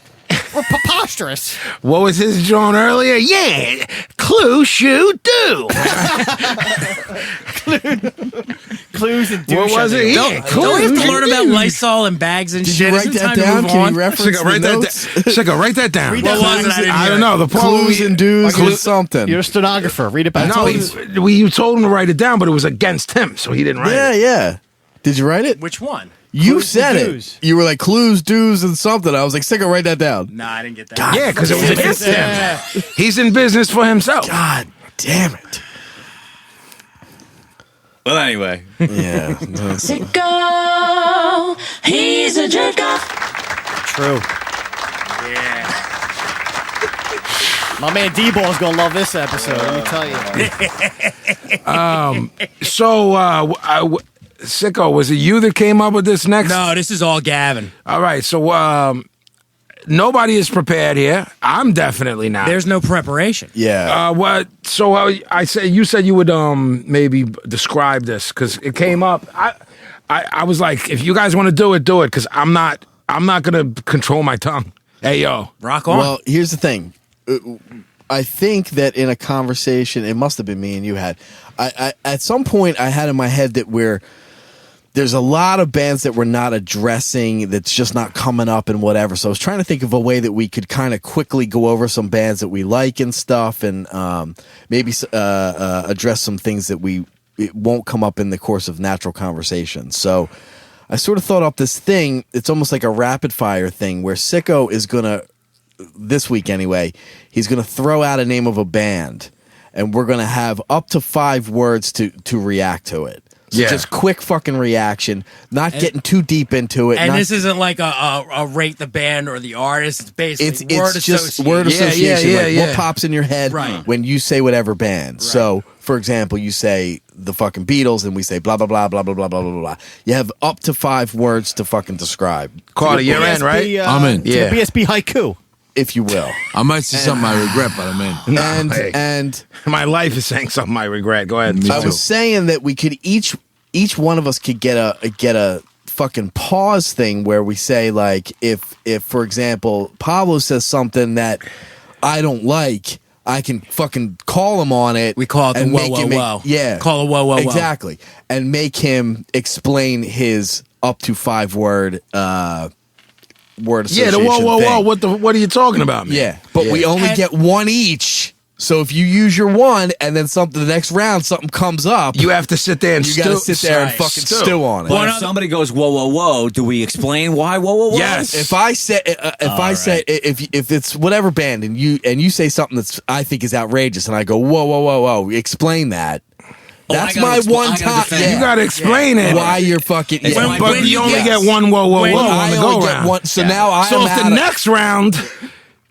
We're preposterous. What was his drawing earlier? Yeah, clue, shoe, do. Clues and What was it? Yeah, Don't we have to clue, learn about do. Lysol and bags and Did shit? you write Isn't it that time to down? move Can on? you reference Sicko, the write notes? Sicko, write that down. Read What that was it? I didn't I hear don't it. know. The part where Clues and do's Clue- or something. You're a stenographer. Read it back. No, you told him to write it down, but it was against him, so he didn't write Yeah, it. yeah. Did you write it? Which one? You Clues said and it. do's. You were like clues, do's, and something. I was like, Sicko, write that down. No, I didn't get that. Yeah, because it was against him. He's in business for himself. God damn it. Well, anyway. Yeah. Sicko, he's a jerk off. True. My man D-Ball's gonna love this episode, let me tell you. So, Sicko, was it you that came up with this next? No, this is all Gavin. All right, so nobody is prepared here. I'm definitely not. There's no preparation. Yeah. What? So I said you said you would maybe describe this because it came up. I was like, if you guys want to do it, because I'm not gonna control my tongue. Hey yo, Rock on. Well, here's the thing. I think that in a conversation, it must have been me and you had. I at some point I had in my head that there's a lot of bands that we're not addressing that's just not coming up and whatever. So I was trying to think of a way that we could kind of quickly go over some bands that we like and stuff, and maybe address some things that it won't come up in the course of natural conversation. So I sort of thought up this thing. It's almost like a rapid fire thing where Sicko is gonna, this week anyway, he's gonna throw out a name of a band, and we're gonna have up to 5 words to react to it. So just quick fucking reaction, not getting too deep into it. And this isn't like a rate the band or the artist. It's basically word it's just association. word association. What pops in your head Right. when you say whatever band. So, for example, you say the fucking Beatles, and we say blah blah blah blah blah blah blah blah blah. You have up to 5 words to fucking describe, Carter, you're in, right? I'm in. Yeah. BSB haiku. if you will. I might see something I regret, but I'm in. And my life is saying something I regret. Go ahead. I was saying that we could each one of us could get a fucking pause thing where we say, like, if for example Pablo says something that I don't like, I can fucking call him on it. We call it the and whoa, make whoa, him whoa. Yeah, Call it whoa, whoa, whoa. exactly, and make him explain his up to 5 word word association. Yeah, the whoa, whoa, thing. whoa. What are you talking about, man? Yeah, but we only get one each. So if you use your one and then the next round something comes up, You have to sit there and you got to sit there and Right. fucking stew on it. But if somebody goes whoa whoa whoa, do we explain why whoa whoa whoa? Yes. If I say if it's whatever band and you say something that's I think is outrageous and I go whoa whoa whoa whoa, explain that. That's I gotta my one I gotta time. defend Yeah. You got to explain it. Why you're fucking. It's Yeah. my- But when you you only get- get one whoa, whoa, whoa on I the only go get round. one. So now I So am if the out of- next round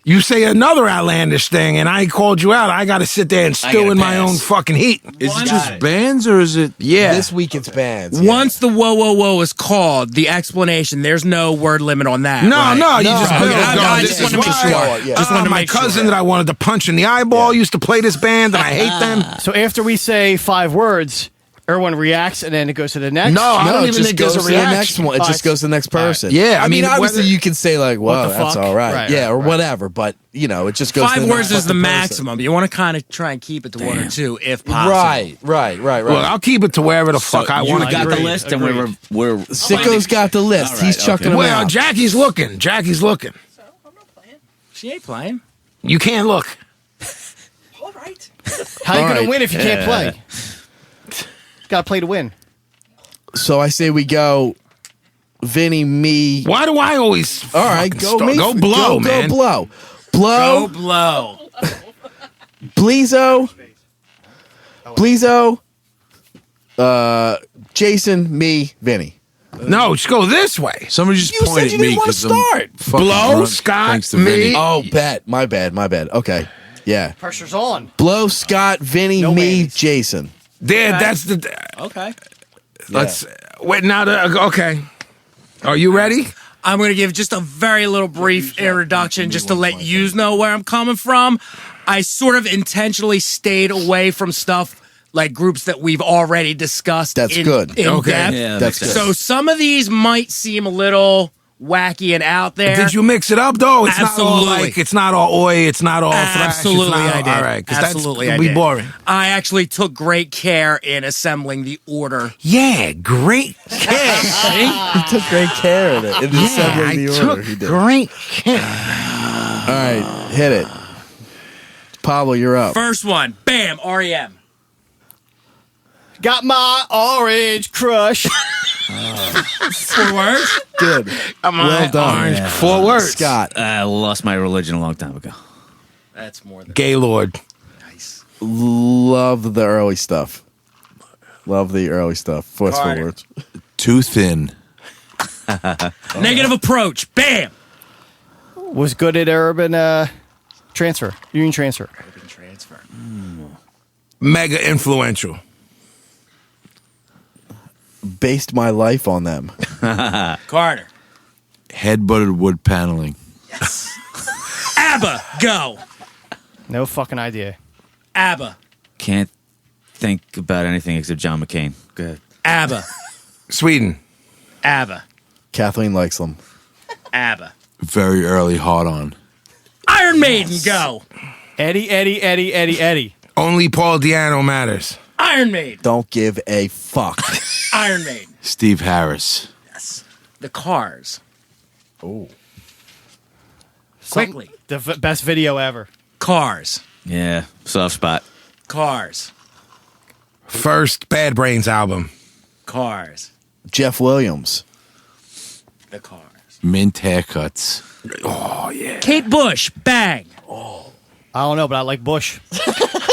you say another outlandish thing and I called you out, I got to sit there and stew gotta in my pass. own fucking heat. Is it just bands or is it? Yeah. This week it's bands. Yeah. Once the whoa, whoa, whoa is called, the explanation, there's no word limit on that. No, right? no, you just no, build no, it. no, Go, just this wanna is make why. sure, yeah. Just wanted to my make sure. cousin that I wanted to punch in the eyeball used to play this band, and I hate them. So after we say 5 words, Everyone reacts, and then it goes to the next. No, I don't No, it even just think goes there's to a the reaction. next one. It just goes to the next person. Yeah, I mean, obviously whether- you can say like, "Well, the that's fuck?" all right." Right, yeah, right, or right. whatever. But you know, it just goes. to 5 the words next is the fucking person. maximum. You want to kind of try and keep it to 1 or 2 if possible. Right. Look, I'll keep it to wherever the fuck I you want to got keep the it. list, and we're Sicko's got the list. All right, He's chucking okay. them Well, out. Jackie's looking. Jackie's looking. So I'm not playing. She ain't playing. You can't look. All right. How you All gonna right. win if you can't play? Got to play to win. So I say we go, Vinny, me. Why do I always? All right, fucking go start- me. Go blow, man. Go blow. Go Blow. blow. Bleezo. Jason, me, Vinny. No, just go this way. Somebody just You point said at you me didn't wanna 'cause I'm start. fucking Blow, drunk, Scott, thanks to me. Vinny. Oh, my bad. Okay. Yeah. Pressure's on. Blow, Scott, Vinny, No me, whammies. Jason. There, that's the. Okay. Let's wait now. Okay. Are you ready? I'm going to give just a very little brief introduction just to let you know where I'm coming from. I sort of intentionally stayed away from stuff like groups that we've already discussed. That's in, good. In Okay. depth. Yeah, That's makes good. sense. So some of these might seem a little wacky and out there. Did you mix it up though? It's not all Absolutely. like it's not all oi. It's not all thrash. Absolutely, it's not I all, did. All right, because Absolutely, that's I be did. boring. I actually took great care in assembling the order. Yeah, great. He took great care of it in assembling the order. He did. great care. All right, hit it. Pablo, you're up. First one, bam, REM. Got my orange crush. 4 words. Good. Well done. Orange. 4 words. Scott, I lost my religion a long time ago. That's more than Gaylord. nice. love the early stuff. Love the early stuff. What's the Carter. words? Too thin. Negative approach, bam. Was good at urban transfer, union transfer. Open transfer. Mega influential. Based my life on them. Carter. Head-butted wood paneling. ABBA, go. No fucking idea. ABBA. Can't think about anything except John McCain. Go ahead. ABBA. Sweden. ABBA. Kathleen likes them. ABBA. Very early hard on. Iron Maiden, go. Eddie. Only Paul Diano matters. Iron Maiden. Don't give a fuck. Iron Maiden. Steve Harris. Yes. The Cars. Oh. Quickly. The best video ever. Cars. Yeah, soft spot. Cars. First Bad Brains album. Cars. Jeff Williams. The Cars. Mint haircuts. Oh yeah. Kate Bush, bang. I don't know, but I like Bush.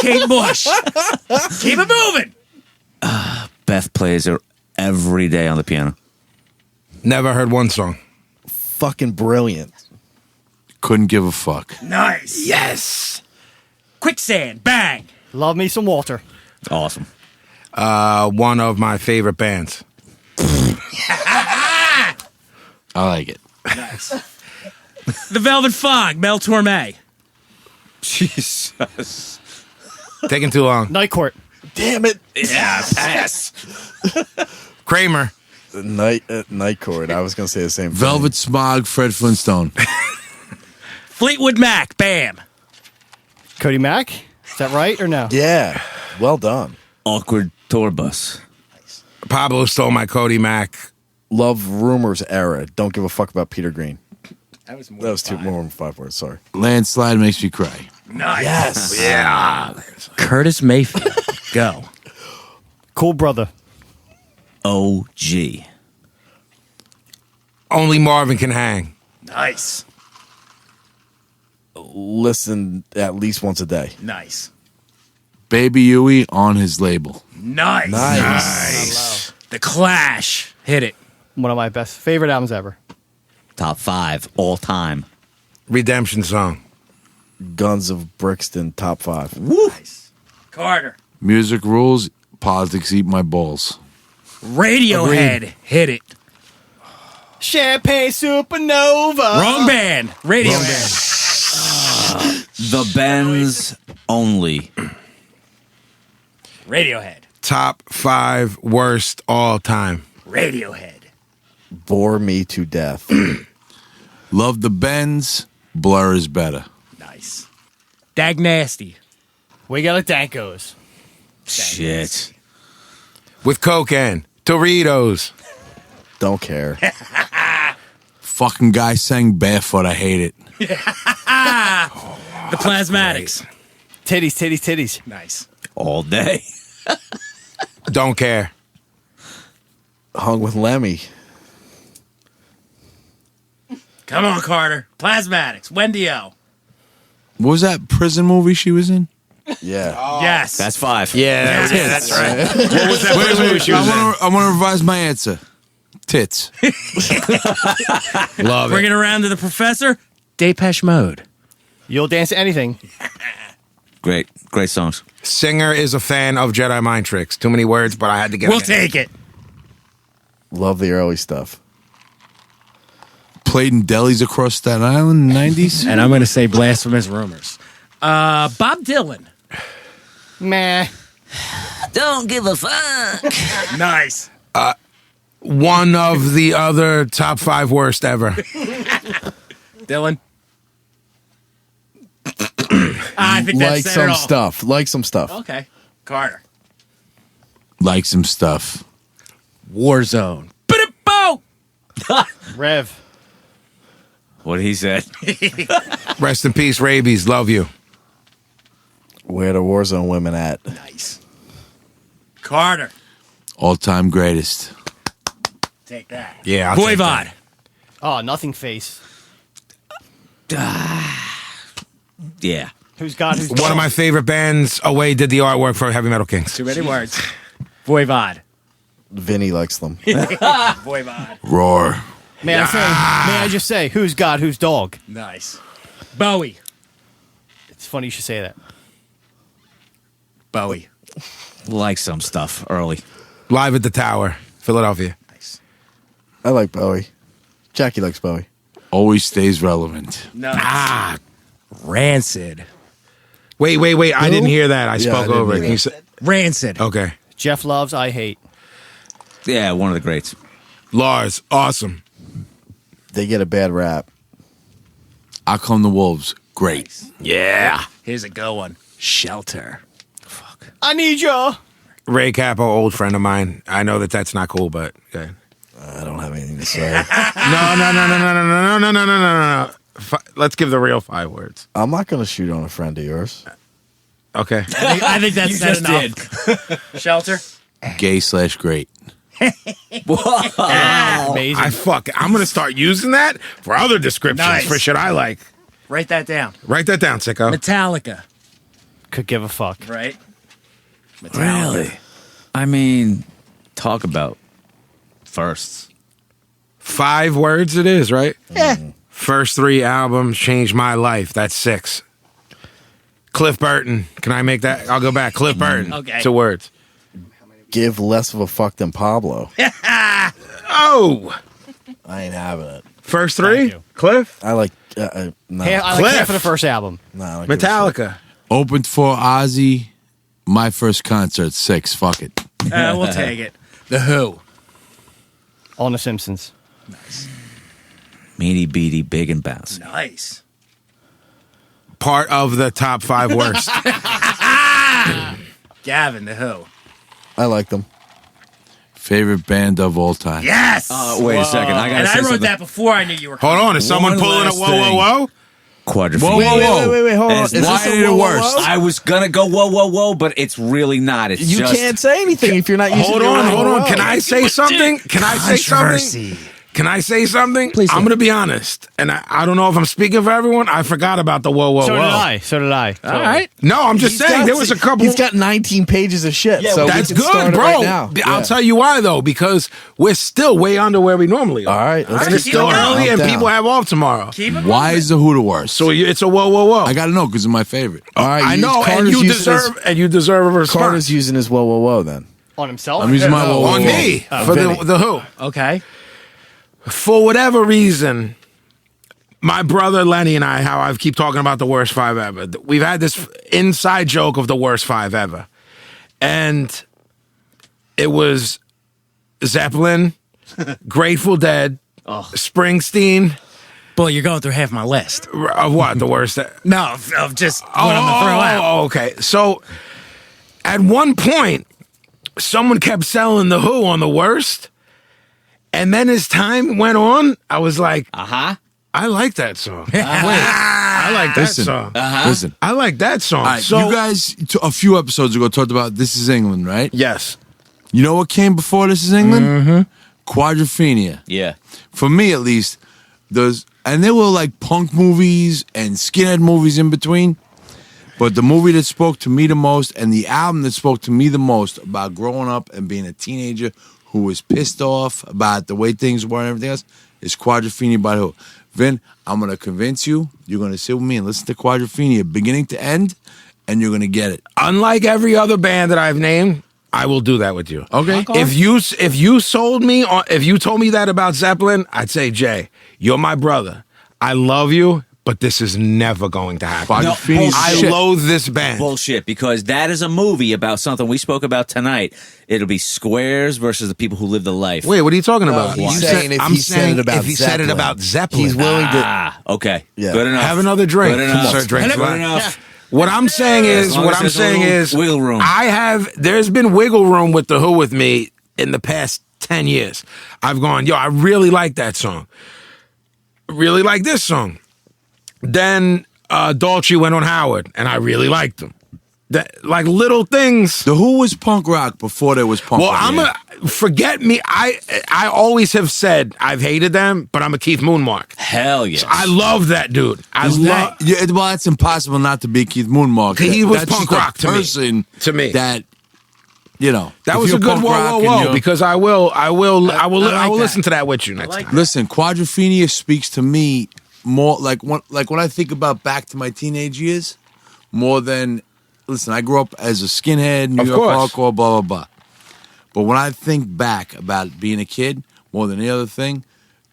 Kate Bush. Keep it moving. Beth plays her every day on the piano. Never heard one song. Fucking brilliant. Couldn't give a fuck. Nice. Yes. Quicksand, bang. Love me some Walter. Awesome. One of my favorite bands. I like it. The Velvet Fog, Mel Torme. Jesus. Taking too long. Night Court. Damn it. Yeah, pass. Kramer. Night Court. I was going to say the same thing. Velvet Smog, Fred Flintstone. Fleetwood Mac, bam. Cody Mack. Is that right or no? Yeah. Well done. Awkward tour bus. Pablo stole my Cody Mac. Love Rumors era. Don't give a fuck about Peter Green. That was more That was more than 5 words. Sorry. Landslide makes me cry. Nice. Yes. Yeah. Curtis Mayfield, go. Cool brother. OG. Only Marvin can hang. Nice. Listen at least once a day. Nice. Baby Huey on his label. Nice. Nice. The Clash, hit it. One of my best favorite albums ever. Top 5 all time. Redemption song. Guns of Brixton, top 5. Nice. Carter. Music rules. Politics eat my balls. Radiohead, hit it. Champagne Supernova. Wrong band. Radiohead. The Benz only. Radiohead. top 5 worst all time. Radiohead. Bore me to death. Love the Bends. Blur is better. Nice. Dag Nasty. We got a Dankos. Shit. With cocaine. Doritos. Don't care. Fucking guy sang barefoot. I hate it. The Plasmatics. Titties. Nice. All day. Don't care. Hung with Lemmy. Come on, Carter. Plasmatics. Wendy O. What was that prison movie she was in? Yeah. Yes. That's 5. Yeah, that's right. Wait. I want to revise my answer. Tits. Love Bring it. it around to the Professor. Depeche Mode. You'll dance to anything. Great songs. Singer is a fan of Jedi Mind Tricks. Too many words, but I had to get We'll it in. take it. Love the early stuff. Played in delis across Staten Island in the 90s. And I'm going to say blasphemous rumors. Bob Dylan. Meh. Don't give a fuck. Nice. One of the other top 5 worst ever. Dylan. I think that's Like said it some all. stuff. Like some stuff. Okay. Carter. Like some stuff. Warzone. Ba-da-bow! Rev. What he said. Rest in peace, rabies. Love you. Where the Warzone women at? Nice. Carter. All-time greatest. Take that. Yeah, I'll take that. Voivod. Oh, Nothing Face. Yeah. Who's got who's One of my favorite bands, Away, did the artwork for Heavy Metal Kings. Too many words. Voivod. Vinny likes them. Voivod. Roar. May I just say, who's God, who's dog? Nice. Bowie. It's funny you should say that. Bowie. Like some stuff early. Live at the Tower, Philadelphia. Nice. I like Bowie. Jackie likes Bowie. Always stays relevant. Nice. Rancid. Wait. I didn't hear that. I I spoke didn't over it. hear Can you say? Rancid. Okay. Jeff loves I Hate. Yeah, one of the greats. Lars, awesome. They get a bad rap. I Come the Wolves. Great. Yeah. Here's a good one. Shelter. I need ya. Ray Capo, old friend of mine. I know that that's not cool, but okay. I don't have anything to say. No. Let's give the real 5 words. I'm not going to shoot on a friend of yours. Okay. I think that's said enough. Shelter. Gay/great. Amazing. I'm going to start using that for other descriptions Nice. for shit I like. Write that down. Write that down, Sicko. Metallica. Could give a fuck. Right? Metallica. Really? I mean, talk about firsts. 5 words it is, right? Yeah. First 3 albums changed my life. That's 6. Cliff Burton. Can I make that? I'll go back. Cliff Burton. Okay. 2 words. Give less of a fuck than Pablo. Oh! I ain't having it. First Thank 3? you. Cliff? I like... no. I like Cliff. half of the first album. No, I don't give a shit. Metallica. Opened for Ozzy. My first concert. 6. Fuck it. We'll take it. The Who. On The Simpsons. Meaty beady, big and bouncy. Nice. Part of the top 5 worst. Gavin, The Who. I like them. Favorite band of all time. Yes. Wait a second. I and I wrote that before I knew you were Hold coming. on. Is someone One pulling a last whoa, thing. whoa? Quadrophenia. Wait, hold on. And Is it's this why a are the whoa, worst? whoa, whoa? I was gonna go whoa, but it's really not. It's You just can't say anything if you're not using Hold your on. own Hold on. whoa. Can I say something? Can I say something? Controversy. Can I say something? Please I'm do. going to be honest. And I don't know if I'm speaking for everyone. I forgot about the whoa, whoa, So whoa. did I. All right. No, I'm just saying. There was a couple. He's got 19 pages of shit. so we That's can start good, it bro. right now. I'll Yeah. tell you why, though, because we're still way under where we normally are. All right. Let's And it's keep still going. early I'm and down. people have off tomorrow. Keep it Why moving. is the Who the worst? So it's a whoa, whoa, whoa. I gotta know because it's my favorite. All right. I know, and Carter's you using deserve a response. Carter's using his whoa, whoa, whoa then. On himself? I'm using my whoa, whoa, on whoa. me for Vinny. the Who. Okay. For whatever reason, my brother Lenny and I, how I keep talking about the worst 5 ever. We've had this inside joke of the worst 5 ever. And it was Zeppelin, Grateful Dead, Springsteen. Boy, you're going through half my list. Of what? The worst? No, of just what I'm going to throw out. Oh, okay. So at one point, someone kept selling The Who on the worst. And then as time went on, I was like, I like that song. Wait, I like that song. Listen. I like that song. All right, So you guys, a few episodes ago, talked about This Is England, right? yes. You know what came before This Is England? Mm-hmm. Quadrophenia. Yeah. For me, at least, and there were like punk movies and skinhead movies in between. But the movie that spoke to me the most and the album that spoke to me the most about growing up and being a teenager who was pissed off about the way things were and everything else is Quadrophenia by The Who. Vin, I'm going to convince you. You're going to sit with me and listen to Quadrophenia beginning to end, and you're going to get it. Unlike every other band that I've named, I will do that with you. Okay. If you sold me, if you told me that about Zeppelin, I'd say, Jay, you're my brother. I love you, but this is never going to happen. No, Quadrophenia is I shit. loathe this band. Bullshit, because that is a movie about something we spoke about tonight. It'll be squares versus the people who live the life. Wait, what are you talking about? he's You saying if I'm he said saying it about if he said it Zeppelin, about Zeppelin, he's willing to. Okay. Yeah. Good enough. have another drink. Good enough. Sir, drink Good fine. enough. What I'm saying As is, long what as I'm there's a saying little is, wiggle room. there's been wiggle room with The Who with me in the past 10 years. I've gone, yo, I really like that song. Really like this song. Then Dolce went on Howard, and I really liked them. That, like little things. The Who was punk rock before there was punk Well, rock. forget me. I always have said I've hated them, but I'm a Keith Moonmark. Hell yes. I love that dude. I love. Yeah, well, it's impossible not to be Keith Moonmark. He was That's punk just a rock to me. person To me. That, you know. That if was you're a good punk whoa, rock whoa, and whoa. you're- Because I will like listen that. to that with you next time. Listen, Quadrophenia speaks to me more like when I think about back to my teenage years, more than listen. I grew up as a skinhead, New Of York course. hardcore, blah blah blah. But when I think back about being a kid, more than any other thing,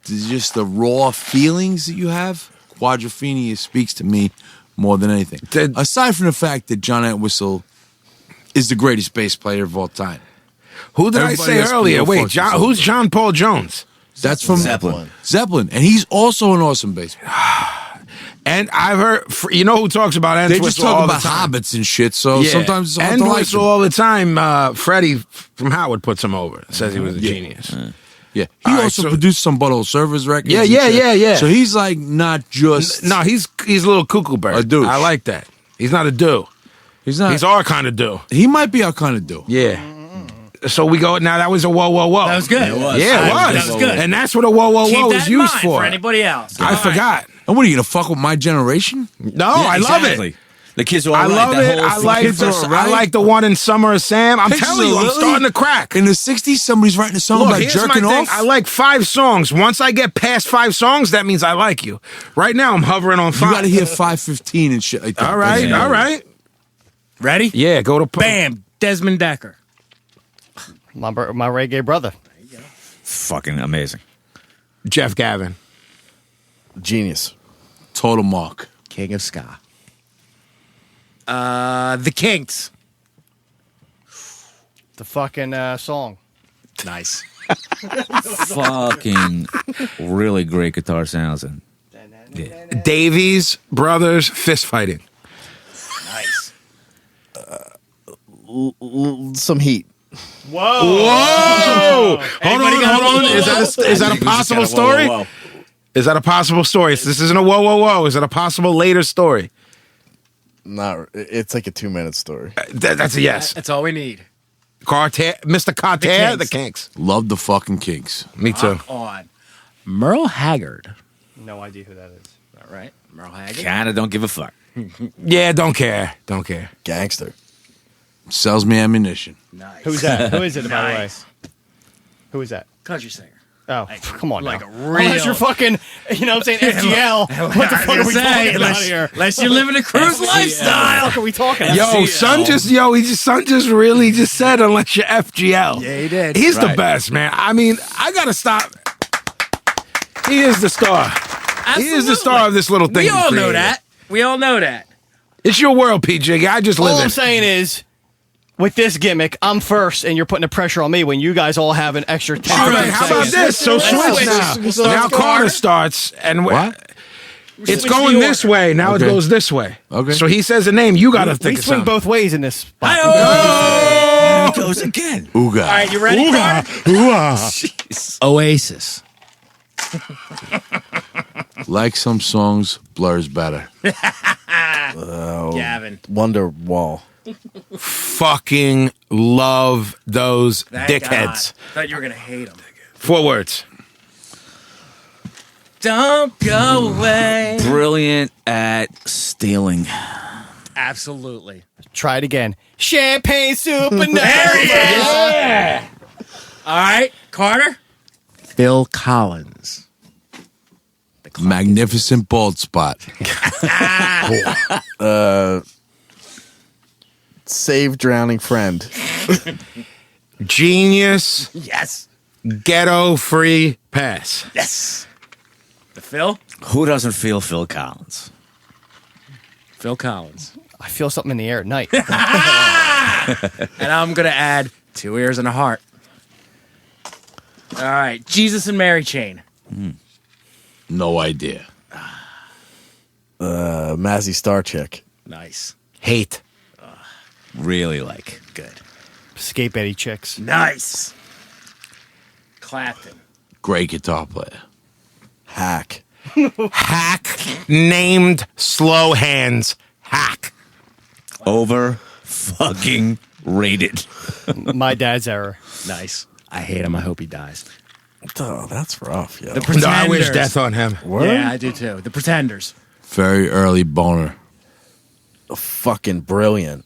just the raw feelings that you have, Quadrophenia speaks to me more than anything. Aside from the fact that John Entwistle is the greatest bass player of all time. Who did Everybody I has say to earlier? go Wait, fuck John, yourself. who's John Paul Jones? That's from Zeppelin. Zeppelin, and he's also an awesome bass player. And I've heard, you know who talks about They Entwistle just talk all about the time? hobbits and shit, so Yeah. sometimes it's hard to like Entwistle him. all the time. Freddie from Howard puts him over. Says he was a genius. Yeah, he All right, also so- produced some Butthole Servers records. Yeah, and yeah, shit. yeah. So he's like not just No, he's a little cuckoo bird. A douche. I like that. He's not a do. he's not. He's our kind of do. He might be our kind of dude. Yeah. So we go now. That was a whoa, whoa, whoa. That was good. It was. Yeah, it That was. That was good. And that's what a whoa, whoa, Keep whoa that is in used mind for. anybody else. I forgot. And what are you gonna fuck with my generation? No, Yeah, I love exactly. it. The kids are all I right. love That it. whole I like Kids Are this. Alright. I like the one in Summer of Sam. I'm Pictures telling you, of I'm Lily? starting to crack. In the '60s, somebody's writing a song Look, about here's my jerking thing. off. I like 5 songs. Once I get past 5 songs, that means I like you. Right now, I'm hovering on 5. You gotta hear 5:15 and shit like that. All right, Yeah. all right. Ready? Yeah, go to Bam. Desmond Decker. My reggae brother. fucking amazing. Jeff Gavin. Genius. Total mark. King of Ska. The Kinks. The fucking song. Nice. Fucking really great guitar sounds. And Davies Brothers Fist Fighting. Nice. Some heat. Whoa! Hold on. Is that a possible story? Whoa. Is that a possible story? This isn't a whoa, whoa, whoa. Is it a possible later story? Not. It's like a 2-minute story. That's a yes. That's all we need. Mr. Carter, the Kinks. Love the fucking Kinks. Me too. Rock on. Merle Haggard. No idea who that is. All right. Merle Haggard. Kinda don't give a fuck. Yeah, don't care. Don't care. Gangster. Sells me ammunition. Nice. Who's that? Who is it, by the way? Nice. Who is that? Country singer. Oh, come on like now. a real- Unless you're fucking, you know what I'm saying, FGL. What the fuck are we talking about here? Unless you're living a cruise What lifestyle. the fuck are we talking about? Yo, son just really just said unless you're FGL. Yeah, he did. He's the Right. best, man. I mean, I gotta stop. He is the star. He is the star of this little thing. We all know created. that. We all know that. It's your world, PJ. I just All live I'm it. saying is, with this gimmick, I'm first, and you're putting the pressure on me when you guys all have an extra 10 All right, 15 how about seconds. this? So switch now. Now Carter starts, and it's Switch going the this order. way. Now Okay. it goes this way. Okay. So he says a name. You got to We think of swing something. both ways in this spot. There it goes again. Ooga. All right, you ready, Carter? Oasis. Like some songs, Blur's better. Gavin. Wonderwall. Fucking love those Thank dickheads. God. Thought you were gonna hate them. 4 words. Don't go away. Brilliant at stealing. Absolutely. Try it again. Champagne supernova. There he is. Yeah. All right, Carter. Phil Collins. Magnificent bald spot. Save drowning friend. Genius Yes. ghetto free pass. Yes. The Phil. Who doesn't feel Phil Collins? Phil Collins. I feel something in the air at night. And I'm gonna add 2 ears and a heart. All right, Jesus and Mary chain. No idea. Mazzy Star Chick. Nice. Hate. Really like. Good. Escape Eddie chicks. Nice. Clapton. Great guitar player. Hack. Hack named slow hands. Hack. Over fucking rated. My dad's error. Nice. I hate him. I hope he dies. Oh, that's rough. Yeah. The No, Pretenders. I wish death on him. Yeah, I do too. The Pretenders. Very early boner. Fucking brilliant.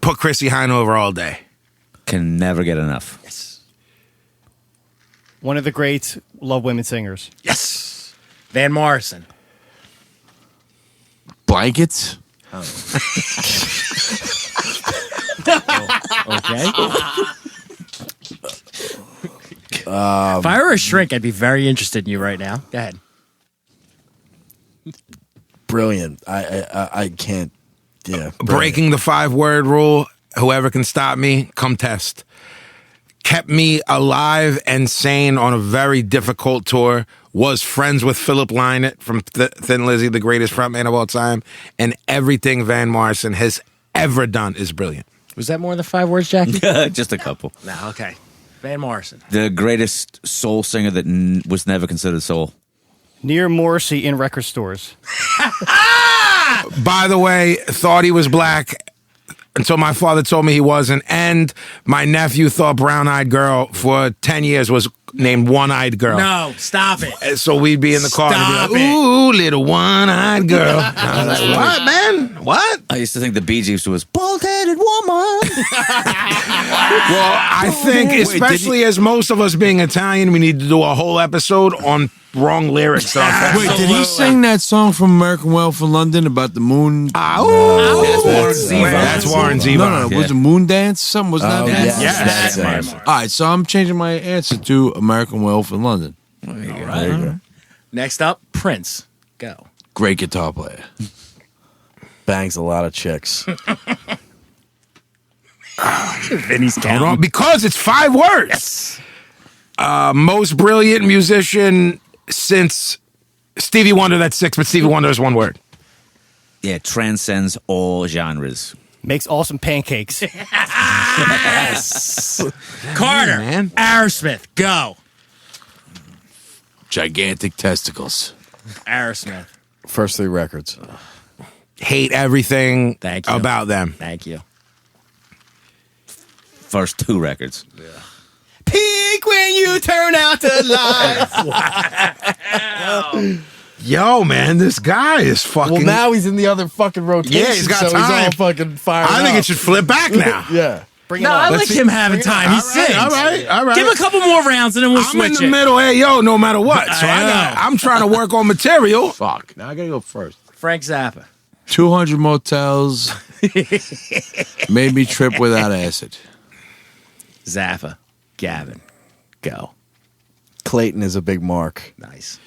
Put Chrissy Hine over all day. Can never get enough. Yes. One of the greats. Love women singers. Yes. Van Morrison. Blankets. Okay. If I were a shrink, I'd be very interested in you right now. Go ahead. Brilliant. I can't. Yeah. Breaking the 5-word rule. Whoever can stop me, come test. Kept me alive and sane on a very difficult tour. Was friends with Philip Lynott from Thin Lizzy, the greatest frontman of all time. And everything Van Morrison has ever done is brilliant. Was that more than 5 words, Jackie? Just a couple. No, okay. Van Morrison. The greatest soul singer that was never considered soul. Near Morrissey in record stores. By the way, thought he was black until my father told me he wasn't. And my nephew thought Brown Eyed Girl for 10 years was named One Eyed Girl. No, stop it. And so we'd be in the car Stop and be like, it. ooh, little one-eyed girl. I was like, what, man? What? I used to think the Bee Gees was bald-headed woman. Well, I think, especially as most of us being Italian, we need to do a whole episode on wrong lyrics. Wait, did he sing that song from American Wealth in London about the moon? That's Warren Zevon. That's Warren Zevon. No, was it Moon Dance? Something was that? yes. Yes. All right, so I'm changing my answer to American Wealth in London. There you go. Next up, Prince. Go. Great guitar player. Bangs a lot of chicks. Vinny's Hold on, because it's 5 words. Most brilliant musician since Stevie Wonder, that's 6, but Stevie Wonder is 1 word. Yeah, transcends all genres. Makes awesome pancakes. Carter. man. Aerosmith. Go. Gigantic testicles. Aerosmith. First 3 records. Hate everything Thank you. about them. Thank you. First 2 records. Peak when you turn out the lights. Yo, man, this guy is fucking. Well, now he's in the other fucking rotation. Yeah, he's got so time. He's all fucking fired I think up. it should flip back now. Yeah. Bring it No, on. I Let's like see- him having time. He sings. All right. Give him a couple more rounds and then we'll I'm switch in the it. middle. Hey, yo, no matter what. So I'm trying to work on material. Fuck. Now I gotta go first. Frank Zappa. 200 motels made me trip without acid. Zappa. Gavin. Go. Clayton is a big mark. Nice.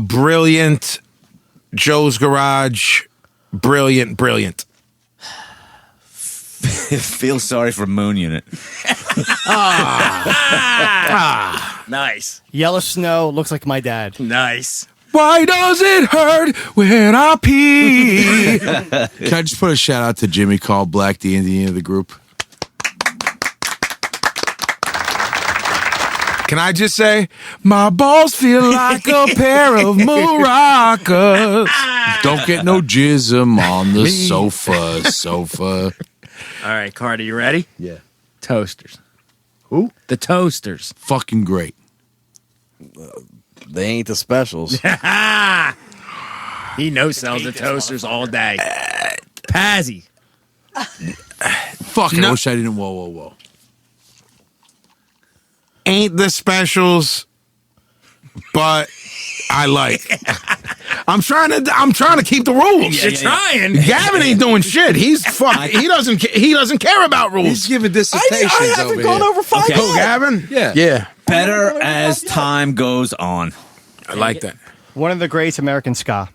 Brilliant. Joe's Garage. Brilliant. Feel sorry for Moon Unit. Nice. Yellow Snow looks like my dad. Nice. Why does it hurt when I pee? Can I just put a shout out to Jimmy Carl Black, the Indian of the group? Can I just say, my balls feel like a pair of maracas. Don't get no jism on the sofa. All right, Carter, you ready? Yeah. Toasters. Who? The Toasters. Fucking great. They ain't the specials. He no-sells the Toasters all day. Pazzy. Fuck, I wish I didn't. Whoa. Ain't the specials, but I like. I'm trying to keep the rules. You're trying. Gavin ain't doing shit. He's he doesn't care about rules. He's giving dissertations I haven't gone over 5 Okay. yet. Who, Gavin? Yeah. Better as time goes on. I like that. One of the greats, American ska.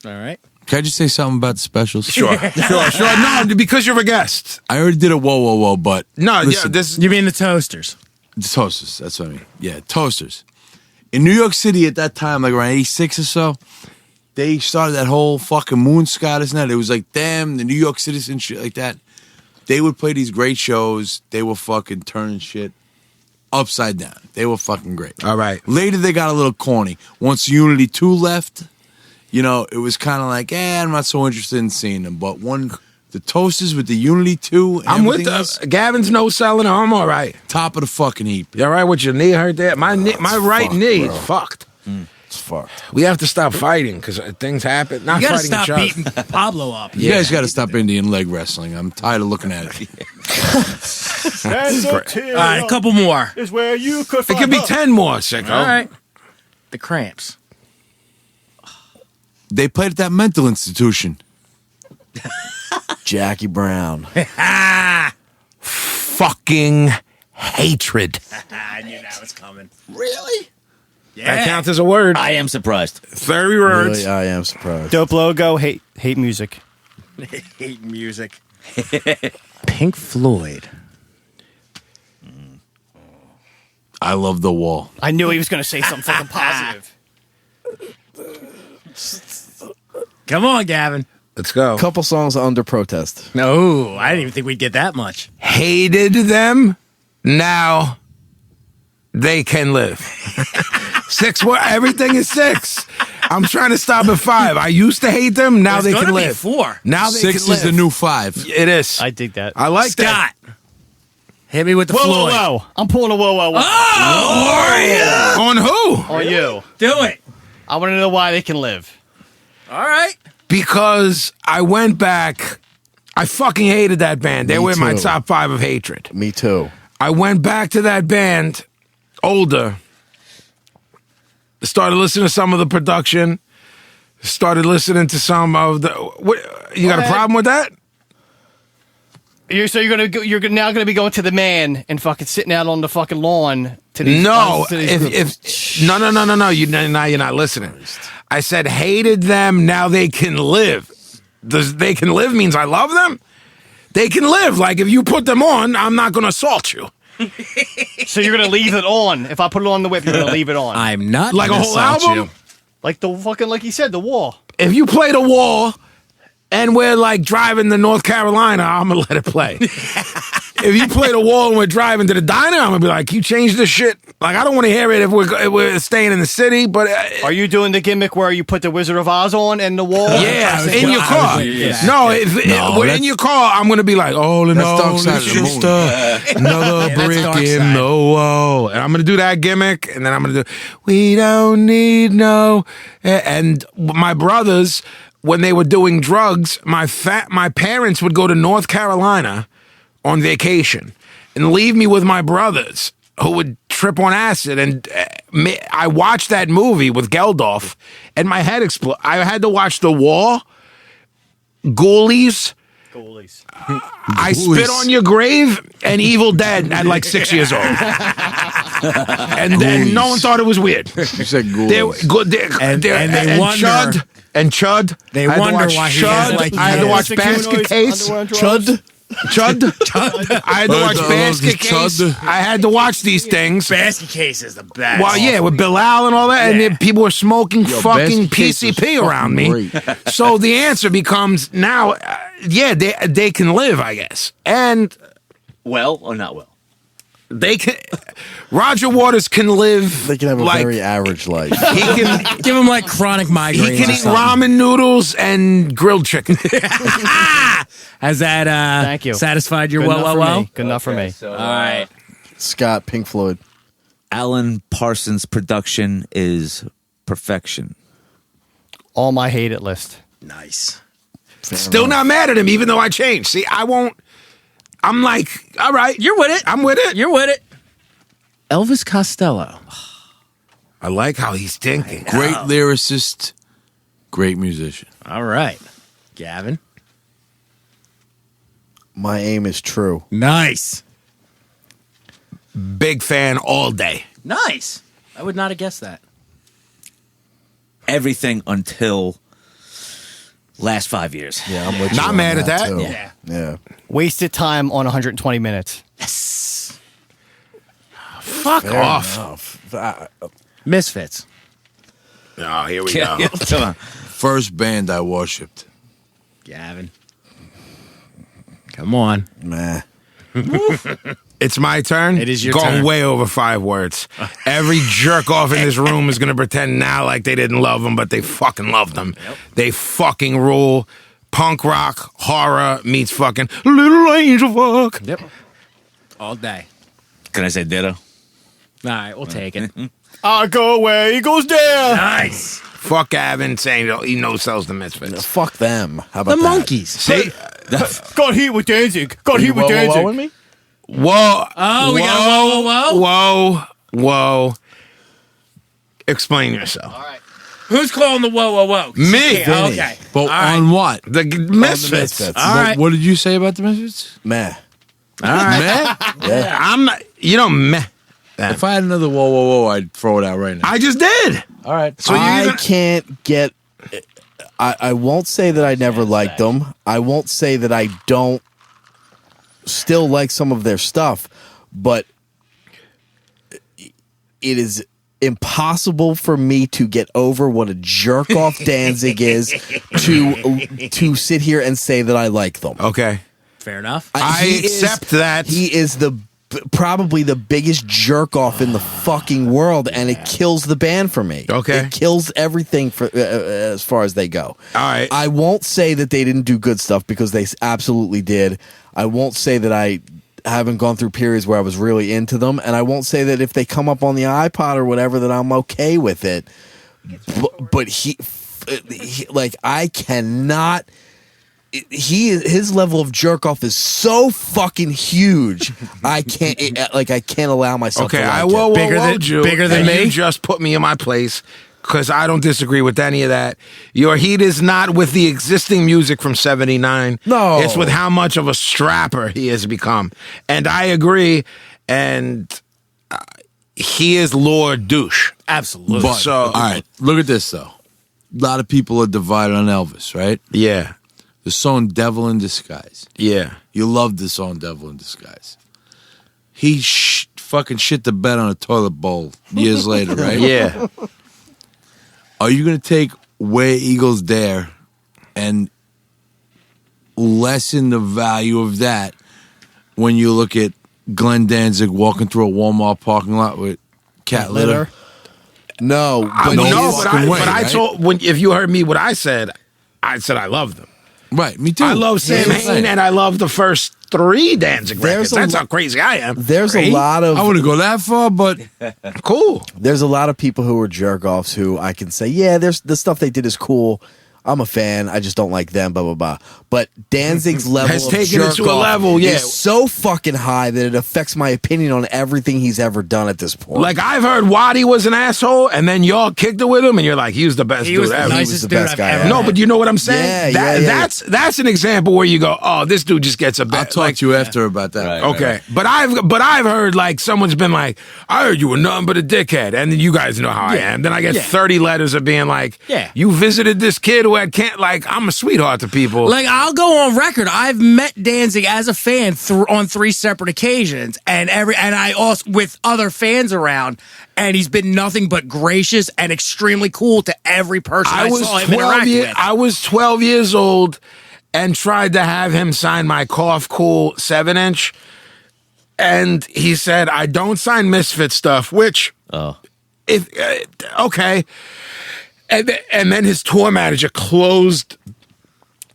All right. Can I just say something about the specials? Sure. No, because you're a guest. I already did a whoa, but No, listen, this. You mean the Toasters? Toasters. That's what I mean. Yeah, Toasters. In New York City at that time, like around 86 or so, they started that whole fucking moon ska, this and that. It was like them, the New York Citizen shit like that. They would play these great shows. They were fucking turning shit upside down. They were fucking great. All right. Later, they got a little corny. Once Unity 2 left, it was kind of like, I'm not so interested in seeing them. But the Toasters with the Unity 2, and I'm with everything else, Gavin's no selling. I'm all right. top of the fucking heap. You all right with your knee hurt there? My right fucked, knee bro. is fucked. It's fucked. We have to stop fighting because things happen. Not You gotta fighting stop each other. beating Pablo up. You guys got to stop Indian leg wrestling. I'm tired of looking at it. All right, a couple more. Is where you could It could be 10 more, Sicko. All right. The Cramps. They played at that mental institution. Jackie Brown. Fucking hatred. I knew that was coming. Really? Yeah. That counts as a word. I am surprised. 30 words. Really, I am surprised. Dope logo, hate music. Hate music. Pink Floyd. I love The Wall. I knew he was going to say something fucking positive. Come on, Gavin. Let's go. Couple songs under protest. No, I didn't even think we'd get that much. Hated them. Now they can live. 6 words. Everything is 6. I'm trying to stop at 5. I used to hate them. Now There's they can gonna be live. 4. Now they 6 can live. is the new 5. It is. I dig that. I like that. Scott. Hit me with the Whoa, whoa, Floyd. whoa. I'm pulling a whoa, whoa, whoa. On who? On you. Do it. I want to know why they can live. All right. Because I went back. I fucking hated that band. They Me were in my too. top 5 of hatred. Me too. I went back to that band, older. Started listening to some of the production. Started listening to some of the. You got a problem with that? You're now gonna be going to the man and fucking sitting out on the fucking lawn to these. No. to these groups. No. Now you're not listening. I said hated them. Now they can live. Does they can live means I love them? They can live. Like if you put them on, I'm not going to assault you. So you're gonna leave it on. If I put it on the whip, you're gonna leave it on. I'm not Like a gonna whole assault album? you. Like the fucking, like he said, the wall. If you play the wall and we're like driving to North Carolina, I'm going to let it play. If you play the wall and we're driving to the diner, I'm going to be like, you changed this shit. Like, I don't want to hear it if we're staying in the city, but... Are you doing the gimmick where you put the Wizard of Oz on and the wall? yeah, in your car. No, if we're in your car, I'm going to be like, oh, no, Dark Side it's of the just Moon. another that's brick Dark in Side. the wall. And I'm going to do that gimmick, and then I'm going to do, we don't need no... And my brothers... When they were doing drugs, my parents would go to North Carolina on vacation and leave me with my brothers who would trip on acid. And I watched that movie with Geldof, and my head exploded. I had to watch The Wall, Ghoulies, I Spit on Your Grave, and Evil Dead at like 6 years old. And then no one thought it was weird. You said They're ghoulies. good. And they and wonder Chud. and Chud. They I had to wonder watch why he Chud. has, like, I had to years. watch The Basket humanoids, Case. underwear and drawers. Chud. I had to watch Basket Case. I had to watch these things. Basket Case is the best. Well, yeah, with Bilal and all that, and Yeah. then people were smoking fucking Basket Case was PCP around me. fucking So the answer becomes now, yeah, they can live, I guess, and Well or not well? they can. Roger Waters can live. They can have a like, very average life. He can. Give him like chronic migraines. He can or eat something. ramen noodles and grilled chicken. Has that Thank you. satisfied your Good enough well? for me. Good enough for me. So, All right. Scott, Pink Floyd. Alan Parsons' production is perfection. On my hate it list. Nice. Still not mad at him, even though I changed. See, I won't. I'm like, all right, You're with it. I'm with it. You're with it. Elvis Costello. I like how he's thinking. Great lyricist, great musician. All right. Gavin. My aim is true. Nice. Big fan all day. Nice. I would not have guessed that. Everything until last 5 years. Yeah, I'm with you. Not on mad at that. too. Yeah. Yeah. Wasted time on 120 minutes. Fuck Fair off. enough. Misfits. Oh, here we go. Come on. First band I worshipped. Gavin. Come on. Meh. It's my turn. It is your Going turn. way over 5 words. Every jerk off in this room is gonna pretend now like they didn't love them, but they fucking loved them. They fucking rule. Punk rock, horror meets fucking little angel fuck. Yep. All day. Can I say ditto? All right, we'll take it. I go away, he goes down. Nice. Fuck Gavin saying he knows sells the Misfits. Fuck them. How about The that? Monkeys. See? Got heat with Danzig. Got heat with Whoa, Danzig. with me? Whoa. Oh, we got a whoa. Whoa. Explain yourself. Who's calling the whoa? Me. Yeah, okay. But All right. on what? The Misfits. Misfits. All right. What did you say about the Misfits? Meh. All right. Meh? Yeah. I'm not, you don't meh. If I had another whoa, I'd throw it out right now. I just did. All right. So you I even, can't get. I won't say that I never liked them. I won't say that I don't still like some of their stuff, but it is impossible for me to get over what a jerk off Danzig is to sit here and say that I like them. okay. Fair enough. I He accept that. He is probably the biggest jerk off in the fucking world, and it kills the band for me. Okay. It kills everything for as far as they go. All right. I won't say that they didn't do good stuff because they absolutely did. I won't say that I haven't gone through periods where I was really into them, and I won't say that if they come up on the iPod or whatever that I'm okay with it. But he like I cannot. His level of jerk off is so fucking huge. I can't allow myself. Okay, to I like whoa, it. whoa, Jew, bigger than and me? You just put me in my place because I don't disagree with any of that. Your heat is not with the existing music from '79. No. It's with how much of a strapper he has become, and I agree. And he is Lord Douche. Absolutely. But, So- all right, look at this, though. A lot of people are divided on Elvis, right? Yeah, The song Devil in Disguise. yeah. You love the song Devil in Disguise. He fucking shit the bed on a toilet bowl years later, right? Yeah. Are you going to take Where Eagles Dare and lessen the value of that when you look at Glenn Danzig walking through a Walmart parking lot with cat litter? No, but No No, fucking way, but I right? told if you heard me what I said I love them. Right, me too. I love Sam Same thing. Hain and I love the first 3 Danzig records. There's a That's lo- how crazy I am. there's a Right? lot of I wouldn't go that far, but Cool. there's a lot of people who are jerk offs who I can say, yeah, there's the stuff they did is cool. I'm a fan. I just don't like them. Blah blah blah. But Danzig's level Has of taken it to a jerk-off level, yeah. is so fucking high that it affects my opinion on everything he's ever done at this point. Like, I've heard Waddy was an asshole, and then y'all kicked it with him, and you're like, he was the best He dude was the ever. nicest the dude best I've guy ever ever. No, met. but you know what I'm saying? Yeah, yeah. That's an example where you go, oh, this dude just gets a I'll bet. talk to you after about that. Right. Okay, but I've heard like someone's been like, I heard you were nothing but a dickhead, and then you guys know how I am. Then I get 30 letters of being like, you visited this kid who had can't like I'm a sweetheart to people. Like, I'll go on record. I've met Danzig as a fan on 3 separate occasions, and I also with other fans around, and he's been nothing but gracious and extremely cool to every person I saw him interact with. I was 12 years old and tried to have him sign my Cough Cool 7-inch, and he said, I don't sign Misfit stuff, which if okay. And then his tour manager closed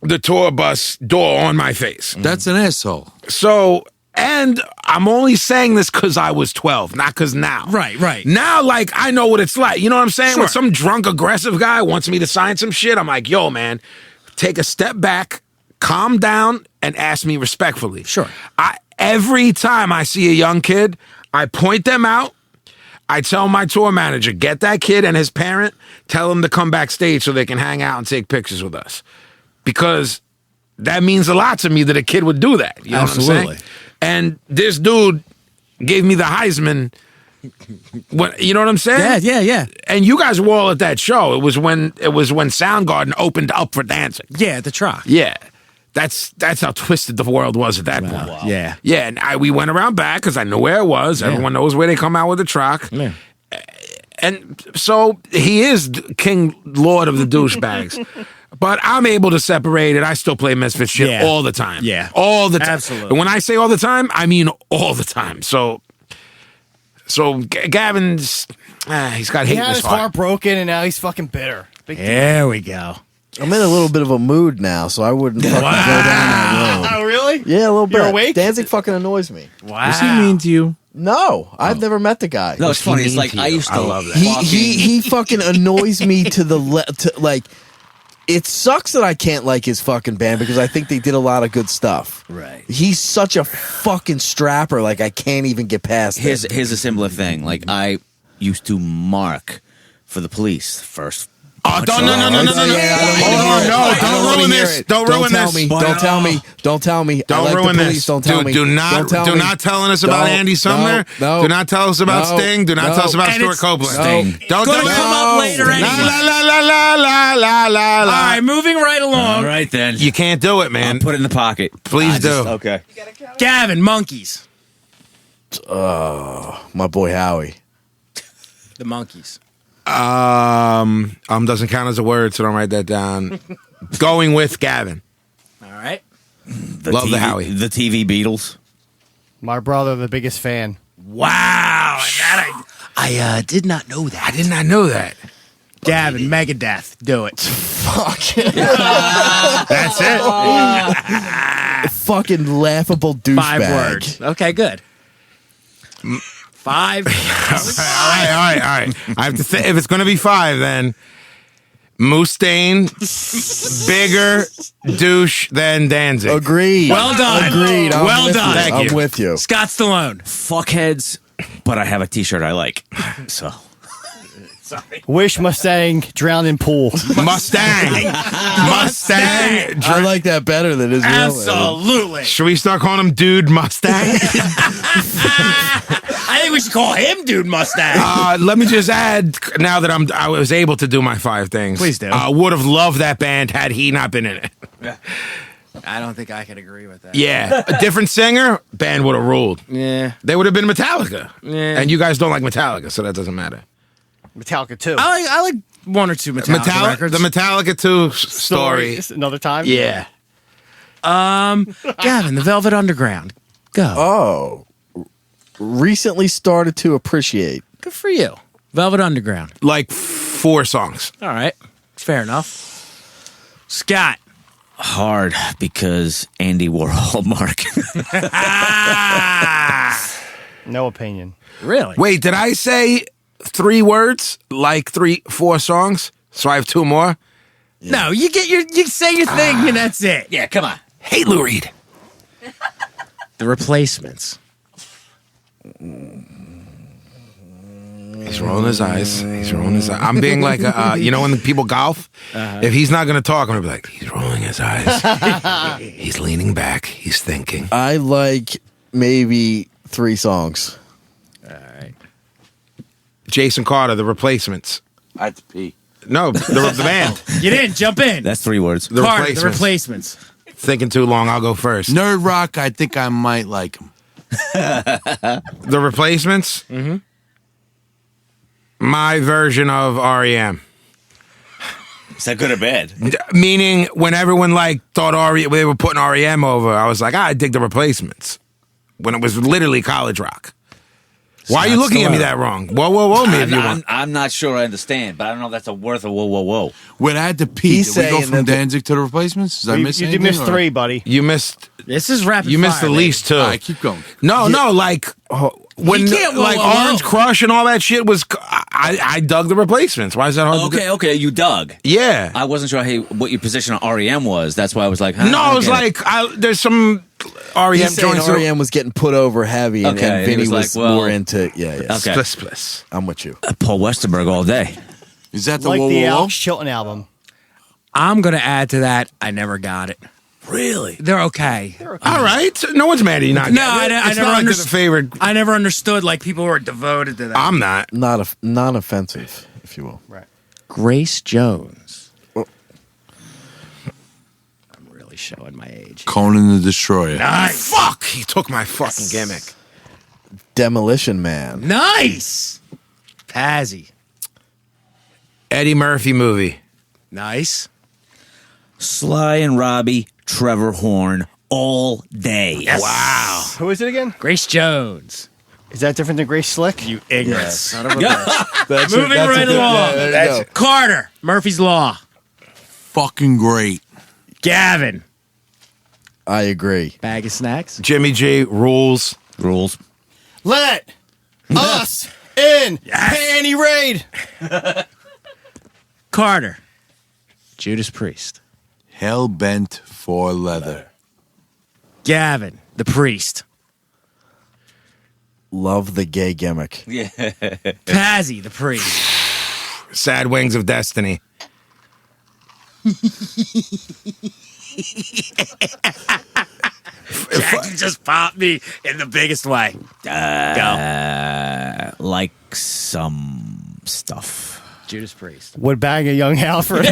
the tour bus door on my face. That's an asshole. So, and I'm only saying this because I was 12, not because now. Right. Now, like, I know what it's like. You know what I'm saying? Sure. When some drunk, aggressive guy wants me to sign some shit, I'm like, yo, man, take a step back, calm down, and ask me respectfully. Sure. Every time I see a young kid, I point them out. I tell my tour manager, get that kid and his parent, tell them to come backstage so they can hang out and take pictures with us. Because that means a lot to me that a kid would do that. You know what I'm saying? And this dude gave me the Heisman. You know what I'm saying? Yeah. And you guys were all at that show. It was when Soundgarden opened up for Danzig. Yeah, the Troc. Yeah. That's how twisted the world was at that point. Wow. Yeah. Yeah, and we went around back because I knew where it was. Yeah. Everyone knows where they come out with the Troc. Yeah. And so he is King Lord of the douchebags. But I'm able to separate it. I still play Misfit shit all the time. Yeah. All the time. Absolutely. And when I say all the time, I mean all the time. So Gavin's, he's got hate He in had his his heart. heart broken, and now he's fucking bitter. Big deal. There we go. I'm in a little bit of a mood now, so I wouldn't fucking go down that road. Oh, really? Yeah, a little bit. You're awake? Danzig fucking annoys me. Wow. Was he mean to you? No, I've never met the guy. No, it's funny. It's like I used to I love that. He fucking annoys me to the like. It sucks that I can't like his fucking band because I think they did a lot of good stuff. Right. He's such a fucking strapper. Like I can't even get past Here's it. a similar thing. Like I used to mark for the police first. Oh, don't, no. Yeah, I don't wanna hear it. Don't ruin this. Don't ruin tell this. me. Don't tell me. Don't tell me. I Don't like ruin the police. this. Don't tell me. Do not Don't tell me. telling us about Don't. Andy Sumner. No. Do not tell us about No. Sting. Do not No. tell us about And Stuart it's Copeland. Sting. Don't Gonna tell come up later La anyway. la la la la la la la All la. right, moving right along. All right then. You can't do it, man. I'll put it in the pocket. Please do. Okay. Gavin, Monkeys. My boy Howie. The Monkeys. Doesn't count as a word, so don't write that down. Going with Gavin. All right. Love the Howie. The TV Beatles. My brother, the biggest fan. Wow. I did not know that. I did not know that. Gavin, Megadeth. Do it. That's it. Fucking laughable douchebag. 5 words. Okay, good. 5. All right. I have to say, if it's going to be 5, then Mustaine, bigger douche than Danzig. Agreed. Well done. Agreed. I'm Well with done. you. Thank I'm you. with you. Scott Stallone. Fuckheads, but I have a T-shirt I like. So Wish Mustang drowned in pool. Mustang. Mustang. I like that better than his real name. Absolutely. Should we start calling him Dude Mustang? I think we should call him Dude Mustang. Let me just add, now that I was able to do my 5 things. Please do. Would have loved that band had he not been in it. I don't think I can agree with that. Yeah, a different singer, band would have ruled. Yeah. They would have been Metallica. Yeah. And you guys don't like Metallica, so that doesn't matter. Metallica 2. I like 1 or 2 Metallica records. The Metallica 2 story. Another time? Yeah. Gavin, the Velvet Underground. Go. Oh. Recently started to appreciate. Good for you. Velvet Underground. Like 4 songs. All right. Fair enough. Scott. hard because Andy Warhol Mark. No opinion. Really? Wait, did I say 3 words? Like 4 songs? So I have 2 more? No, you say your thing and that's it. Yeah, come on. Hey, Lou Reed. The Replacements. He's rolling his eyes. I'm being like, you know, when the people golf, if he's not going to talk, I'm going to be like, he's rolling his eyes. He's leaning back. He's thinking. I like maybe 3 songs. All right. Jason Carter, The Replacements. I had to pee. No, the band. You didn't jump in. That's 3 words. The Carter, Replacements. The Replacements. Thinking too long. I'll go first. Nerd rock. I think I might like him. The Replacements. Mm-hmm. My version of REM. Is that good or bad? Meaning, when everyone thought they were putting REM over, I was like, I dig The Replacements. When it was literally college rock. Why are you looking at me that wrong? Whoa, me if you want. I'm not sure I understand, but I don't know if that's a worth of whoa. When I had to pee, He's did we go saying from that Danzig to the Replacements? Did I miss You anything? did miss or- 3, buddy. You missed. This is rapid You missed fire, the least two. All right, keep going. No, when You can't Orange Crush and all that shit was, I dug The Replacements. Why is that hard? to do? Okay, you dug. Yeah. I wasn't sure what your position on REM was. That's why I was like, huh, No, I it don't was get like there's some REM He's saying joints. REM was getting put over heavy, and, Okay, and and he Vinny was was like, well- more into yeah. Okay. Spliss. I'm with you. Paul Westerberg all day. Is that the Like Whoa the Whoa Whoa? Alex Chilton album. I'm going to add to that, I never got it. Really? They're okay. All right. No one's mad at you not. No, getting it. I It's never not like they're understood. the favorite. I never understood people who are devoted to that. I'm not. Not non-offensive, if you will. Right. Grace Jones. Well- I'm really showing my age. Conan the Destroyer. Nice. Fuck. He took my fucking gimmick. Demolition Man. Nice. Pazzy. Eddie Murphy movie. Nice. Sly and Robbie, Trevor Horn, all day. Yes. Wow. Who is it again? Grace Jones. Is that different than Grace Slick? You ignorant son of a Yeah. bitch. Moving right along. There you go. Carter. Murphy's Law. Fucking great. Gavin. I agree. Bag of snacks. Jimmy G. Rules. Rules. Let us in. Panty raid. Carter. Judas Priest. Hell bent for leather. Gavin. The Priest. Love the gay gimmick. Yeah. Pazzy. The Priest. Sad Wings of Destiny. Jackie just popped me in the biggest way. Like some stuff. Judas Priest. Would bag a young Alfred.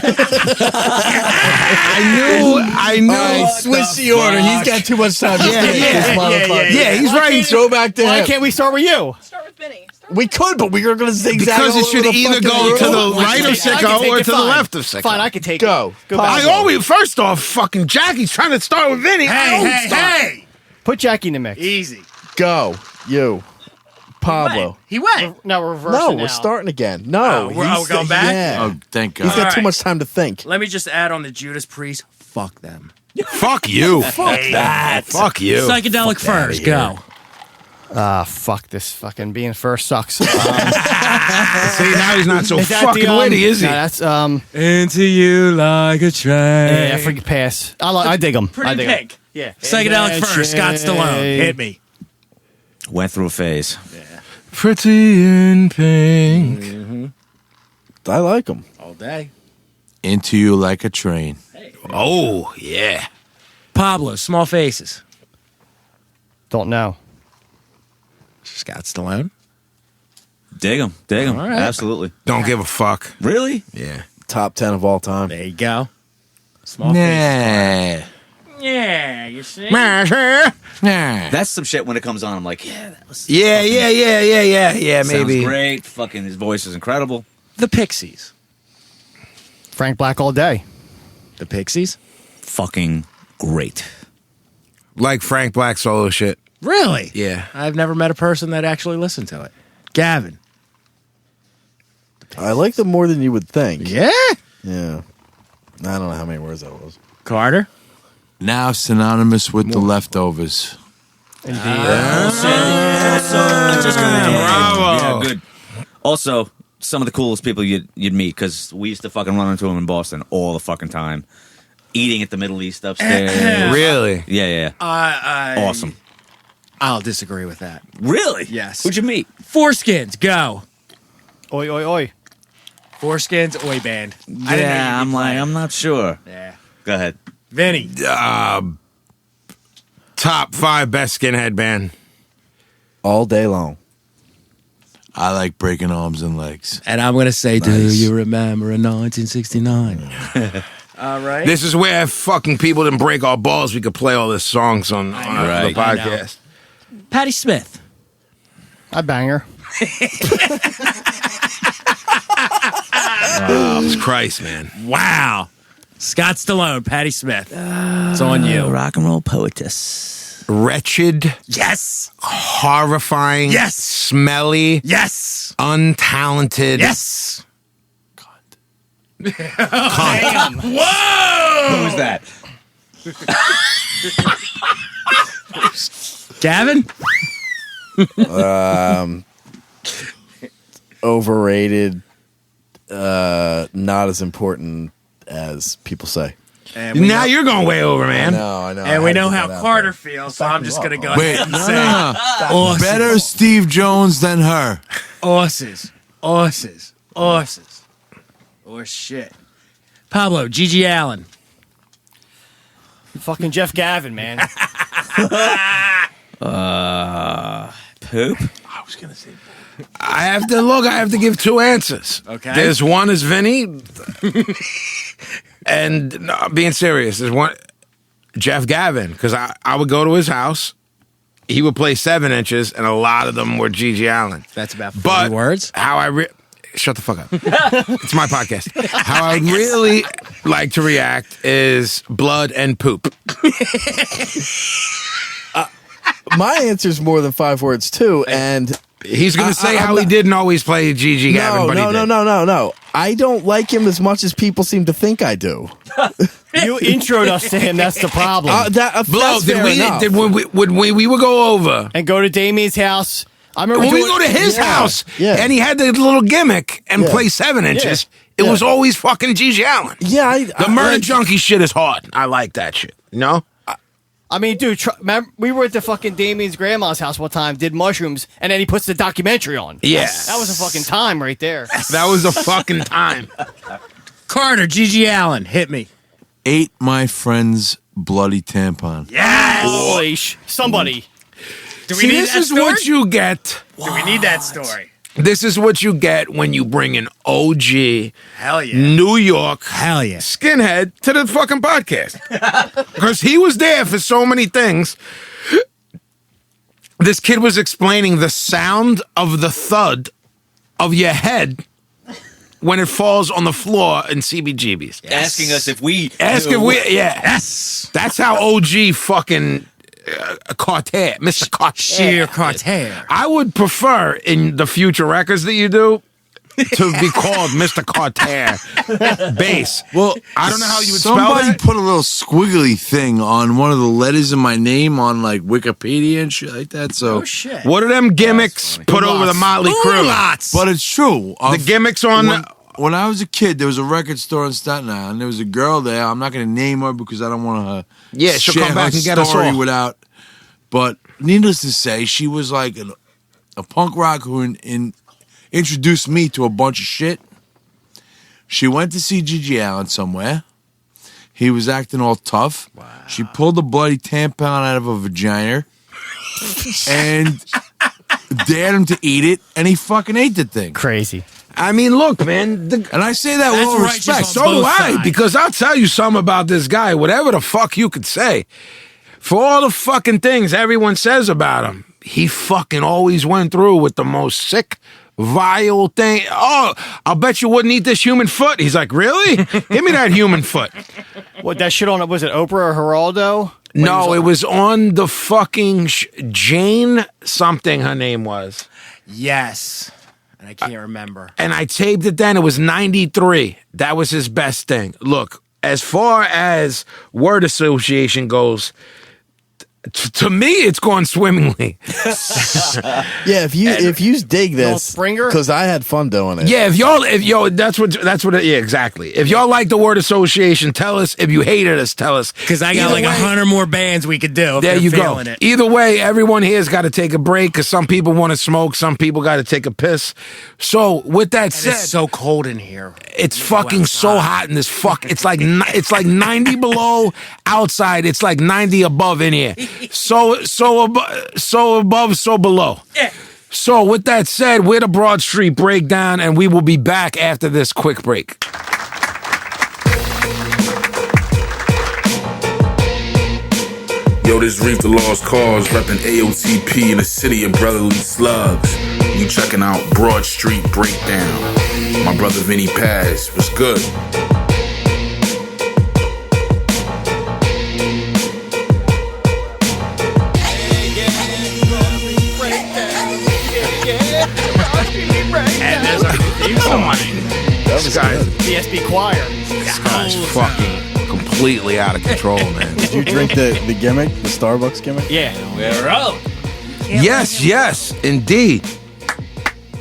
I knew. Switch the order. He's got too much time to think, this motherfucker. Yeah, he's right. Throw back to Why him. can't we start with you? Start with Vinny. We could, but we were going to zigzag Because all it should over the either fucking go to room. the right of I can Sicko take or it, to the fine. left of Sicko. Fine, I can take Go. it. Go Pablo. back. I always, first off, fucking Jackie's trying to start with Vinny. Hey. Put Jackie in the mix. Easy. Go. You. Pablo. He went. No, we're reversing No, now. we're starting again. No. we're he's- going back? Yeah. Oh, thank He's God. got All too right. much time to think. Let me just add on the Judas Priest. Fuck them. Fuck you. Fuck that. Fuck you. Psychedelic Furs. Go. Fuck this fucking being first sucks. See, now he's not so Is that fucking the, witty, is he? No, that's Into you like a train. yeah, freaking pass. I dig them. Pretty I dig 'em. pink. Yeah. Psychedelic Furs. Scott Stallone. Hit me. Went through a phase. Pretty in pink. I like him. All day. Into you like a train. Oh, yeah. Pablo. Small Faces. Don't know. Scott Stallone. Dig him. All right. Absolutely. Don't give a fuck. Really? Yeah. Top 10 of all time. There you go. Small Faces. Nah. Yeah, you see? Yeah, That's some shit when it comes on. I'm like, yeah, that was yeah, sounds maybe. great. Fucking his voice is incredible. The Pixies. Frank Black all day. The Pixies? Fucking great. Like Frank Black solo shit. Really? Yeah. I've never met a person that actually listened to it. Gavin. I like them more than you would think. Yeah. Yeah. I don't know how many words that was. Carter. Now synonymous with the leftovers. Yeah, good. Also, some of the coolest people you'd meet because we used to fucking run into them in Boston all the fucking time, eating at the Middle East upstairs. Really? Yeah. Awesome. I'll disagree with that. Really? Yes. Who'd you meet? Foreskins, go. Oi, oi, oi. Foreskins, oi band. Yeah, I'm not sure. Yeah. Go ahead. Vinny. Top 5 best skinhead band. All day long. I like breaking arms and legs. And I'm going to say, do Nice. you remember in 1969? All right. This is where fucking people didn't break our balls. We could play all the songs on the Right. podcast. Patti Smith. I bang her. Jesus Christ, man. Wow. Scott Stallone, Patti Smith. It's on you. Rock and roll poetess. Wretched, Yes. horrifying, Yes. smelly, Yes. untalented. Yes. Who's that? Gavin? Overrated. Not as important as people say. And we Now know, you're going way over, man. I know. and we know how Carter feels, so I'm just going to go Wait, ahead and no, say no, no. Horses. Better Steve Jones than her. Horses. Horses. Horses. Or shit. Pablo, Gigi Allen. Fucking Jeff Gavin, man. Poop. I was gonna say. I have to give 2 answers. Okay. There's one is Vinny. And no, I'm being serious. There's one, Jeff Gavin, because I would go to his house. He would play 7 inches, and a lot of them were Gigi Allen. That's about 40 But words. how I shut the fuck up. It's my podcast. How I really like to react is blood and poop. My answer's more than 5 words too, and He's gonna say how he didn't always play Gigi Gavin, but he did. No. I don't like him as much as people seem to think I do. You introed us to him. That's the problem. Blow, did when we would go over And go to Damien's house. I remember when we doing- go to his house, Yeah. and he had the little gimmick and play 7 inches. It was always fucking Gigi Allen. Yeah, The murder junkie shit is hard. I like that shit. You know? I mean, dude, remember, we were at the fucking Damien's grandma's house one time, did mushrooms, and then he puts the documentary on. Yes. That was a fucking time right there. That was a fucking time. Carter, Gigi Allen, hit me. Ate my friend's bloody tampon. Yes. Holy somebody. Do we See, need this that is story? what you get. Do we need that story? This is what you get when you bring an OG Hell yeah. New York Hell yeah. skinhead to the fucking podcast. Because he was there for so many things. This kid was explaining the sound of the thud of your head when it falls on the floor in CBGBs. Asking us if we Yes. That's how OG fucking Carter, Mr. Carter. Sheer Carter. I would prefer in the future records that you do to be called Mr. Carter bass. Well, I don't know how you would spell somebody that. put a little squiggly thing on one of the letters in my name on like Wikipedia and shit like that. So, Oh, shit. What are them gimmicks put over the Motley Crue? Lots. but it's true. The gimmicks on When I was a kid, there was a record store in Staten Island. There was a girl there. I'm not going to name her because I don't want to. Yeah, she'll share come back her and get us story all. without. But needless to say, she was like a punk rock who introduced me to a bunch of shit. She went to see Gigi Allen somewhere. He was acting all tough. Wow. She pulled a bloody tampon out of her vagina and dared him to eat it, and he fucking ate the thing. Crazy. I mean, look, man. And I say that with That's all righteous respect. on So both do I, sides. because I'll tell you something about this guy, whatever the fuck you could say. For all the fucking things everyone says about him, he fucking always went through with the most sick, vile thing. Oh, I'll bet you wouldn't eat this human foot. He's like, really? Give me that human foot. What, that shit on it, was it Oprah or Geraldo? No, it was on the fucking Jane something her name was. Yes. And I can't remember. And I taped it then. It was 93. That was his best thing. Look, as far as word association goes, To me, it's going swimmingly. Yeah, if you dig this, Springer? because I had fun doing it. Yeah, that's what. Yeah, exactly. If y'all like the word association, tell us. If you hated us, tell us. Because I got Either like way- 100 more bands we could do. If There they're you go. feeling it. Either way, everyone here's got to take a break because some people want to smoke, some people got to take a piss. So with that And said, it's so cold in here. it's fucking so hot in this It's like 90 below outside. It's like 90 above in here. So above, so below. Yeah. So with that said, we're the Broad Street Breakdown, and we will be back after this quick break. Yo, this Reef the Lost Cause, reppin' AOTP in the city of brotherly slugs. You checking out Broad Street Breakdown. My brother Vinnie Paz, what's good? And there's our theme song. This guy's DSB choir. fucking completely out of control, man. Did you drink the gimmick, the Starbucks gimmick? Yeah. We're out. Yes, indeed.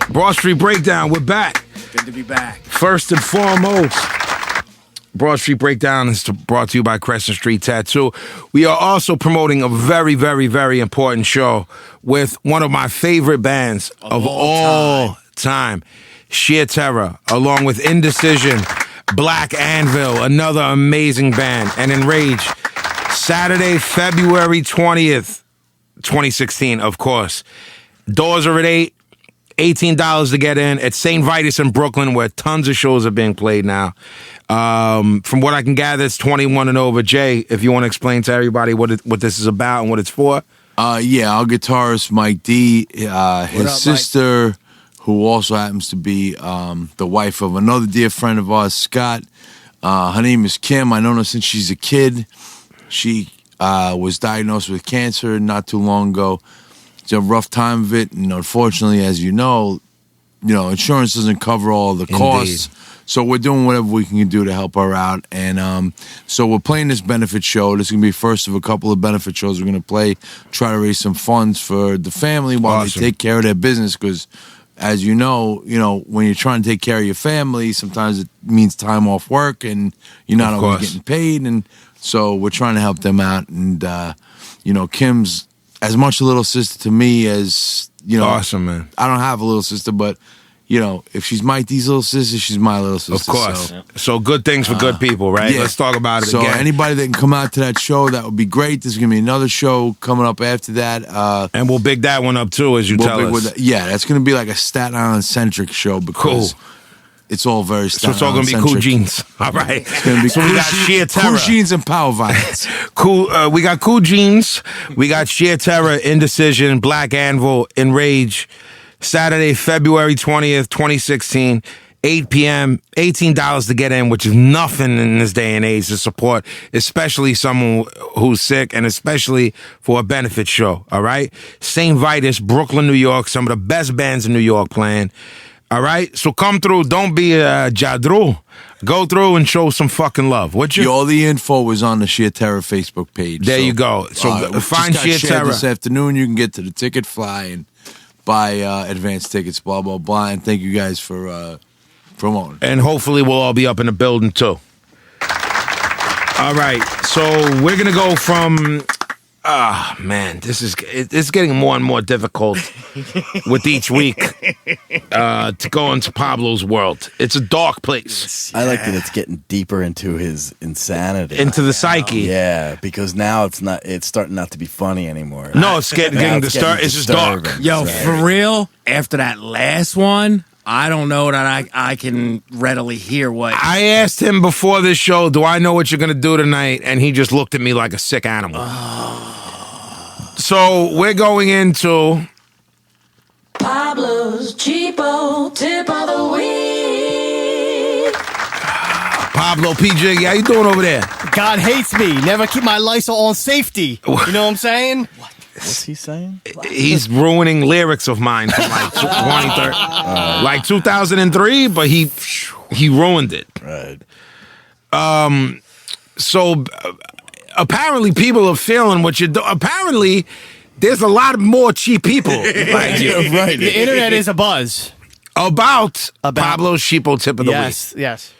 Broad Street Breakdown, we're back. Good to be back. First and foremost, Broad Street Breakdown is brought to you by Crescent Street Tattoo. We are also promoting a very, very, very important show with one of my favorite bands of all time, Sheer Terror, along with Indecision, Black Anvil, another amazing band, and Enrage. Saturday, February 20th, 2016, of course. Doors are at 8. $18 to get in at St. Vitus in Brooklyn, where tons of shows are being played now. From what I can gather, it's 21 and over. Jay, if you want to explain to everybody what this is about and what it's for. Yeah, our guitarist Mike D, his up, sister, who also happens to be the wife of another dear friend of ours, Scott. Her name is Kim. I know her since she's a kid. She was diagnosed with cancer not too long ago. It's a rough time of it, and unfortunately, as you know, insurance doesn't cover all the costs. So we're doing whatever we can do to help her out, and so we're playing this benefit show. This is gonna be first of a couple of benefit shows we're gonna play. Try to raise some funds for the family while Awesome. they take care of their business. Because, as you know, when you're trying to take care of your family, sometimes it means time off work, and you're not Of always course. getting paid. And so we're trying to help them out. And Kim's as much a little sister to me as Awesome, man. I don't have a little sister, but if she's Mike D's little sister, she's my little sister. Of course. So, So good things for good people, right? yeah. Let's talk about it so again. anybody that can come out to that show, that would be great. There's gonna be another show coming up after that. And we'll big that one up too, as you tell us. That's gonna be like a Staten Island centric show because Cool. it's all very So Staten it's all gonna Island be cool centric. jeans. All right. It's gonna be So we got Sheer Terror. cool jeans and power violence. Cool. We got Cool Jeans. We got Sheer Terror, Indecision, Black Anvil, Enrage. Saturday, February 20th, 2016, 8 p.m., $18 to get in, which is nothing in this day and age to support, especially someone who's sick and especially for a benefit show, all right? St. Vitus, Brooklyn, New York, some of the best bands in New York playing, all right? So come through. Don't be a jadru. Go through and show some fucking love. What you? All the info is on the Sheer Terror Facebook page. There you go. So we find just got Sheer shared Terror. this afternoon. You can get to the ticket fly and buy advance tickets, blah, blah, blah. And thank you guys for promoting. And hopefully we'll all be up in the building too. All right, so we're gonna go from man, it's getting more and more difficult with each week to go into Pablo's world. It's a dark place. I like that it's getting deeper into his insanity. Into the psyche. Yeah, because now it's starting not to be funny anymore. No, it's getting Now disturbed. It's just dark. disturbing. Yo, Right. for real, after that last one, I don't know that I can readily hear what. I asked him before this show, do I know what you're gonna do tonight? And he just looked at me like a sick animal. So we're going into Pablo's Cheapo Tip of the Week. Pablo PJ. How you doing over there? God hates me. Never keep my Lysol on safety. You know what I'm saying? What's he saying? He's ruining lyrics of mine from like 2013, like 2003, but he ruined it. Right. So apparently people are feeling what you do. Apparently, there's a lot more cheap people like you. Right. The internet is a buzz. About Pablo's Cheapo Tip of the week. Yes.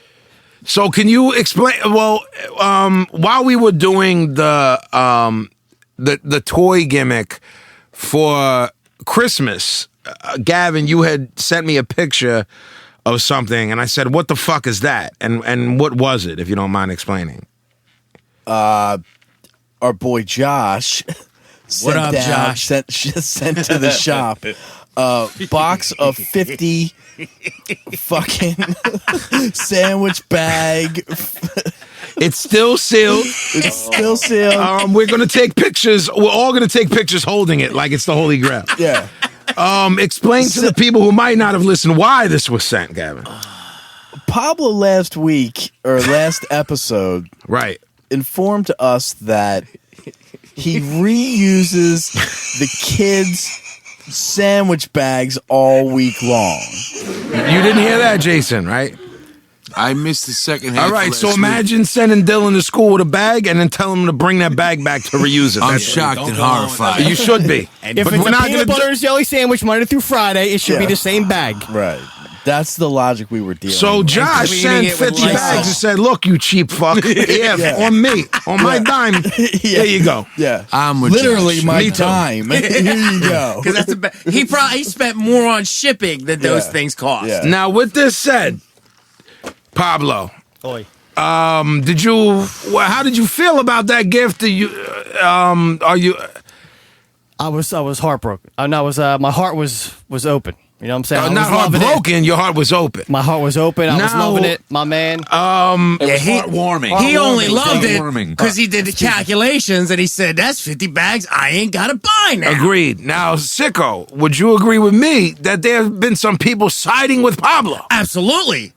So can you explain? Well, while we were doing the toy gimmick for Christmas, Gavin, you had sent me a picture of something, and I said, "What the fuck is that?" And what was it? If you don't mind explaining. Our boy Josh. What up, Josh? Sent to the shop a box of 50 fucking sandwich bag. It's still sealed. It's still sealed. We're gonna take pictures. We're all gonna take pictures holding it like it's the Holy Grail. Yeah. Explain to the people who might not have listened why this was sent, Gavin. Pablo last week or last episode, Right. informed us that he reuses the kids' sandwich bags all week long. You didn't hear that, Jason, right? I missed the second half. All right, of so last imagine week. sending Dylan to school with a bag and then telling him to bring that bag back to reuse it. I'm That's- shocked and horrified. You should be. If But it's we're a not peanut gonna butter and jelly sandwich Monday through Friday, it should be the same bag. Right. That's the logic we were dealing So with. Josh cleaning sent it with 50 Lysol. bags and said, "Look, you cheap fuck. Yeah, on me. On my dime. There you go." Yeah. I'm with Literally Josh. my Me too. time. Here you go. Because he probably spent more on shipping than those Yeah. things cost. Yeah. Now, with this said, Pablo, Oy. how did you feel about that gift? Are you I was heartbroken. My heart was open. You know what I'm saying? I not was loving it. heartbroken? Your heart was open. My heart was open. I was Now- loving it, my man. It was heartwarming. He only loved it Heartwarming. because he did the calculations and he said, "That's 50 bags I ain't got to buy now." Agreed. Now, Sicko, would you agree with me that there have been some people siding with Pablo? Absolutely.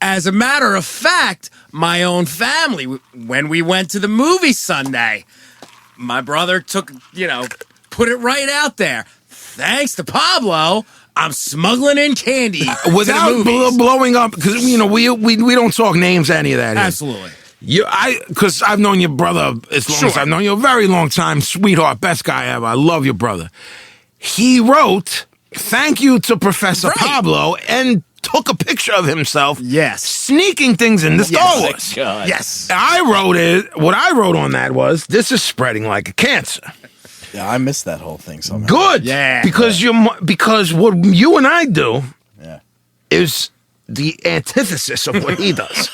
As a matter of fact, my own family, when we went to the movie Sunday, my brother put it right out there. Thanks to Pablo, I'm smuggling in candy Without to the movies. blowing up, because we don't talk names, any of that. Here. Absolutely. Because I've known your brother as long as I've known you, a very long time, sweetheart, best guy ever. I love your brother. He wrote, "Thank you to Professor Pablo," and took a picture of himself, sneaking things into Star Wars. Yes. I wrote it. What I wrote on that was, "This is spreading like a cancer." Yeah, I missed that whole thing somehow. Good. Yeah. Because what you and I do Yeah. is the antithesis of what he does.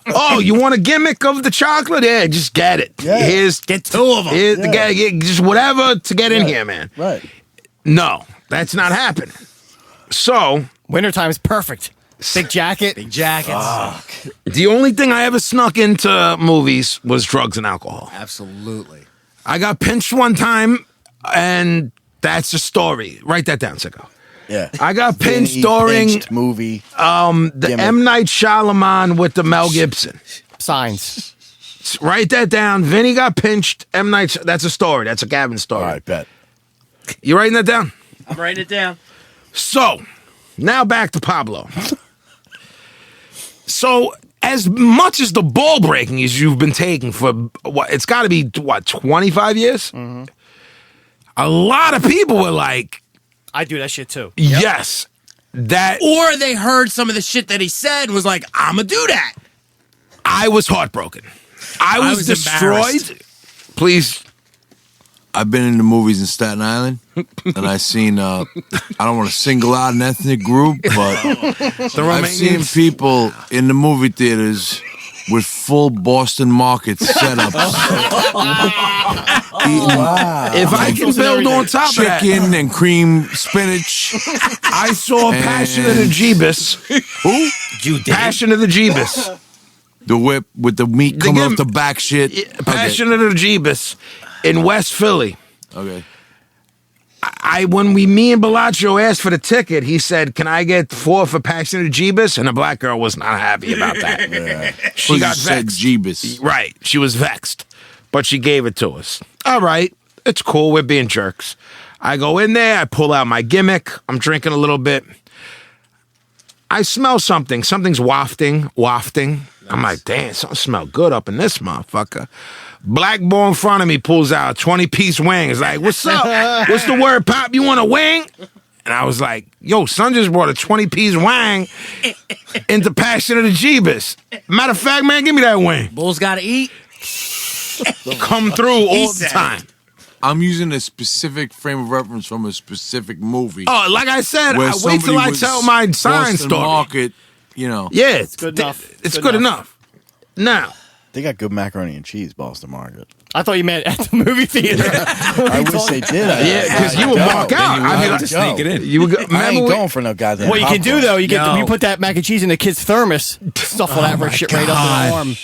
Oh, you want a gimmick of the chocolate? Yeah, just get it. Yeah. Get two of them. Just whatever to get in here, man. Right. No, that's not happening. So, Wintertime's perfect. Big jacket. Big jackets. the only thing I ever snuck into movies was drugs and alcohol. Absolutely. I got pinched one time, and that's a story. Write that down, Sicko. Yeah. I got pinched Vinny during pinched movie. the Gimmick. M. Night Shyamalan with the Mel Gibson. Signs. Write that down. Vinny got pinched. M. Night. That's a story. That's a Gavin story. All right, bet. You writing that down? I'm writing it down. So, now back to Pablo. So, as much as the ball breaking as you've been taking for it's got to be 25 years. Mm-hmm. A lot of people were like, I do that shit too. "Yes, that." Or they heard some of the shit that he said and was like, "I'm going to do that." I was heartbroken. I was destroyed. embarrassed. Please. I've been in the movies in Staten Island, and I've seen, I don't want to single out an ethnic group, but I've seen Romanians. people in the movie theaters with full Boston Market setups. Eating If I can build on top of that, chicken and cream spinach. I saw Passion of the Jeebus. Who? You did. Passion of the Jeebus. The whip with the meat They coming give- off the back shit. Passion of the Jeebus in West Philly. Okay. Me and Bellagio asked for the ticket, he said, "Can I get 4 for Passion of the Jeebus?" And the black girl was not happy about that. She got said vexed. Jeebus. Right. She was vexed. But she gave it to us. All right. It's cool. We're being jerks. I go in there. I pull out my gimmick. I'm drinking a little bit. I smell something. Something's wafting. I'm like, damn, something smells good up in this motherfucker. Black boy in front of me pulls out a 20-piece wing. It's like, what's up? What's the word, Pop? You want a wing? And I was like, yo, son just brought a 20-piece wang into Passion of the Jeebus. Matter of fact, man, give me that wing. Bulls got to eat. Come through all the time. I'm using a specific frame of reference from a specific movie. Oh, like I said, where I wait till I somebody tell my was sign Boston story. Market, you know. Yeah, It's good enough. It's good enough. Now, They got good macaroni and cheese, Boston Market. I thought you meant at the movie theater. I wish they did. yeah, because you would walk out. I I'd be would like, just sneak it in. you would go, I remember ain't we- going for no goddamn. What you can do popcorn. though, No. you put that mac and cheese in the kid's thermos, stuff all that shit right under the arm.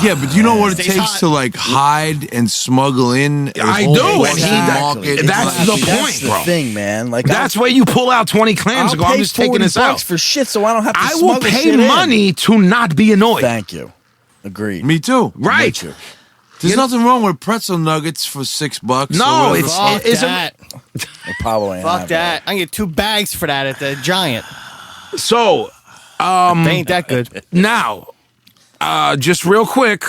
Yeah, but you know what it Stays takes hot. to like hide and smuggle in? I whole do, and Boston he- Market. that's It's the like- point, That's the bro. thing, man. Like That's where you pull out 20 clams I'll and go, I'm pay just taking $40 this out. for shit, so I don't have to. I will smuggle pay shit in. money to not be annoyed. Thank you. Agreed. Me too. Right. With you. There's nothing wrong with pretzel nuggets for $6. No, or it's- whatever. Fuck It's a- that. They probably ain't Fuck have that. I can get 2 bags for that at the Giant. So, They ain't that good. now, just real quick,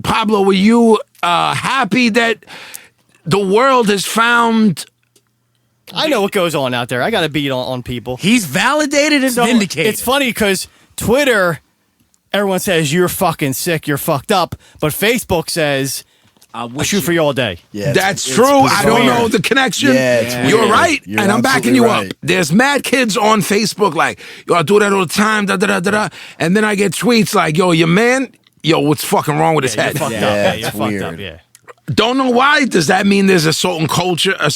Pablo, were you happy that the world has found... I know what goes on out there. I got to beat on people. He's validated and So vindicated. it's funny because Twitter, everyone says you're fucking sick, you're fucked up, but Facebook says I shoot for you all day. Yeah, That's it's true. I bizarre. don't know the connection. Yeah, it's You're weird. right, You're and I'm backing absolutely you right. up. There's mad kids on Facebook like, yo, I do that all the time, da da da da da. And then I get tweets like, yo, your man, yo, what's fucking wrong with his You're head? fucked up. Yeah, Yeah, it's you're fucked weird. up. Yeah. Don't know why. Does that mean there's a certain culture here, a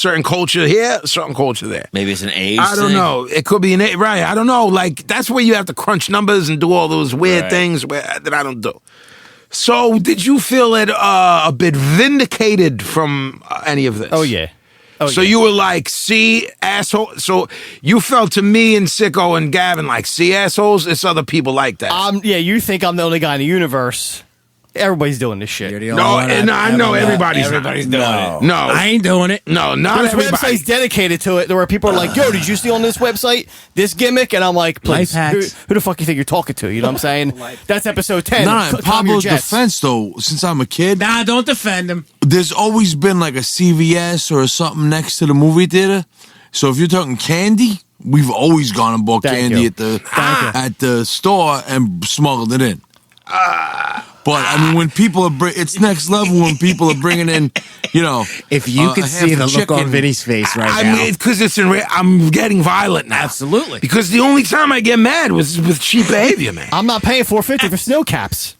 certain culture there? Maybe it's an age I don't thing. know. It could be right. I don't know. Like that's where you have to crunch numbers and do all those weird Right. things that I don't do. So, did you feel it a bit vindicated from any of this? Oh yeah. So you were like, see, asshole. So you felt to me and Sicko and Gavin like, see, assholes. It's other people like that. Yeah, you think I'm the only guy in the universe? Everybody's doing this shit. You're the only one and I know everybody's Everybody's not. doing No, it. I ain't doing it. no, not There's everybody. websites dedicated to it. There were people like, "Yo, did you see on this website this gimmick?" And I'm like, "Please, Life hacks. who the fuck you think you're talking to?" You know what I'm saying? That's episode 10. Nah, in Calm your Pablo's jets. defense though, since I'm a kid, Nah, don't defend him. there's always been like a CVS or something next to the movie theater. So if you're talking candy, we've always gone and bought Thank candy you. at the store and smuggled it in. But I mean, when people are, it's next level when people are bringing in, you know, If you a could half see a the look on chicken. Vinny's face right I now. mean, because it's I'm getting violent now. Absolutely. Because the only time I get mad was with cheap behavior, man. I'm not paying $4.50 for snow caps.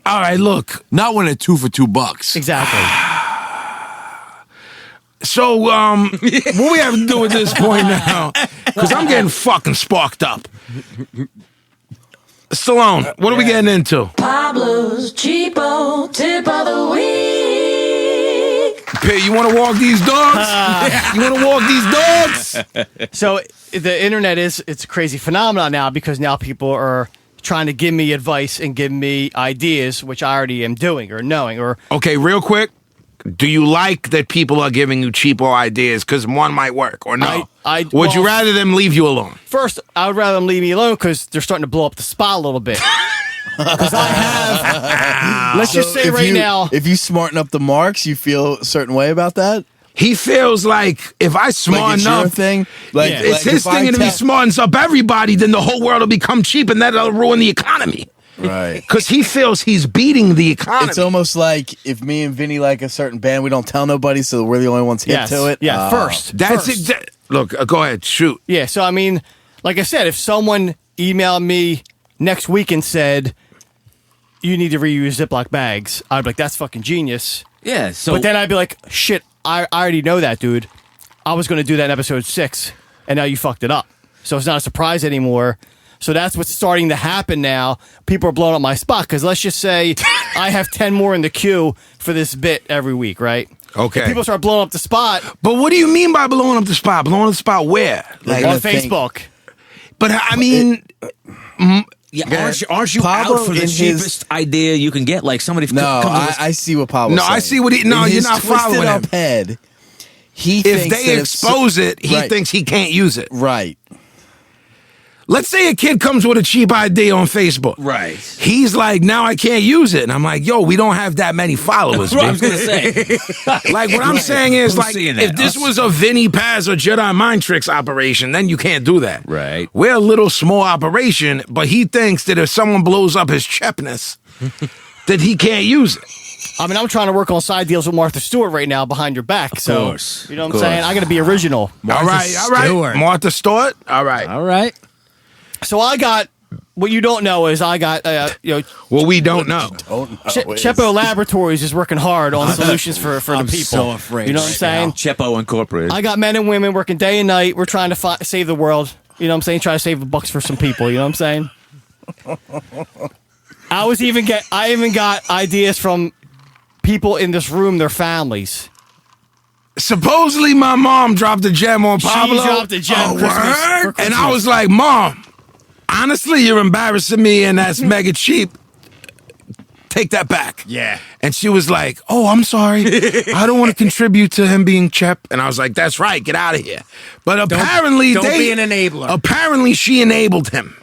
All right, look. Not when they're 2 for $2. Exactly. So, what we have to do at this point now? Because I'm getting fucking sparked up. Stallone, what are we getting into? Pablo's Cheapo Tip of the Week. P, you want to walk these dogs? You want to walk these dogs? So the internet it's a crazy phenomenon now because now people are trying to give me advice and give me ideas, which I already am doing or knowing. Or Okay, real quick. Do you like that people are giving you cheapo ideas? Because one might work, or no? Would you well- rather them leave you alone? first, I would rather them leave me alone because they're starting to blow up the spot a little bit. Because I have, let's just say if right you, now, if you smarten up the marks, you feel a certain way about that. He feels like if I Like smart it's your enough, thing. Like, Yeah. it's like his if I thing, and if he tell- smartens up everybody, then the whole world will become cheap, and that'll ruin the economy. Right. Because he feels he's beating the economy. It's almost like if me and Vinny like a certain band, we don't tell nobody, so we're the only ones hip yes, to it. yeah, first. That's first. it. Look, go ahead, shoot. Yeah, so I mean, like I said, if someone emailed me next week and said, you need to reuse Ziploc bags, I'd be like, that's fucking genius. Yeah. So But then I'd be like, shit, I already know that, dude. I was going to do that in episode 6, and now you fucked it up. So it's not a surprise anymore. So that's what's starting to happen now. People are blowing up my spot because let's just say I have 10 more in the queue for this bit every week, right? Okay. If people start blowing up the spot But what do you mean by blowing up the spot? Blowing up the spot where? Like, on I think- Facebook. But I mean, yeah, aren't you Pablo out for the in his- cheapest idea you can get? Like somebody No, comes with I see what Pablo's No, I saying. see what he- no, In you're his not twisted following up him. head, he if thinks they that expose it, he Right. thinks he can't use it. Right. let's say a kid comes with a cheap idea on Facebook. Right. He's like, now I can't use it. And I'm like, yo, we don't have that many followers, That's what I was man. going to say. Like, what I'm saying is, Who's like, seeing that? if this was a Vinnie Paz or Jedi Mind Tricks operation, then you can't do that. Right. We're a little small operation, but he thinks that if someone blows up his chepness, that he can't use it. I mean, I'm trying to work on side deals with Martha Stewart right now behind your back. So, course. you know what I'm saying? I got to be original. All right. Stewart. Martha Stewart. All right. All right. So I got, what you don't know is I got, Well, we don't know. Cheapo Laboratories is working hard on solutions for the people. so afraid You know what I'm saying? Cheapo Incorporated. I got men and women working day and night. We're trying to save the world. You know what I'm saying? Try to save the bucks for some people. You know what I'm saying? I even got ideas from people in this room, their families. Supposedly, my mom dropped a gem on Pablo. She dropped a gem for Christmas. And I was like, Mom, honestly, you're embarrassing me, and that's mega cheap. Take that back. Yeah. And she was like, oh, I'm sorry. I don't want to contribute to him being Chep. And I was like, that's right. Get out of here. But apparently, don't be an enabler. Apparently, she enabled him.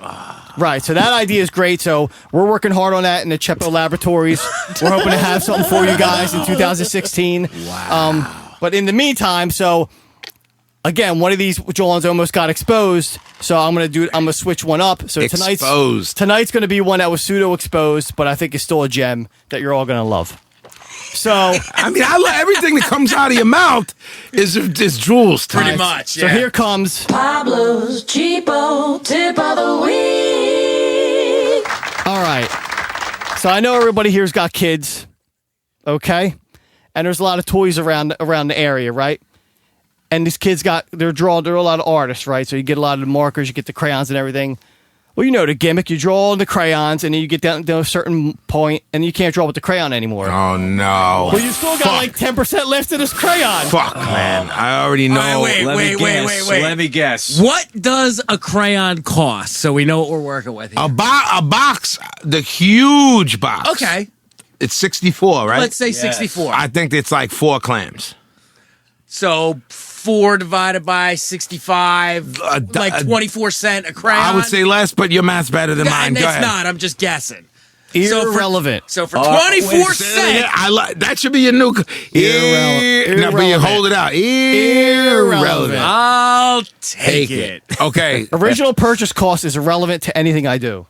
Right, so that idea is great. So we're working hard on that in the Cheapo Laboratories. We're hoping to have something for you guys in 2016. Wow. But in the meantime, so again, one of these Jolons almost got exposed. So I'm gonna switch one up. So tonight's gonna be one that was pseudo exposed, but I think it's still a gem that you're all gonna love. So I mean, everything that comes out of your mouth is jewels. Pretty much. So here comes Pablo's Cheapo Tip of the Week. All right. So I know everybody here's got kids, okay? And there's a lot of toys around the area, right? And these kids they're a lot of artists, right? So you get a lot of the markers, you get the crayons and everything. Well, you know the gimmick. You draw the crayons, and then you get down to a certain point, and you can't draw with the crayon anymore. Oh, no. Well, you still got like 10% left of this crayon. Fuck, man. I already know. Wait. Let me guess. What does a crayon cost? So we know what we're working with here. A box, the huge box. Okay. It's 64, right? Let's say 64. I think it's like 4 clams. So 4 divided by 65, like 24 cents a crayon. I would say less, but your math's better than mine. And Go it's ahead. not. I'm just guessing. Irrelevant. So for 24 cents. That should be your new. Irrelevant. No, but you hold it out. Irrelevant. I'll take it. Okay. Original purchase cost is irrelevant to anything I do.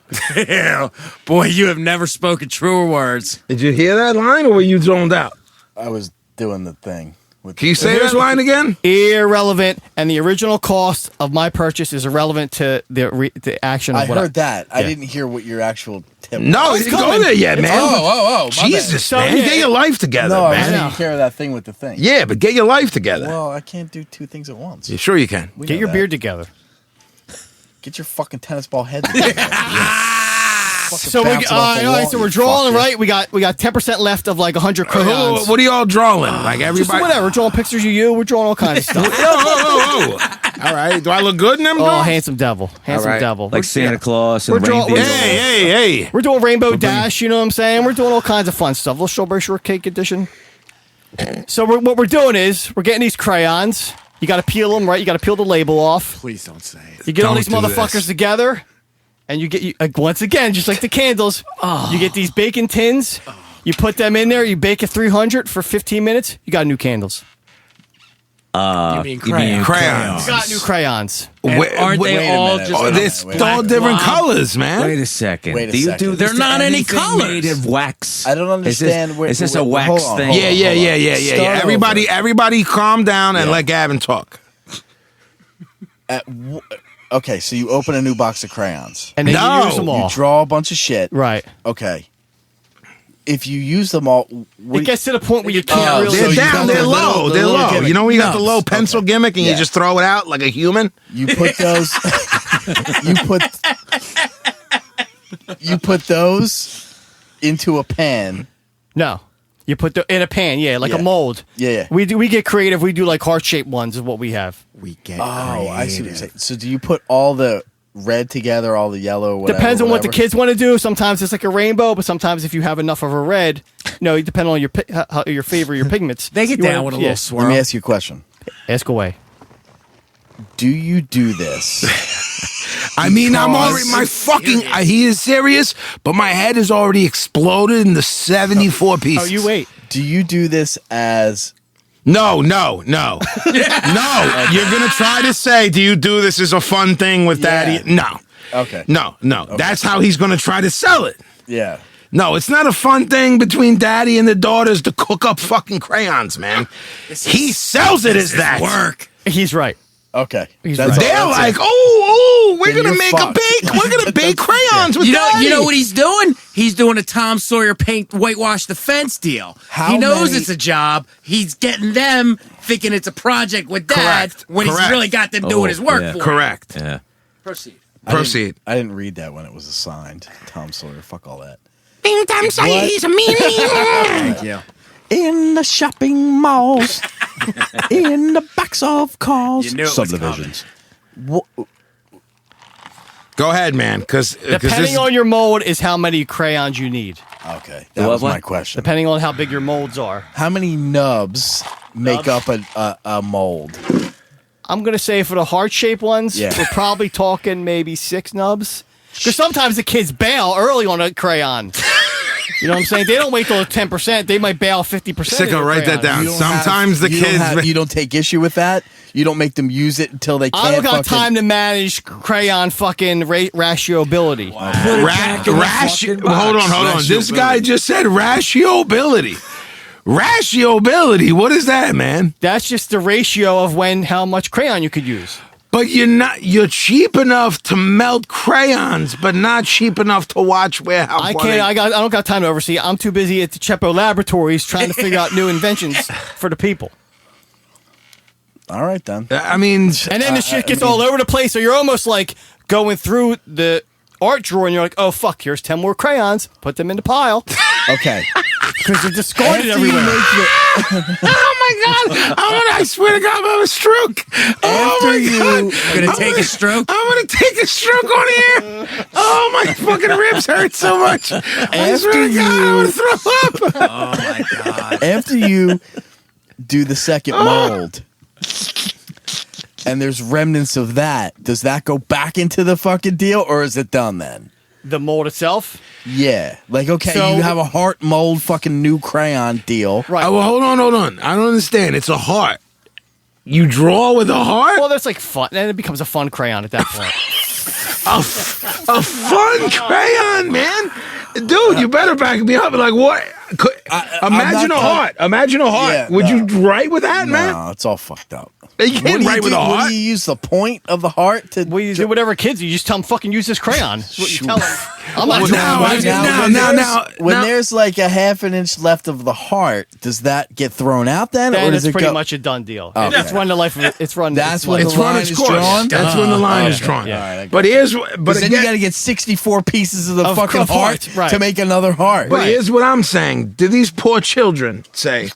Boy, you have never spoken truer words. Did you hear that line, or were you zoned out? I was doing the thing. Can you say that line again? Irrelevant, and the original cost of my purchase is irrelevant to the action of I what heard that. I Yeah. didn't hear what your actual tip No, was. you didn't go there yet, man. Oh, my Jesus, bad. man. yeah, Get your life together, No, I was man. taking care of that thing with the thing. Yeah, but get your life together. Well, I can't do 2 things at once. You sure you can? We Get know your that. beard together. Get your fucking tennis ball head together. So we're drawing, right? We got 10% left of like 100 crayons. What are y'all drawing? Like Just everybody? whatever. We're drawing pictures of you. We're drawing all kinds of stuff. Whoa. All right. Do I look good in them? Oh, drawings? handsome devil. Handsome All right. devil. Like Santa Claus and We're drawing- reindeer. Hey. We're doing Rainbow Dash, you know what I'm saying? We're doing all kinds of fun stuff. Little Strawberry Shortcake edition. So what we're doing is we're getting these crayons. You got to peel them, right? You got to peel the label off. Please don't say it. You get all Don't these do motherfuckers this. together, and you get once again, just like the candles, you get these bacon tins. You put them in there. You bake at 300 for 15 minutes. You got new candles. You mean crayon? Crayons. You got new crayons. And Wait, aren't wait they a all minute. just Oh, there's all different colors, man. Wait a second. Wait a Do you second. do this They're to not any anything colors. made of wax? I don't understand. Is this a hold wax on, thing? hold Yeah, on, yeah, hold yeah, on. yeah, yeah, Start yeah. Everybody calm down and Yeah. let Gavin talk. Okay, so you open a new box of crayons. And then No, you use them all. You draw a bunch of shit. Right. Okay. If you use them all, It gets to the point where you can't Oh, really. so They're you down. got They're the low. little- the They're little low. gimmick. You know when you got the No. low pencil gimmick and Yeah. you just throw it out like a human? you put those. you put those into a pan. No. You put the in a pan, like Yeah. a mold. Yeah. We get creative. We do like heart shaped ones is what we have. We get Oh, I see what you're saying. So do you put all the red together, all the yellow, whatever? Depends on what the whatever? kids want to do. Sometimes it's like a rainbow, but sometimes if you have enough of a red, depending on your favor, your pigments. They get you down wanna- with a yeah. little Let swirl. me ask you a question. Ask away. Do you do this? I mean, I'm already my fucking. He is serious, but my head is already exploded into 74 pieces. Oh, you wait. Do you do this as? No. No. You're gonna try to say, do you do this as a fun thing with Daddy? No. Okay. No. Okay. That's how he's gonna try to sell it. Yeah. No, it's not a fun thing between Daddy and the daughters to cook up fucking crayons, man. He sells it as that. Work. He's right. Okay. He's That's right. They're all- that's like, it. oh, we're Then gonna you're make fucked. we're gonna bake crayons with You know, Daddy. you know what he's doing? He's doing a Tom Sawyer paint whitewash the fence deal. How he knows many- it's a job. He's getting them thinking it's a project with Dad Correct. when he's Correct. really got them doing his work for him. Correct. Yeah. Proceed. Proceed. I didn't read that when it was assigned. Tom Sawyer. Fuck all that. Tom Sawyer, he's a meanie. Thank you. In the shopping malls, in the backs of cars, You knew it was subdivisions. Go ahead, man. Because Depending on your mold is how many crayons you need. Okay, that was my question. Depending on how big your molds are. How many nubs make up a mold? I'm going to say for the heart-shaped ones, Yeah. we're probably talking maybe 6 nubs. Because sometimes the kids bail early on a crayon. You know what I'm saying? They don't wait till 10%. They might bail 50%. Sicko, write that down. You don't Sometimes the you don't kids. you don't take issue with that. You don't make them use it until they can't. I don't got fucking- time to manage crayon fucking ratioability. Hold on. This guy just said ratioability. Ratioability. What is that, man? That's just the ratio of how much crayon you could use. But you're cheap enough to melt crayons, but not cheap enough to watch how I far can't. they- I don't got time to oversee. I'm too busy at the Cheapo Laboratories trying to figure out new inventions for the people. All right then. I mean, And then the shit gets all over the place. So you're almost like going through the art drawer and you're like, oh fuck, here's 10 more crayons. Put them in the pile Okay. because they're discarded After you everywhere. make oh my god! I swear to God, I'm having a stroke. Oh After my you- god! Gonna take a stroke? I'm gonna take a stroke on here. Oh my fucking ribs hurt so much. I swear to God, I'm gonna throw up. Oh my God. after you do the second mold, and there's remnants of that, does that go back into the fucking deal, or is it done then? The mold itself. Yeah. Like, okay, So- you have a heart mold fucking new crayon deal. Right. Well, hold on. I don't understand. It's a heart. You draw with a heart? Well, that's like fun. Then it becomes a fun crayon at that point. A fun crayon, man. Dude, you better back me up. Like, what? Imagine not a heart. Imagine a heart. Yeah, Would no. you write with that, man? No, it's all fucked up. You What can't do you write with do? a What heart. do you use the point of the heart to? Well, you do whatever kids. You just tell them fucking use this crayon. That's what you tell them. I'm not Well, doing now, that. when there's like a half an inch left of the heart, does that get thrown out then, or Then does it's it pretty go? much a done deal. Okay. It's run the life of it. It's run. That's it's when life. the It's run line its is course. drawn? That's when the line is Yeah. drawn. Yeah. All right, I got But it. here's, Because but then you got to again, get 64 pieces of the Of fucking heart heart, right. to make another heart. but here's what I'm saying. Do these poor children say,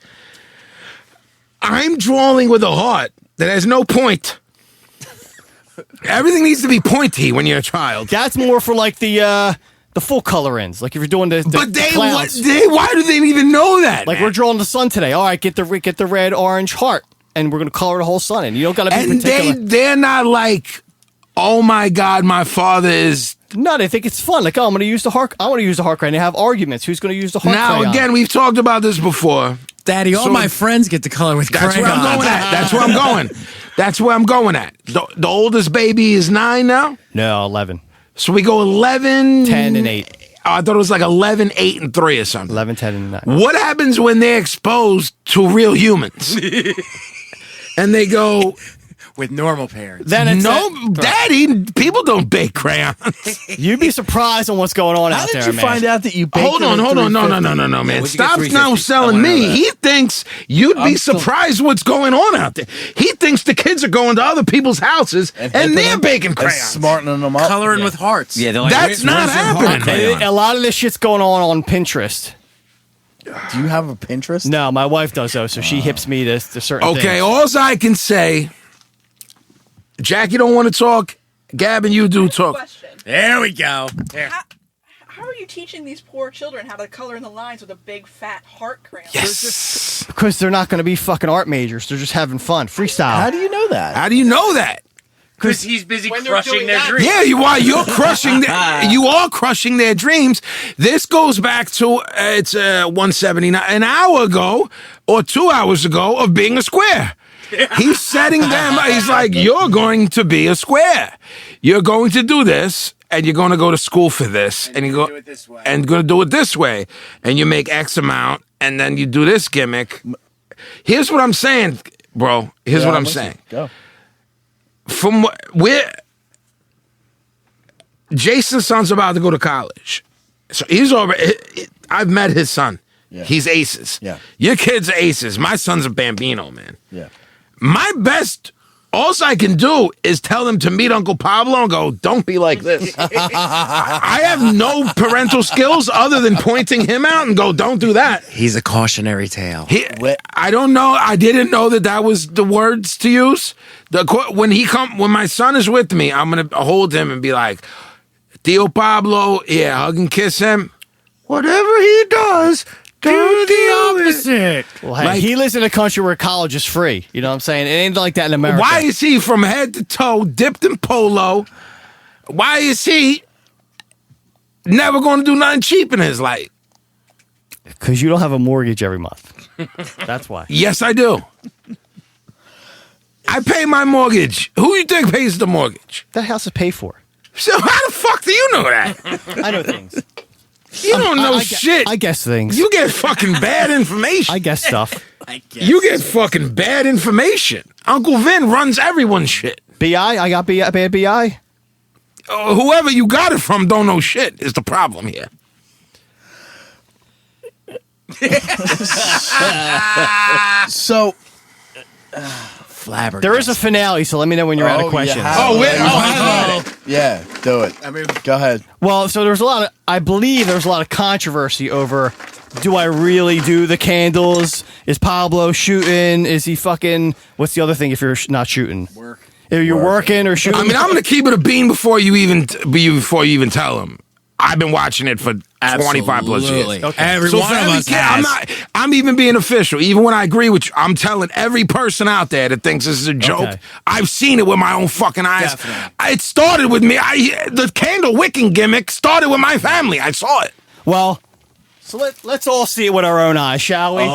I'm drawing with a heart that has no point? Everything needs to be pointy when you're a child. That's more for like the full color ends. Like if you're doing the But clouds. why do they even know that? Like man? we're drawing the sun today. All right, get the red, orange heart, and we're gonna color the whole sun in. You don't gotta be and particular. they're not like, oh my God, my father is. No, they think it's fun. Like, oh, I'm gonna use the heart. I want to use the heart crayon. They have arguments. Who's gonna use the heart Now crayon? again, we've talked about this before. Daddy, all So- my friends get to color with That's crayons. where I'm going at. That's where I'm going. That's where I'm going at. The oldest baby is 9 now. No, 11, So we go 11, 10, and 8. Oh, I thought it was like 11, 8, and 3 or something. 11, 10, and 9. What happens when they're exposed to real humans? And they go, with normal parents. Then it's no, Daddy, people don't bake crayons. you'd be surprised on what's going on How out did there, you man. find out that you baked Hold them on. at No, 350? man. what'd you get, Stop 350? now I selling wanna know me. that. He thinks you'd be still- surprised what's going on out there. He thinks the kids are going to other people's houses and they're baking and crayons. smartening them up. Coloring with hearts. Yeah, they're like, That's not where's your heart happening. crayon? A lot of this shit's going on Pinterest. Do you have a Pinterest? No, my wife does though, so she hips me to certain Okay, things. all I can say, Jack, you don't want to talk. Gavin, you do talk. Question. There we go. How are you teaching these poor children how to color in the lines with a big fat heart crayon? Yes. Because they're not going to be fucking art majors. They're just having fun. Freestyle. How do you know that? How do you know that? Because he's busy when they're crushing doing their that- dreams. Yeah, you are crushing their dreams. This goes back to it's 179 an hour ago or 2 hours ago of being a square. He's setting them. He's like, you're going to be a square. You're going to do this, and you're going to go to school for this, and you go do it this way. and going to do it this way, and you make X amount, and then you do this gimmick. Here's what I'm saying, bro. Here's what I'm saying. Go. From where Jason's son's about to go to college, so he's already. I've met his son. Yeah. He's aces. Yeah. Your kid's aces. My son's a bambino, man. Yeah. My best, all I can do is tell him to meet Uncle Pablo and go, don't be like this. I have no parental skills other than pointing him out and go, don't do that. He's a cautionary tale. I don't know. I didn't know that was the words to use. When my son is with me, I'm going to hold him and be like, Tio Pablo, yeah, hug and kiss him. Whatever he does, do the opposite. Well, hey, he lives in a country where college is free. You know what I'm saying? It ain't like that in America. Why is he from head to toe dipped in polo? Why is he never going to do nothing cheap in his life? Because you don't have a mortgage every month. That's why. Yes, I do. I pay my mortgage. Who you think pays the mortgage? That house is paid for. So how the fuck do you know that? I know things. You don't know I shit. I guess things. You get fucking bad information. I guess stuff. You get fucking bad information. Uncle Vin runs everyone's shit. BI? I got bad BI? Whoever you got it from don't know shit is the problem here. So There is a finale, so let me know when you're out of questions. Yeah, do it. Go ahead. Well, so I believe there was a lot of controversy over, do I really do the candles? Is Pablo shooting? Is he fucking, what's the other thing if you're not shooting? Work. If you're working or shooting? I mean, I'm gonna keep it a bean before you even tell him. I've been watching it for 25 plus years. Okay. Every one of us has. I'm even being official. Even when I agree with you, I'm telling every person out there that thinks this is a joke. Okay. I've seen it with my own fucking eyes. Definitely. It started with me. The candle wicking gimmick started with my family. I saw it. Well, so let's all see it with our own eyes, shall we?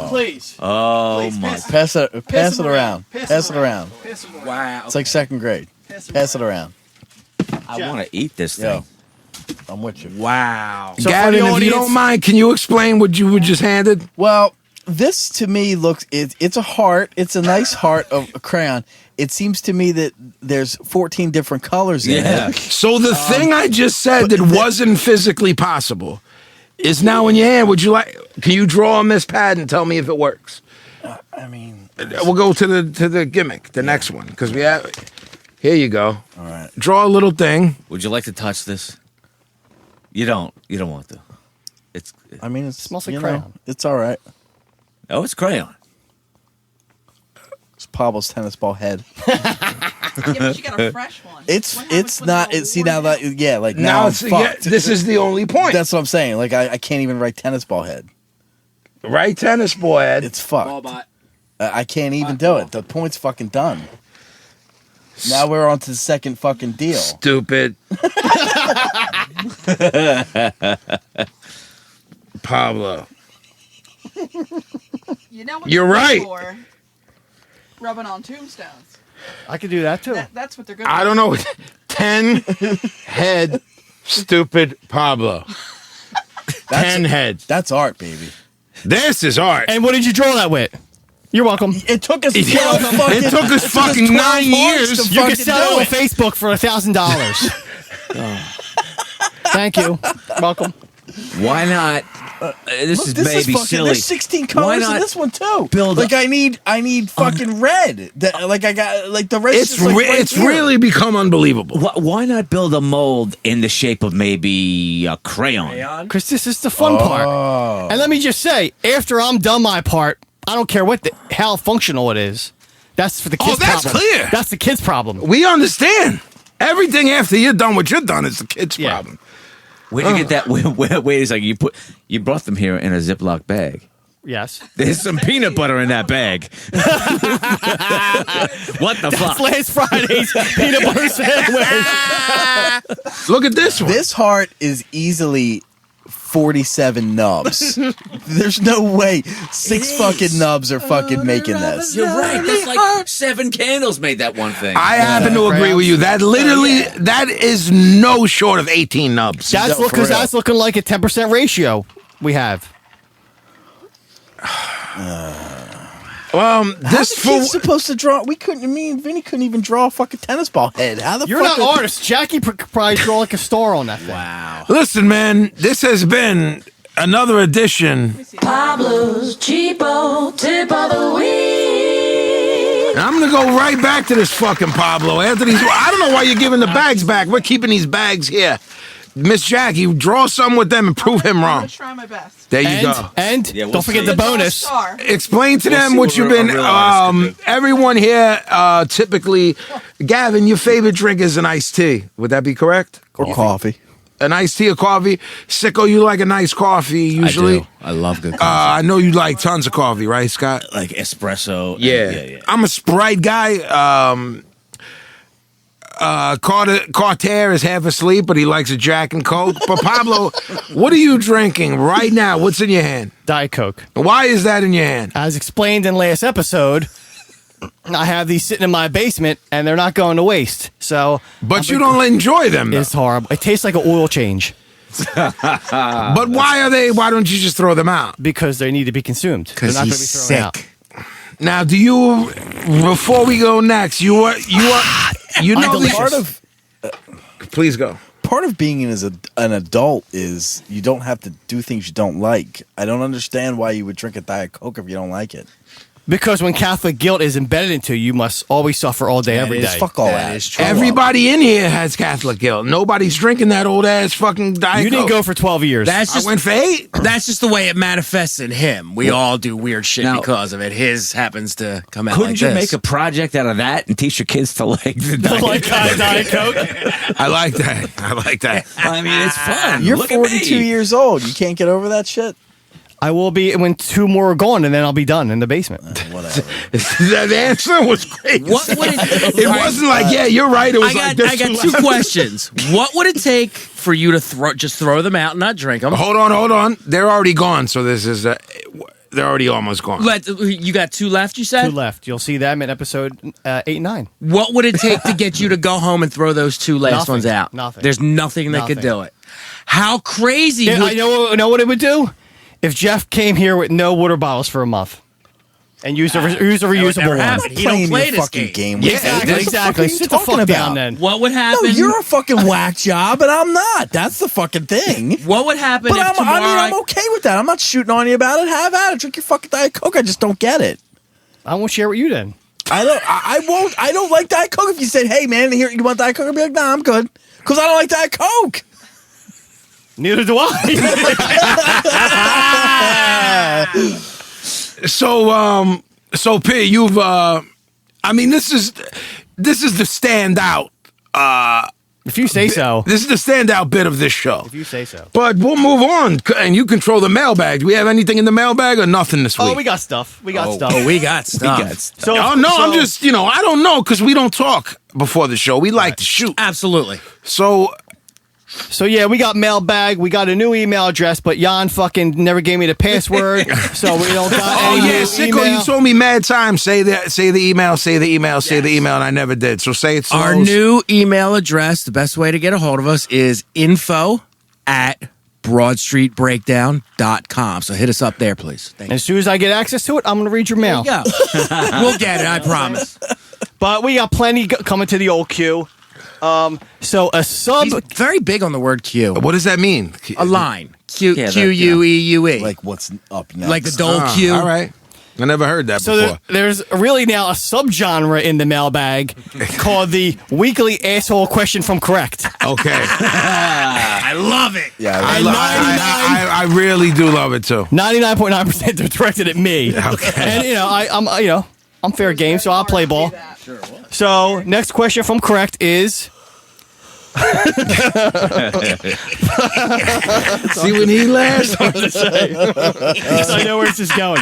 Please. Oh my! Pass it around. Pass it around. Wow. It's like second grade. Pass it around. I want to eat this Yo, thing. I'm with you. Wow. So Gavin, for the if you audience- don't mind, can you explain what you were just handed? Well, this to me looks it's a heart. It's a nice heart of a crayon. It seems to me that there's 14 different colors in it. So the thing I just said that wasn't physically possible is now in your hand. Can you draw on this pad and tell me if it works? I mean, We'll go to the gimmick, the next one, because we have. Here you go. all right. Draw a little thing. Would you like to touch this? You don't. You don't want to. It's. I mean, it smells like you know, crayon. it's all right. Oh, it's crayon. It's Pablo's tennis ball head. Yeah, but you got a fresh one. It's What happens when not. they're all See worn now out? that like Now now I'm it's yeah, fucked. this is the only point. That's what I'm saying. Like I can't even write tennis ball head. Right, tennis boy. Ed. It's fucked. I can't even do it. The point's fucking done. Now we're on to the second fucking deal. Stupid. Pablo. You know what You're they're right. good for? Rubbing on tombstones. I could do that too. That's what they're good I for. don't know. 10 head. Stupid Pablo. 10 heads. That's art, baby. This is art. And what did you draw that with? You're welcome. It took us. It took us fucking 9 years. You can sell it on Facebook for $1,000. Thank you. Welcome. Why not? This Look, is this maybe fucking, silly. There's 16 Why colors in not this one too. build like a- I need fucking red. Like I got like the rest. It's is like right it's here. really become unbelievable. Why not build a mold in the shape of maybe a crayon? Because this is the fun part. And let me just say, after I'm done my part, I don't care how functional it is. That's for the kids' that's problem. clear. That's the kids' problem. We understand. Everything after you're done what you're done is the kid's Yeah. problem. Where'd you get that? Wait a second. You brought them here in a Ziploc bag. Yes. There's some peanut butter in that bag. What the fuck? Last Friday's peanut butter sandwich. Look at this one. This heart is easily 47 nubs. There's no way 6 fucking nubs are fucking making this. You're right. That's like 7 candles made that one thing. I happen to agree with you. That literally, that is no short of 18 nubs. That's looking like a 10% ratio we have. This kid's supposed to draw. Vinny couldn't even draw a fucking tennis ball head. How the You're fuck? not artist. Jackie probably draw like a star on that thing. Wow. Listen, man, this has been another edition. Pablo's Cheapo Tip of the Week. And I'm gonna go right back to this fucking Pablo after these. I don't know why you're giving the bags back. We're keeping these bags here. Miss Jackie, draw some with them and prove him I'm wrong. gonna try my best. There you go. And Yeah, we'll don't forget see. the bonus. Star. Explain to We'll them see what what you've a been. real artist can do. Everyone here, typically, Gavin, your favorite drink is an iced tea. Would that be correct? Or coffee. An iced tea or coffee? Sicko, you like a nice coffee usually. I do. I love good coffee. I know you like tons of coffee, right, Scott? Like espresso. Yeah. I'm a Sprite guy. Carter is half asleep, but he likes a Jack and Coke. But Pablo, what are you drinking right now? What's in your hand? Diet Coke. Why is that in your hand? As explained in last episode, I have these sitting in my basement, and they're not going to waste. So, But you don't enjoy them, though. it's horrible. It tastes like an oil change But why don't you just throw them out? because they need to be consumed. They're Because not he's gonna be thrown out. sick. Now, do you, before we go next, you know the Part of please go. part of being an adult is you don't have to do things you don't like. I don't understand why you would drink a Diet Coke if you don't like it. Because when Catholic guilt is embedded into you, you must always suffer all day, every day. Fuck all that. is true. Everybody in here has Catholic guilt. Nobody's drinking that old ass fucking Diet You didn't Coke. go for 12 years. That's just I went for 8. That's just the way it manifests in him. We all do weird shit Now- because of it. His happens to come out Couldn't like you this. make a project out of that and teach your kids to like the diet? like Diet Coke. I like that. I like that. I mean, it's fun. You're Look 42 at me. years old. You can't get over that shit? I will be when 2 more are gone, and then I'll be done in the basement. Whatever. That answer was great. What would It wasn't like, yeah, you're right. It was I like got, this. I got 2 questions. What would it take for you to throw them out and not drink them? Hold on. They're already gone. So this is they're already almost gone. You got 2 left, you said? 2 left. You'll see them in episode 8 and 9. What would it take to get you to go home and throw those 2 last Nothing. ones out? Nothing. There's nothing that could Nothing. do it. How crazy Yeah, would I know what it would do? If Jeff came here with no water bottles for a month and used a reusable never one. happen. He don't Playing play your this fucking game. game. Yeah, Exactly. that's Exactly. What Sit the the fuck are fuck you down talking then. What would No, happen? you're a fucking whack job, and I'm not. That's the fucking thing. What would happen But if tomorrow? I'm okay with that. I'm not shooting on you about it. Have at it. Drink your fucking Diet Coke. I just don't get it. I won't share with you then. I won't. I don't like Diet Coke. If you said, "Hey man, here you want Diet Coke," I'd be like, "Nah, I'm good," because I don't like Diet Coke. Neither do I. So P, you've I mean this is the standout If you say so. this is the standout bit of this show. If you say so. But we'll move on, and you control the mailbag. Do we have anything in the mailbag or nothing this week? Oh, we got stuff. We got stuff. Oh, we got stuff. So, Oh no, so- I'm just I don't know because we don't talk before the show. We like to shoot. Absolutely. So So yeah, we got mailbag. We got a new email address, but Jan fucking never gave me the password, so we don't got oh any yeah, new Sicko, email. you told me mad times say the email, and I never did. So say it slow. Our new email address, the best way to get a hold of us is info@broadstreetbreakdown.com. So hit us up there, please. Thank And as soon as I get access to it, I'm going to read your mail. you. We'll get it, I promise. But we got plenty coming to the old queue. So a sub. He's very big on the word Q. What does that mean? A line. Q Yeah, that, Q-U-E-U-E. Like what's up next? Like the dole Q. All right. I never heard that So before. there's really now a subgenre in the mailbag called the weekly asshole question from Correct. Okay. I love it. Yeah, I really do love it too. 99.9% they're directed at me. Okay. And I'm fair game, so I'll play ball. So next question from Correct is: See when he laughs? I know where this is going.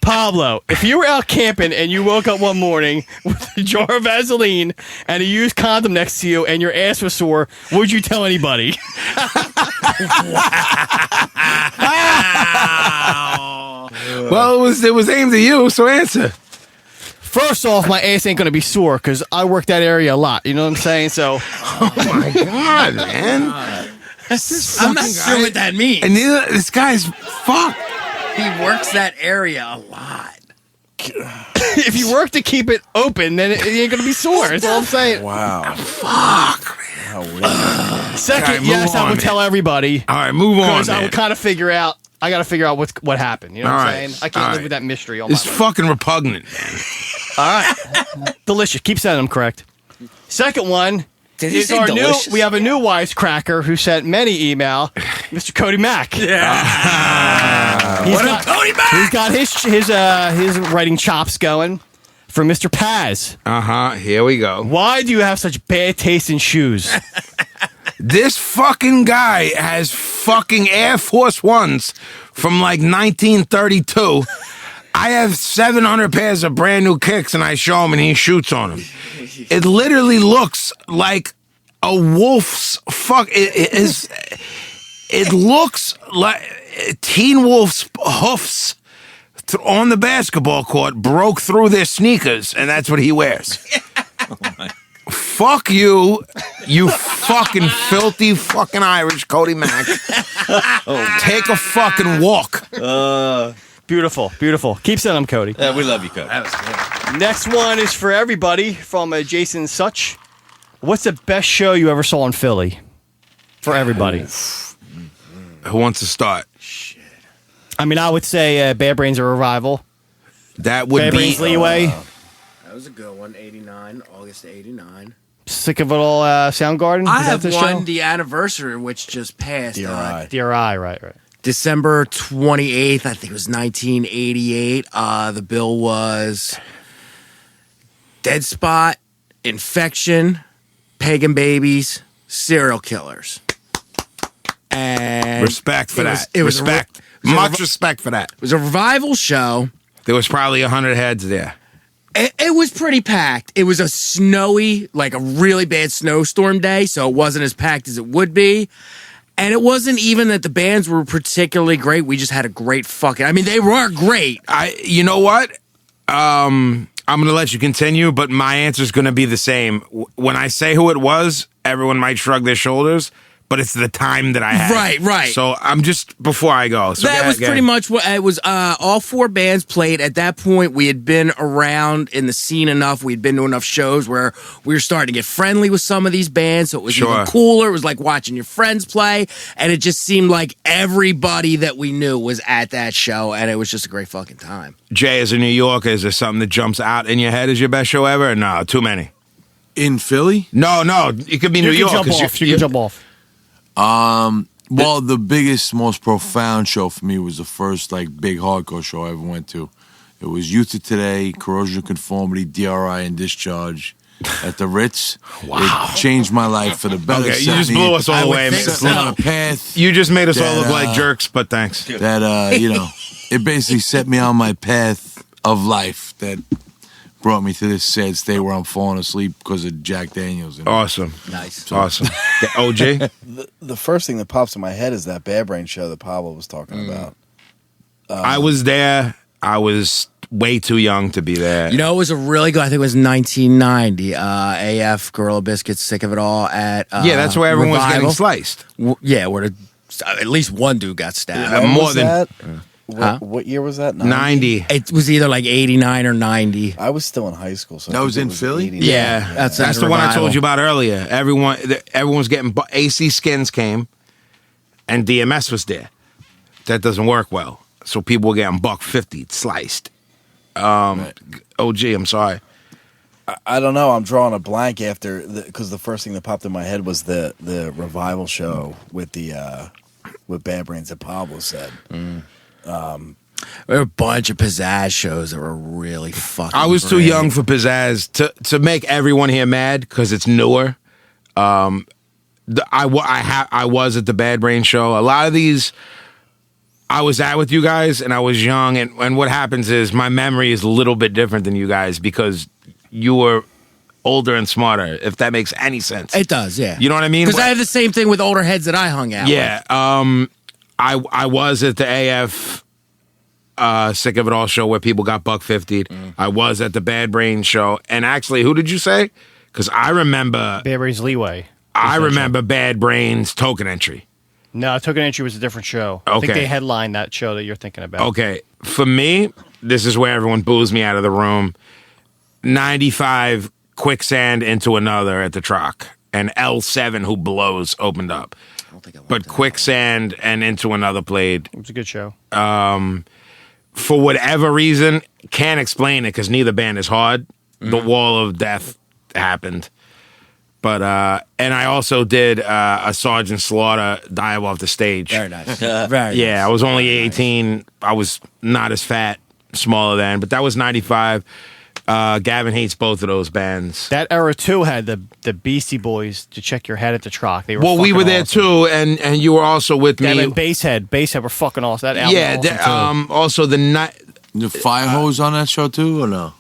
Pablo, if you were out camping and you woke up one morning with a jar of Vaseline and a used condom next to you and your ass was sore, would you tell anybody? Well, it was aimed at you, so answer. First off, my ass ain't going to be sore because I work that area a lot. You know what I'm saying? So, Oh my god, man! I'm not sure what that means. And this guy's fucked. He works that area a lot. if you work to keep it open, then it ain't going to be sore. That's all I'm saying. Wow. Fuck. How weird. Second, Alright, move yes, I on, would man. tell everybody. All right, move on. Because I Man. would kind of figure out. I got to figure out what happened. You know what All I'm right. saying? I can't All live right. with that mystery all my It's life. fucking repugnant, man. All right. Delicious. Keep sending them correct. Second one Did he is say our delicious? new. We have a new wisecracker who sent many email, Mr. Cody Mack. Yeah. He's What got, up, Cody Mack? He's got his writing chops going for Mr. Paz. Here we go. Why do you have such bad taste in shoes? This fucking guy has fucking Air Force Ones from like 1932. I have 700 pairs of brand new kicks, and I show him, and he shoots on them. It literally looks like a wolf's fuck. It looks like Teen Wolf's hoofs on the basketball court broke through their sneakers, and that's what he wears. Fuck you, you fucking filthy fucking Irish Cody Mack. Take a fucking walk. Beautiful, beautiful. Keep sending them, Cody. We love you, Cody. That was good. Next one is for everybody from Jason Such. What's the best show you ever saw in Philly? For everybody. Who wants to start? I mean, I would say Bad Brains are Revival. That would Bad be Brains Leeway. That was a good one. 89, August 89. Sick of It All Soundgarden. I Is that have the one, show? the anniversary, which just passed. DRI. DRI, right. December 28th, I think it was 1988. The bill was Dead Spot, Infection, Pagan Babies, Serial Killers. And respect for it that. was- it was a respect. Much respect for that. it was a revival show. There was probably 100 heads there. It was pretty packed. It was a snowy, like a really bad snowstorm day, so it wasn't as packed as it would be. And it wasn't even that the bands were particularly great. We just had a great fucking. I mean, they were great. You know what? I'm going to let you continue, but my answer is going to be the same. When I say who it was, everyone might shrug their shoulders, but it's the time that I had. Right. So I'm just, before I go. So That was pretty much what it was. All four bands played. At that point, we had been around in the scene enough. We'd been to enough shows where we were starting to get friendly with some of these bands. So it was Sure. even cooler. It was like watching your friends play. And it just seemed like everybody that we knew was at that show. And it was just a great fucking time. Jay, as a New Yorker, is there something that jumps out in your head as your best show ever? No, too many. In Philly? No, it could be New You York. can jump 'cause off. You can jump off. Well, the biggest, most profound show for me was the first big hardcore show I ever went to. It was Youth of Today, Corrosion of Conformity, DRI, and Discharge at the Ritz. Wow. It changed my life for the better. Okay, you Set just me- blew us all away, man. set me on a path You just made us all look That, like jerks, but thanks. that, it basically set me on my path of life that brought me to this sad state where I'm falling asleep because of Jack Daniels. Awesome. Nice. Awesome. OG? The first thing that pops in my head is that Bad Brain show that Pablo was talking about. I was there. I was way too young to be there. You know, it was a really good, I think it was 1990. AF, Gorilla Biscuits, Sick of It All at Yeah, that's where everyone was Revival. getting sliced. Yeah, where at least one dude got stabbed. When more was than- that? Huh? What year was that? 90. It was either like 89 or 90. I was still in high school. So I That think was it in Philly? 89. Yeah, that's That's the one I Revival. told you about earlier. Everyone was getting AC Skins came, and DMS was there. That doesn't work well. So people were getting $1.50 sliced. OG, I'm sorry. I don't know. I'm drawing a blank after because the first thing that popped in my head was the Revival show with with Bad Brains that Pablo said. There were a bunch of pizzazz shows that were really fucking I was too great. young for pizzazz to make everyone here mad because it's newer. I was at the Bad Brain show. A lot of these, I was at with you guys, and I was young. And what happens is my memory is a little bit different than you guys because you were older and smarter, if that makes any sense. It does, yeah. You know what I mean? Because I have the same thing with older heads that I hung out with. Yeah. I was at the AF Sick of It All show where people got $150. I was at the Bad Brain show. And actually, who did you say? Because I remember... Bad Brains Leeway. I remember Bad Brains Token Entry. No, Token Entry was a different show. I think they headlined that show that you're thinking about. Okay. For me, this is where everyone boos me out of the room. 95 Quicksand Into Another at the Troc. And L7 Who Blows opened up. But Quicksand and Into Another played. It was a good show. For whatever reason, can't explain it because neither band is hard. The Wall of Death happened. But, and I also did a Sergeant Slaughter dive off the stage. Very nice. Very Yeah, I was only 18. I was not as fat, smaller then, but that was 95. Gavin hates both of those bands. That era too had the Beastie Boys to check your head at the Troc. They were we were there awesome. too, and you were also with me. And Basshead were fucking awesome. That album was awesome too. Also the night. The Fire Hose on that show too, or no?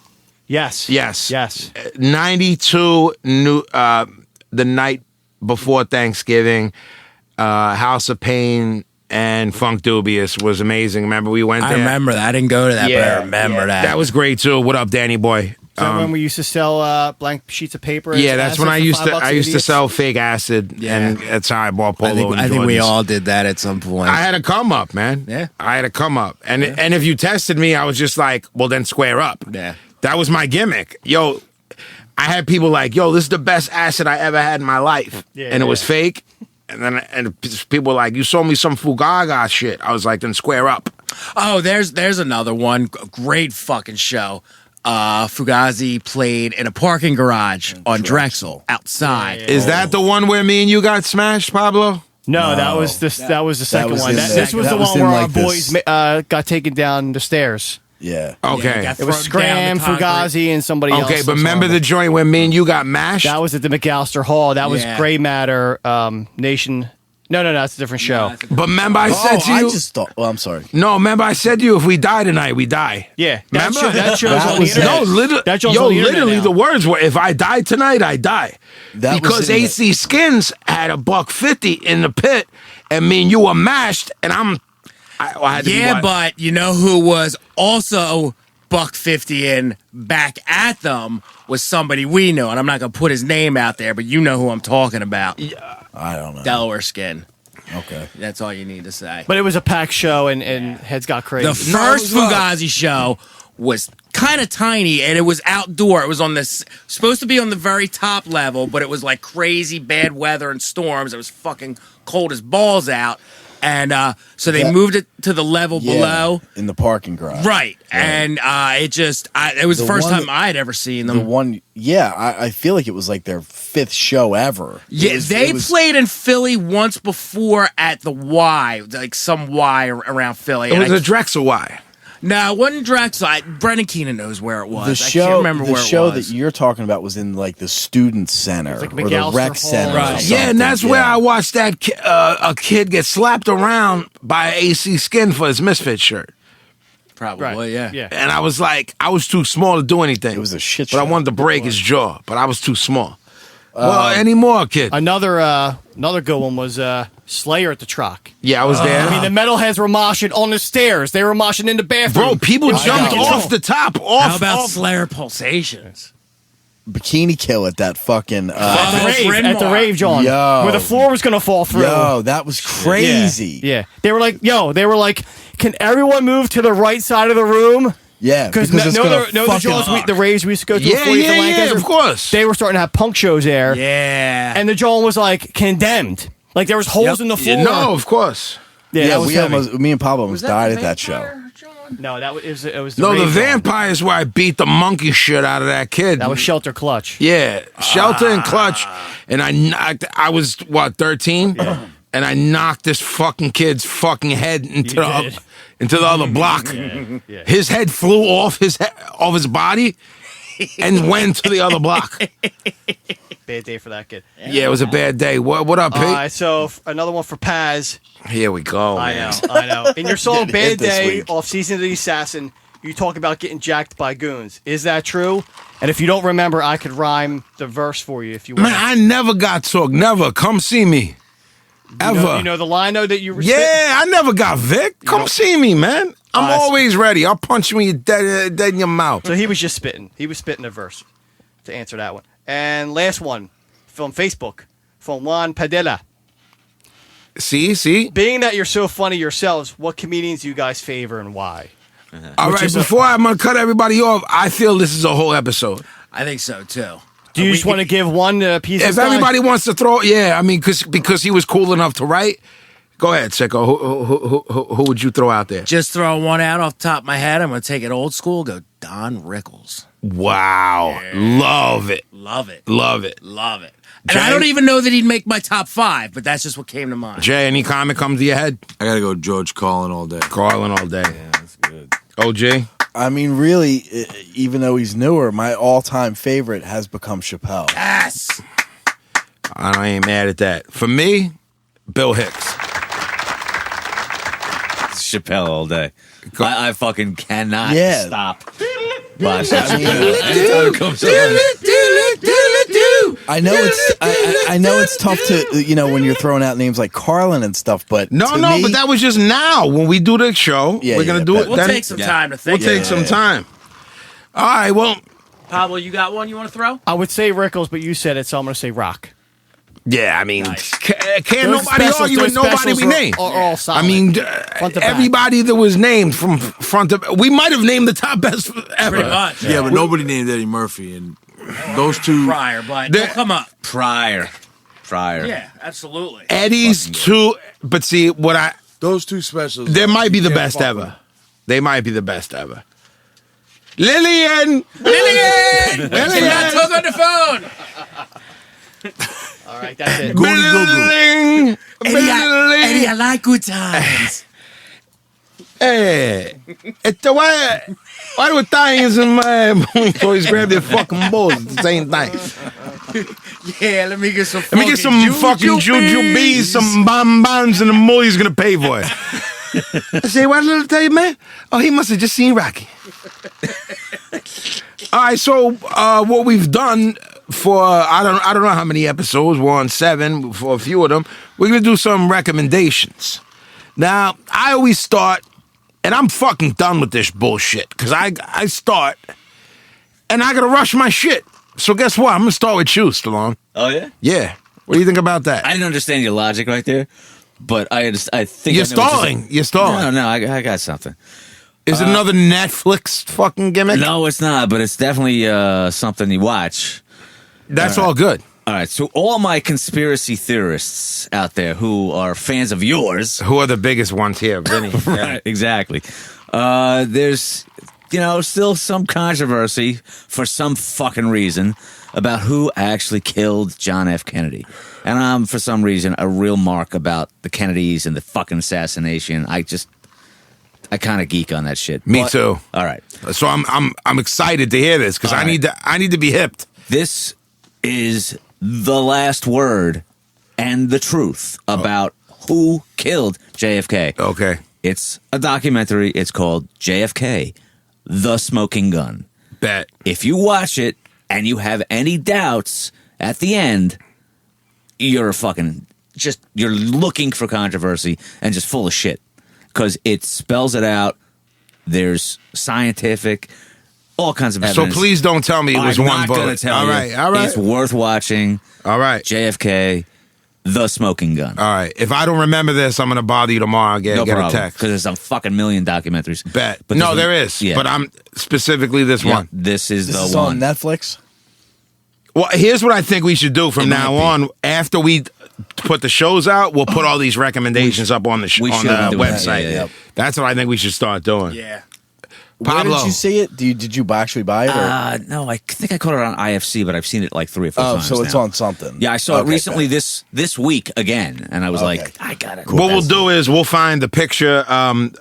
Yes. 92 the night before Thanksgiving, House of Pain and Funk Dubious was amazing. Remember we went there? I remember that. I didn't go to that, but I remember that. That was great too. What up, Danny boy? Is that when we used to sell blank sheets of paper? Yeah, that's when I used to sell fake acid, and that's how I bought Polo. I think we all did that at some point. I had to come up, man. Yeah, I had to come up, and if you tested me, I was just like, well, then square up. Yeah, that was my gimmick. Yo, I had people like, yo, this is the best acid I ever had in my life, and it was fake. And people were like, you sold me some Fugaga shit. I was like, then square up. Oh, there's another one. Great fucking show. Fugazi played in a parking garage on Drexel outside. Is that the one where me and you got smashed, Pablo? No, that was the second one. This was the one where our boys got taken down the stairs. Yeah. Okay. It was Scram, Fugazi, and somebody else. Okay, but remember the joint where me and you got mashed? That was at the McAllister Hall. That was Gray Matter Nation. No, that's a different show. But remember I said to you... I just thought... Well, I'm sorry. No, remember I said to you, if we die tonight, we die. Yeah. Remember? That show's on the internet. No, literally the words were, if I die tonight, I die. Because AC Skins had $150 in the pit, and me and you were mashed, and I had to be but you know who was also $150 in back at them was somebody we know, and I'm not gonna put his name out there, but you know who I'm talking about. Yeah, I don't know. Delaware Skin. Okay, that's all you need to say. But it was a packed show, and heads got crazy. The first Fugazi show was kind of tiny, and it was outdoor. It was on this supposed to be on the very top level, but it was like crazy bad weather and storms. It was fucking cold as balls out. And so they moved it to the level below. In the parking garage. Right. And it was the first time I'd ever seen them. The one, I feel like it was like their 5th show ever. Yeah, they played in Philly once before at the Y, like some Y around Philly. It was a Drexel Y. No, it wasn't Drexel. Brendan Keenan knows where it was. I can't remember where it was. The show that you're talking about was in like the student center or the rec center. Right. Yeah, and that's where I watched that a kid get slapped around by AC Skin for his Misfit shirt. Probably, yeah. And I was like, I was too small to do anything. It was a shit show. But I wanted to break his jaw, but I was too small. Well, any more, kid? Another good one was Slayer at the Troc. Yeah, I was there. I mean, the metalheads were moshing on the stairs. They were moshing in the bathroom. Bro, people jumped off the top. How about Slayer Pulsations? Bikini Kill at that fucking at the rave, John, where the floor was gonna fall through. Yo, that was crazy. Yeah. They were like, can everyone move to the right side of the room? Yeah, because the raves we used to go to. Yeah, of course. They were starting to have punk shows there. Yeah, and the John was like condemned. Like there was holes in the floor. No, of course. Yeah, me and Pablo almost died at that show. No, it was the Vampires where I beat the monkey shit out of that kid. That was Shelter Clutch. Yeah, Shelter and Clutch, and I was 13, and I knocked this fucking kid's fucking head into the other block. Yeah. His head flew off his body and went to the other block. Bad day for that kid. Yeah, it was a bad day. What up, Pete? All right, so another one for Paz. Here we go. I man. know. In your song Getting Bad hit this Day week. off Season of the Assassin, you talk about getting jacked by goons. Is that true? And if you don't remember, I could rhyme the verse for you if you want. Man, I never got took. Never. Come see me. Ever. You know the line though that you were Yeah, I never got Vic. Come see me, man. I'm so- always ready. I'll punch you in your dead in your mouth. So he was just spitting. He was spitting a verse to answer that one. And last one from Facebook from Juan Padilla. See? Being that you're so funny yourselves, what comedians do you guys favor and why? All right, before I'm going to cut everybody off, I feel this is a whole episode. I think so too. Do you just want to give one piece of If everybody wants to throw, I mean, because he was cool enough to write, go ahead, Sicko. Who would you throw out there? Just throwing one out off the top of my head. I'm going to take it old school. Go Don Rickles. Wow. Love it. Love it. Love it. Love it. And Jay? I don't even know that he'd make my top 5, but that's just what came to mind. Jay, any comment come to your head? I gotta go George Carlin all day. Carlin all day. Yeah, that's good. OG? I mean, really, even though he's newer, my all-time favorite has become Chappelle. Yes. I ain't mad at that. For me, Bill Hicks. Chappelle all day. I fucking cannot Yeah. stop watching I mean, Anytime it comes on. I know I know it's tough to when you're throwing out names like Carlin and stuff, but No, to no, me, but that was just now. When we do the show, Yeah, we're going to yeah, do but- it. We'll then. take some time to think. We'll take some time. All right, well, Pablo, you got one you want to throw? I would say Rickles, but you said it, so I'm going to say Rock. yeah, I mean, can't Those nobody specials- argue with those nobody specials we are- named. are all solid. I mean, Front to back. everybody that was named from front to we might have named the top best ever. Pretty much. Yeah, but nobody named Eddie Murphy, and those two. Prior, but The- they'll come up. Prior. Yeah, absolutely. Eddie's two, but see, Those two specials. they might be the Can't best fuck ever. with. They might be the best ever. Lillian! Lillian! Not talk on the phone. All right, that's it. Billing! Eddie, I like good times. Hey, why do Italians and my boys grab their fucking balls at the same time? Yeah, let me get some. Let me get some fucking juju bees, some bonbons, and the Mully's gonna pay for it. I say, what did I tell you, man? Oh, he must have just seen Rocky. All right, so what we've done for I don't know how many episodes. We're on 7 for a few of them. We're gonna do some recommendations. Now, I always start, and I'm fucking done with this bullshit because I start, and I gotta rush my shit. So guess what? I'm gonna start with you, Stallone. Oh, yeah? Yeah. What do you think about that? I didn't understand your logic right there, but I think You're I know what stalling. You're stalling. No, I got something. Is it another Netflix fucking gimmick? No, it's not, but it's definitely something you watch. That's all good. All right, so all my conspiracy theorists out there who are fans of yours, Who are the biggest ones here, Vinny? right? Exactly. There's still some controversy for some fucking reason about who actually killed John F. Kennedy, and I'm for some reason a real mark about the Kennedys and the fucking assassination. I kind of geek on that shit. Me But- too. All right. So I'm excited to hear this because All I need to be hipped. This is the last word and the truth about who killed JFK. Okay. It's a documentary. It's called JFK, The Smoking Gun. Bet. If you watch it and you have any doubts at the end, you're you're looking for controversy and just full of shit because it spells it out. There's scientific, all kinds of So evidence. please don't tell me it was I'm one not bullet. gonna tell All you. right. All right. It's worth watching. All right. JFK, The Smoking Gun. All right. If I don't remember this, I'm gonna bother you tomorrow. No Get a problem. text. Because there's a fucking million documentaries. Bet. But No, this there one- is. yeah. But I'm specifically this Yeah, one. This is this the is one. on Netflix. Well, here's what I think we should do from It now might on. After we put the shows out, we'll put all these recommendations up on the we on should the do that. website. Yeah. That's what I think we should start doing. Yeah. Where Pablo. did you see it? Did you actually buy it? Or? No, I think I caught it on IFC, but I've seen it like 3 or 4 times. So it's now. on something. Yeah, I saw it Okay, recently okay. this week again, and I was Okay. like, I got it. What we'll do is we'll find the picture,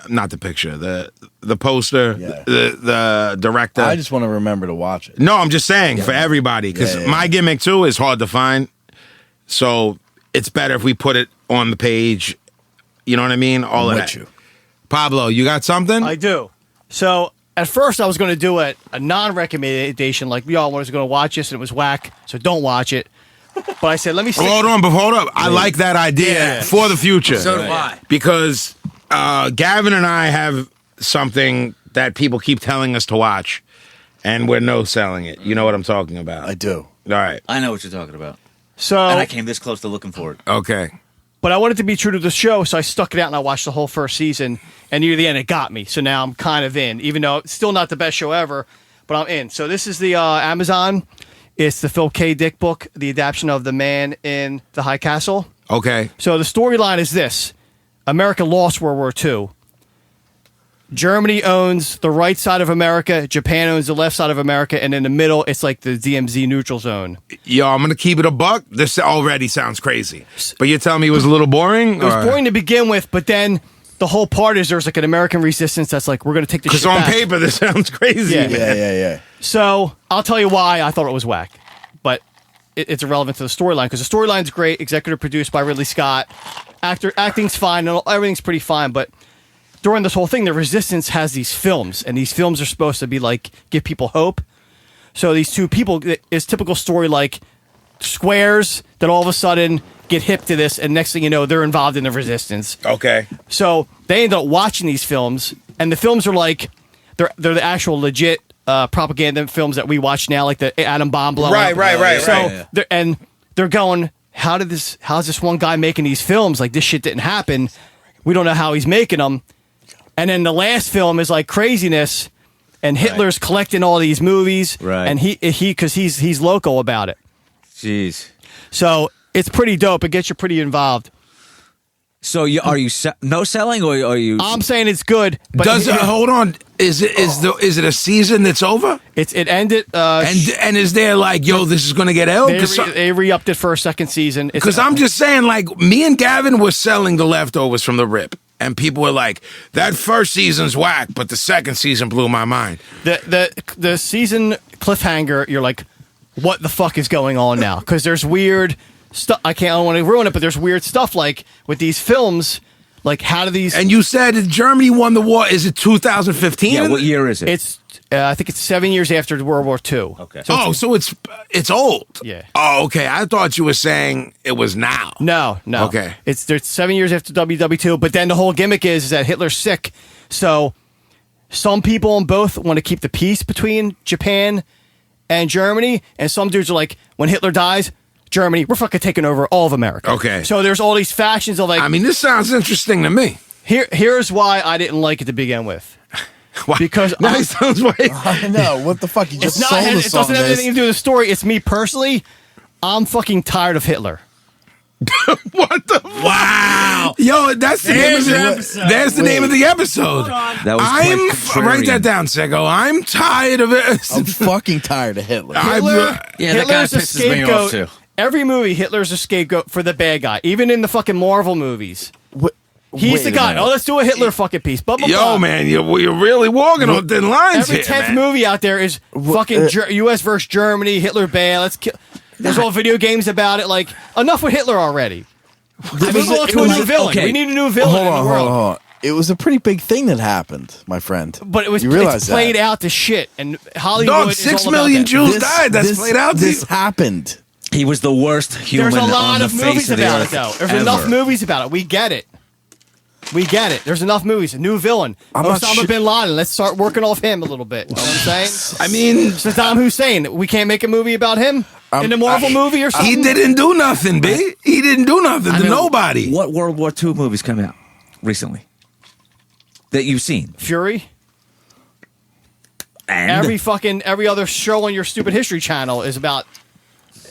not the picture, the poster, Yeah. the director. I just want to remember to watch it. No, I'm just saying for everybody because Yeah, yeah, my yeah. gimmick too is hard to find. So it's better if we put it on the page. You know what I mean? All of with that. you. Pablo, you got something? I do. So at first I was going to do a non-recommendation, like we all was going to watch this and it was whack, so don't watch it. But I said, let me see. Hold on, but hold up. I like that idea Yeah. for the future. So do I. Because Gavin and I have something that people keep telling us to watch, and we're no selling it. You know what I'm talking about? I do. All right. I know what you're talking about, So, and I came this close to looking for it. Okay. but I wanted to be true to the show, so I stuck it out and I watched the whole first season. And near the end, it got me. So now I'm kind of in, even though it's still not the best show ever, but I'm in. So this is the Amazon. It's the Phil K. Dick book, the adaptation of The Man in the High Castle. Okay. So the storyline is this: America lost World War II. Germany owns the right side of America, Japan owns the left side of America, and in the middle, it's like the DMZ neutral zone. Yo, I'm going to keep it a buck. This already sounds crazy. But you're telling me it was a little boring? It was boring to begin with, but then the whole part is there's like an American resistance that's like, we're going to take this shit Because on back. paper, this sounds crazy. Yeah. man. Yeah. So I'll tell you why I thought it was whack, but it's irrelevant to the storyline because the storyline's great. Executive produced by Ridley Scott. Acting's fine. And everything's pretty fine. But during this whole thing, the Resistance has these films, and these films are supposed to be like give people hope. So these two people, it's typical story like squares that all of a sudden get hip to this, and next thing you know, they're involved in the Resistance. Okay. So they end up watching these films, and the films are like they're the actual legit propaganda films that we watch now, like the atom bomb blow. Right. So they're going, how's this one guy making these films? Like this shit didn't happen. We don't know how he's making them. And then the last film is like craziness, and Hitler's collecting all these movies, Right. and because he's local about it. Jeez. So it's pretty dope. It gets you pretty involved. So are you no selling, or are you? I'm saying it's good. But Does it, hold on? Is it a season that's over? it ended. And is there like, yo, this is going to get ill? They re-upped it for a second season. Because I'm just saying, like, me and Gavin were selling the leftovers from the rip. And people were like, that first season's whack, but the second season blew my mind. the season cliffhanger. You're like, what the fuck is going on now? Because there's weird stuff. I don't want to ruin it, but there's weird stuff like with these films. Like, how do these? And you said Germany won the war. Is it 2015? Yeah. What year is it? It's I think it's 7 years after World War II. Okay. So it's old. Yeah. Oh, okay. I thought you were saying it was now. No. Okay. There's 7 years after WW2, but then the whole gimmick is that Hitler's sick. So some people on both want to keep the peace between Japan and Germany, and some dudes are like, when Hitler dies, Germany, we're fucking taking over all of America. Okay. So there's all these factions of like. I mean, this sounds interesting to me. Here's why I didn't like it to begin with. Why? Because now it sounds way. I know. What the fuck? You just It's not. sold It us doesn't on have this. anything to do with the story. It's me personally. I'm fucking tired of Hitler. What the? Wow. Yo, that's the There's name your of the episode. That's the name of the episode. That was I'm quite write that contrarian. down, Sicko. I'm tired of it. I'm fucking tired of Hitler. Hitler, Yeah, that guy Hitler's a pisses me off, scapegoat. too. Every movie, Hitler's a scapegoat for the bad guy. Even in the fucking Marvel movies, he's Wait the a guy. minute. Oh, let's do a Hitler fucking piece. Blah, blah, Yo, blah. man, you're really walking on thin lines Every here, 10th man. movie out there is fucking U.S. versus Germany. Hitler bad. Let's kill. There's all video games about it. Like, enough with Hitler already. Move on to a new villain. okay. We need a new villain Hold in on, the world. hold on. It was a pretty big thing that happened, my friend. But it was You realize it's played that. out to shit, and Hollywood. Dog, is 6 all about million that. Jews died. That's played out to This you. happened. He was the worst human There's a lot on the of face movies of the about it, earth though. There's ever. enough movies about it. We get it. We get it. There's enough movies. A new villain. I'm not Osama sure- bin Laden. Let's start working off him a little bit. You know what I'm saying? I mean, Saddam Hussein. We can't make a movie about him in the Marvel movie or something. he didn't do nothing, B. He didn't do nothing to nobody. What World War II movies come out recently that you've seen? Fury. And Every other show on your stupid History Channel is about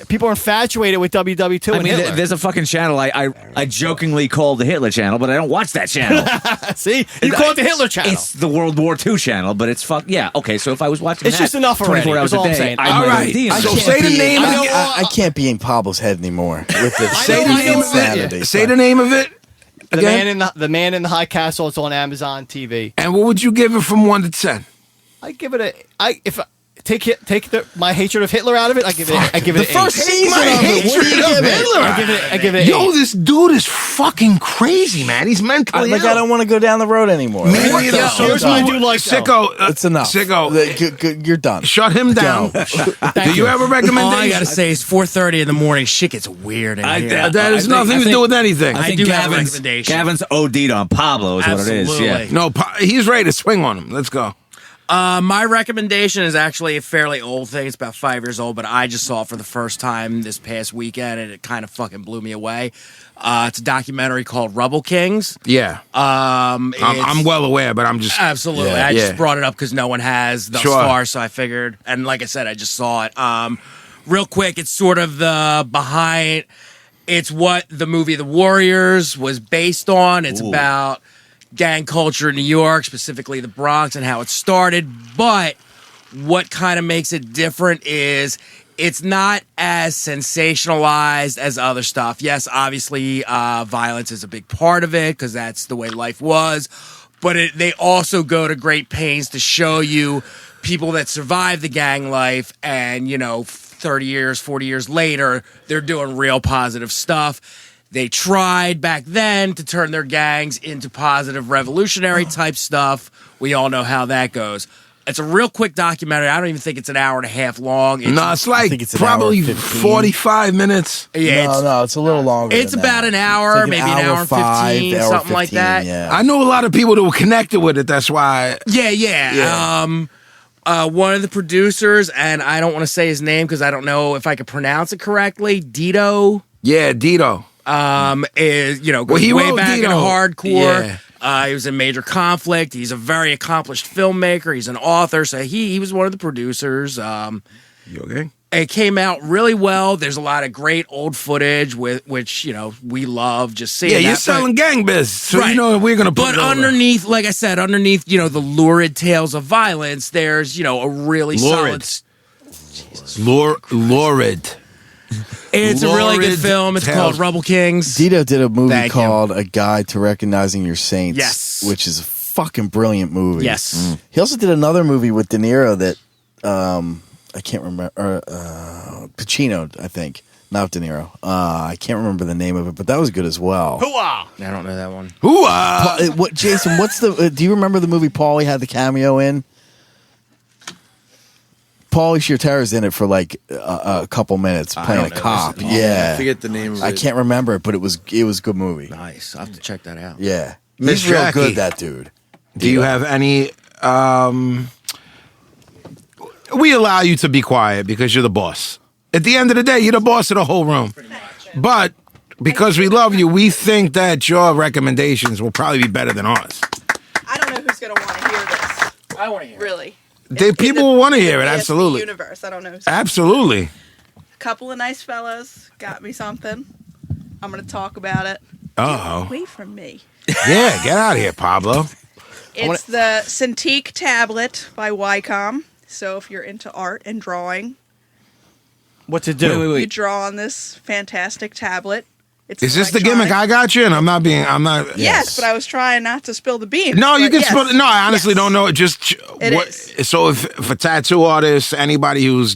people are infatuated with WW2 I and mean, Hitler. there's a fucking channel I jokingly call the Hitler channel, but I don't watch that channel. See, you call it the Hitler channel. It's the World War II channel, but it's yeah. Okay, so if I was watching, It's that just enough already, 24 hours is all a I'm day, saying. I All might right. redeem So it. say the name of the I can't be in Pablo's head anymore with this. say the name of it. Say the name of it. the Again? Man in the High Castle. It's on Amazon TV. And what would you give it from 1 to 10? I give it take my hatred of Hitler out of it. I give it The an first 8. season My of it. What do you hatred of give it? Hitler. I give it an Yo, 8. this dude is fucking crazy, man. He's mentally Like ill. I don't want to go down the road anymore. Me Like, neither. so here's done. what I do like, though. Sicko. It's enough. Sicko. You're done. Shut him down. Do you have a All recommendation? I gotta say is 4:30 in the morning. Shit gets weird in here. That has nothing to do with anything. I do have a recommendation. Gavin's OD'd on Pablo is what it is. Yeah. Absolutely. No, he's ready to swing on him. Let's go. My recommendation is actually a fairly old thing. It's about 5 years old, but I just saw it for the first time this past weekend, and it kind of fucking blew me away. It's a documentary called Rubble Kings. Yeah. I'm well aware, but I'm just... Absolutely. Yeah, I yeah. just brought it up because no one has thus Sure. far, so I figured. And like I said, I just saw it. Real quick, it's sort of the behind... It's what the movie The Warriors was based on. It's about gang culture in New York, specifically the Bronx, and how it started. But what kind of makes it different is it's not as sensationalized as other stuff. Yes, obviously, violence is a big part of it because that's the way life was. But they also go to great pains to show you people that survive the gang life and, 30 years, 40 years later, they're doing real positive stuff. They tried back then to turn their gangs into positive revolutionary type stuff. We all know how that goes. It's a real quick documentary. I don't even think it's an hour and a half long. No, it's like think it's an probably hour 15. 45 minutes. Yeah, No, it's a little longer. it's than about that. an hour, It's like maybe an hour and 5, 15, hour something like 15, that. Yeah. I know a lot of people that were connected with it. That's why... Yeah. One of the producers, and I don't want to say his name because I don't know if I could pronounce it correctly. Dito. Yeah, Dito. Is goes he way wrote back into Dito. hardcore. He was in Major Conflict. He's a very accomplished filmmaker. He's an author, so he was one of the producers. You okay? It came out really well. There's a lot of great old footage which we love just seeing. Yeah, you're that, selling gang biz, so Right. you know we're gonna put But it over. underneath, like I said, the lurid tales of violence, there's a really Lurid. Lurid. It's a really good Lurid film. It's tales. called Rubble Kings. Dito did a movie Thank you. called A Guide to Recognizing Your Saints. Yes. Which is a fucking brilliant movie. Yes. He also did another movie with De Niro that I can't remember. Pacino, I think. Not De Niro. I can't remember the name of it, but that was good as well. Hooah! I don't know that one. What, Jason? What's the? Do you remember the movie Paulie had the cameo in? Paulie Shiertera's in it for like a couple minutes playing a cop. Yeah, I forget the name of it. I can't remember it, but it was a good movie. Nice. I'll have to check that out. Yeah, Miss he's real Jackie. good. That dude. Do you have any? We allow you to be quiet because you're the boss. At the end of the day, you're the boss of the whole room. But because we love you, we think that your recommendations will probably be better than ours. I don't know who's gonna want to hear this. I want to hear. Really, People will want to hear it. It's the Absolutely. universe. I don't know. Absolutely. A couple of nice fellas got me something. I'm gonna talk about it. Uh-oh. Away from me. Yeah, get out of here, Pablo. It's the Cintiq tablet by Wycom. So if you're into art and drawing, What's it do? you draw on this fantastic tablet. It's Is this the gimmick? I got you, and I'm not. Yes, but I was trying not to spill the beans. No, you but can yes. spell. No, I honestly don't know. Just It what. is. So, if for tattoo artists, anybody who's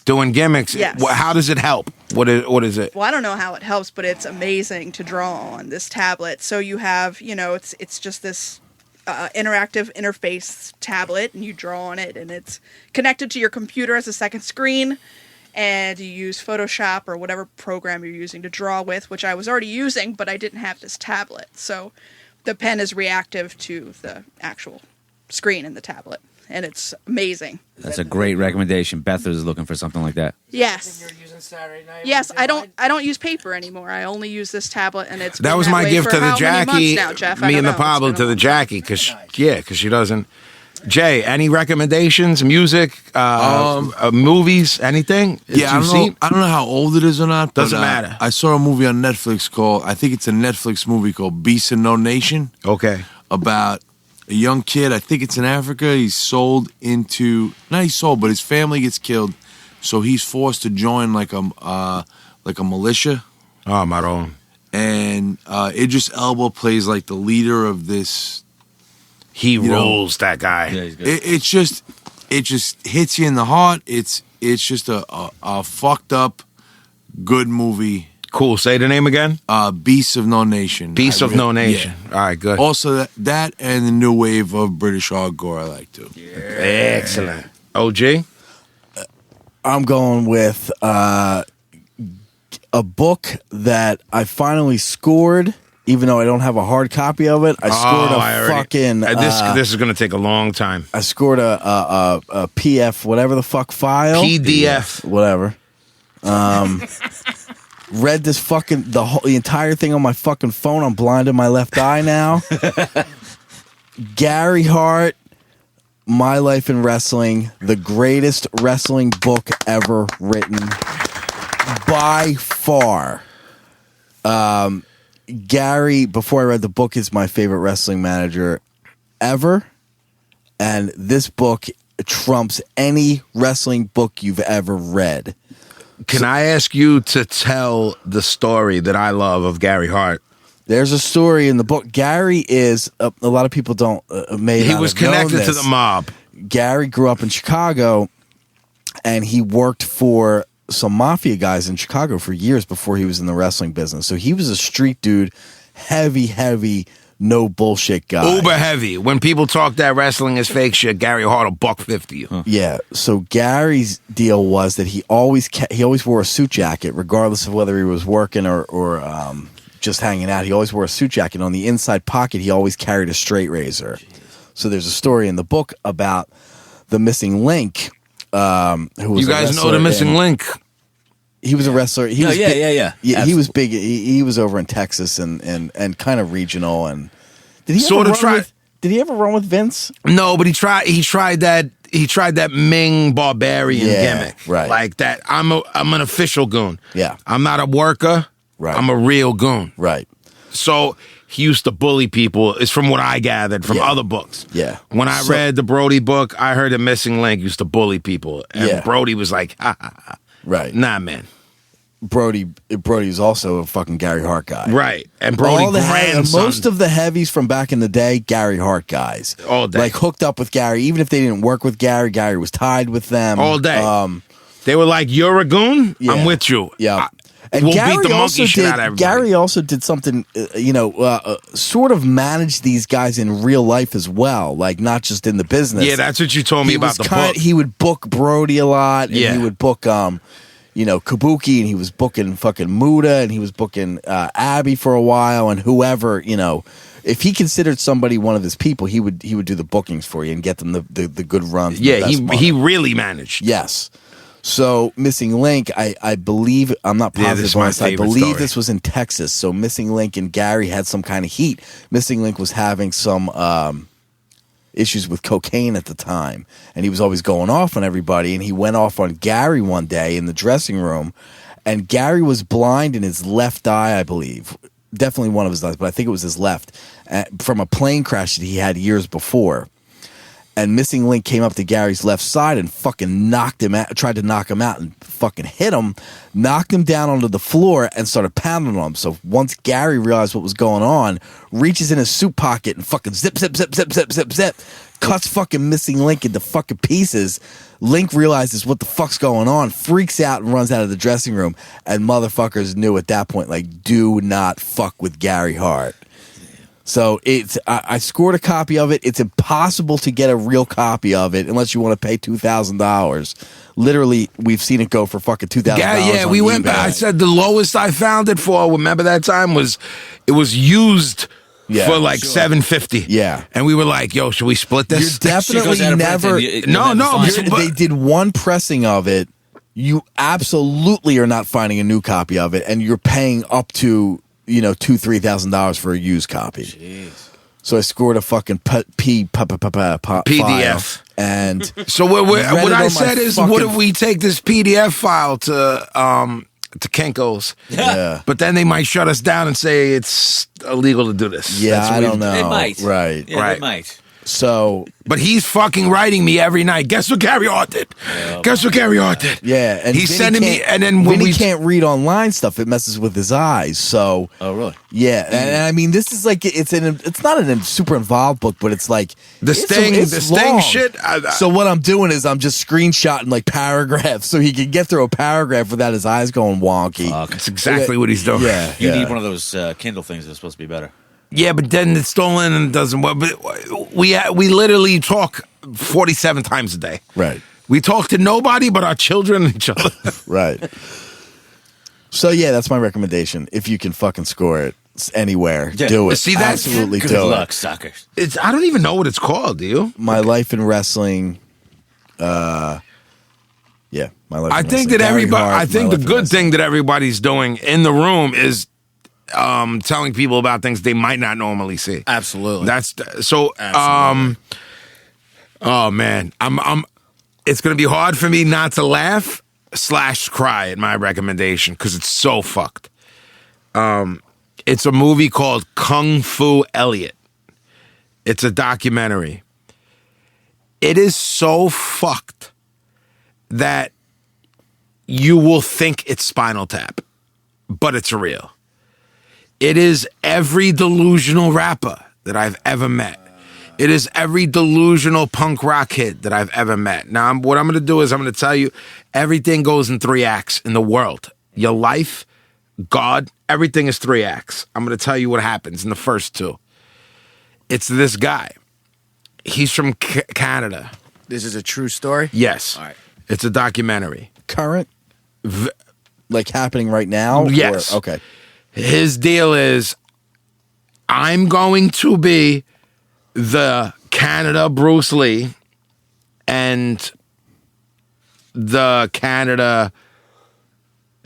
doing gimmicks, Yes. how does it help? What is it? Well, I don't know how it helps, but it's amazing to draw on this tablet. So you have, it's just this interactive interface tablet, and you draw on it, and it's connected to your computer as a second screen. And you use Photoshop or whatever program you're using to draw with, which I was already using, but I didn't have this tablet. So the pen is reactive to the actual screen in the tablet, and it's amazing. That's a great recommendation. Beth is looking for something like that. Yes. You're using Saturday night. Yes, I don't use paper anymore. I only use this tablet, and it's That been was that my way gift for to the how many Jackie. months now, Jeff? I Me don't and the know. It's Pablo been a to the long Jackie, because she doesn't. Jay, any recommendations? Music, movies, anything? Yeah, I don't know how old it is or not. Doesn't matter. I saw a movie on Netflix called, I think it's a Netflix movie called Beast of No Nation. Okay. About a young kid. I think it's in Africa. He's sold into, not he's sold, but his family gets killed, so he's forced to join like a militia. Oh, Maron. And Idris Elba plays like the leader of this. He rolls that guy. Yeah, he's good. It just hits you in the heart. It's just a fucked up good movie. Cool. Say the name again. Beasts of No Nation. Beasts of No Nation. Yeah. All right, good. Also that and the new wave of British hardcore I like too. Yeah. Excellent. OG? I'm going with a book that I finally scored, even though I don't have a hard copy of it. I scored fucking. This is going to take a long time. I scored a PF, whatever the fuck file. PDF. Whatever. Read this fucking the entire thing on my fucking phone. I'm blind in my left eye now. Gary Hart, My Life in Wrestling, the greatest wrestling book ever written by far. Gary, before I read the book, is my favorite wrestling manager ever, and this book trumps any wrestling book you've ever read. Can I ask you to tell the story that I love of Gary Hart? There's a story in the book. Gary is a lot of people don't he was connected to the mob. Gary grew up in Chicago, and he worked for some mafia guys in Chicago for years before he was in the wrestling business. So he was a street dude, heavy, no bullshit guy. Uber heavy. When people talk that wrestling is fake shit, Gary Hart will $150 you. Yeah. So Gary's deal was that he always wore a suit jacket, regardless of whether he was working or just hanging out. He always wore a suit jacket. On the inside pocket, he always carried a straight razor. So there's a story in the book about the missing link. Who was you guys know the missing link? He was a wrestler. He was Yeah, he was big. He was over in Texas and kind of regional. And did he sort of try? Did he ever run with Vince? No, but he tried that Ming barbarian gimmick, right? Like that. I'm an official goon. Yeah, I'm not a worker. Right. I'm a real goon. Right. So he used to bully people. It's from what I gathered from other books. Yeah. When I read the Brody book, I heard the missing link used to bully people, and Brody was like, ha ha ha. Right. Nah, man. Brody's also a fucking Gary Hart guy. Right. And Brody grandson. Most of the heavies from back in the day, Gary Hart guys. All day. Like hooked up with Gary. Even if they didn't work with Gary, Gary was tied with them. All day. They were like, you're a goon? Yeah. I'm with you. Yeah. And we'll beat the monkey shit out of everybody. Gary also did something, sort of managed these guys in real life as well, like not just in the business. Yeah, that's what you told me about the book. He would book Brody a lot, and he would book, Kabuki, and he was booking fucking Muda, and he was booking Abby for a while, and whoever, if he considered somebody one of his people, he would do the bookings for you and get them the good runs. Yeah, he really managed. Yes. So Missing Link, I believe, I'm not positive on this, I believe this was in Texas. So Missing Link and Gary had some kind of heat. Missing Link was having some issues with cocaine at the time, and he was always going off on everybody, and he went off on Gary one day in the dressing room, and Gary was blind in his left eye, I believe. Definitely one of his eyes, but I think it was his left, from a plane crash that he had years before. And Missing Link came up to Gary's left side and fucking knocked him out, tried to knock him out and fucking hit him, knocked him down onto the floor and started pounding on him. So once Gary realized what was going on, reaches in his suit pocket and fucking zip, cuts fucking Missing Link into fucking pieces. Link realizes what the fuck's going on, freaks out and runs out of the dressing room. And motherfuckers knew at that point, like, do not fuck with Gary Hart. So I scored a copy of it. It's impossible to get a real copy of it unless you want to pay $2,000. Literally, we've seen it go for fucking $2,000. Yeah, we went back. I said the lowest I found it for. Remember that time was used for like $750. Yeah, and we were like, "Yo, should we split this?" You're definitely never. They did one pressing of it. You absolutely are not finding a new copy of it, and you're paying up to $2,000-$3,000 for a used copy. Jeez. So I scored a fucking PDF. And So what read I it on said my is, fucking- what if we take this PDF file to Kinko's? yeah. But then they might shut us down and say it's illegal to do this. Yeah, That's I what don't know. They might. Right. Yeah, Right. they might. So But he's fucking writing me every night. Guess what Gary Hart did? Guess what Gary Hart did? yeah, and he's Vinny sending me, can't- and then when Vinny we can't read online stuff, it messes with his eyes. So Oh, really? yeah, and I mean, this is like it's not a super involved book, but it's like the it's Sting long. shit. So what I'm doing is I'm just screenshotting like paragraphs, so he can get through a paragraph without his eyes going wonky. That's exactly what he's doing. Yeah, You yeah. need one of those Kindle things that's supposed to be better. Yeah, but then it's stolen and doesn't work. But we literally talk 47 times a day. Right. We talk to nobody but our children and each other. Right. So yeah, that's my recommendation. If you can fucking score it anywhere, Yeah. do it. See, that's- absolutely Good do luck, it. suckers. I don't even know what it's called. Do you? My life in wrestling. Yeah, my life. I in think wrestling. that Gary everybody. Hart, I My think the Life in good Wrestling. thing that everybody's doing in the room is telling people about things they might not normally see. Absolutely. That's so. Absolutely. Oh man, I'm. It's gonna be hard for me not to laugh / cry at my recommendation because it's so fucked. It's a movie called Kung Fu Elliot. It's a documentary. It is so fucked that you will think it's Spinal Tap, but it's real. It is every delusional rapper that I've ever met. It is every delusional punk rock kid that I've ever met. Now, what I'm going to do is I'm going to tell you everything goes in 3 acts in the world. Your life, God, everything is 3 acts. I'm going to tell you what happens in the first 2. It's this guy. He's from Canada. This is a true story? Yes. All right. It's a documentary. current, like happening right now. Yes. Or, okay. His deal is, I'm going to be the Canada Bruce Lee and the Canada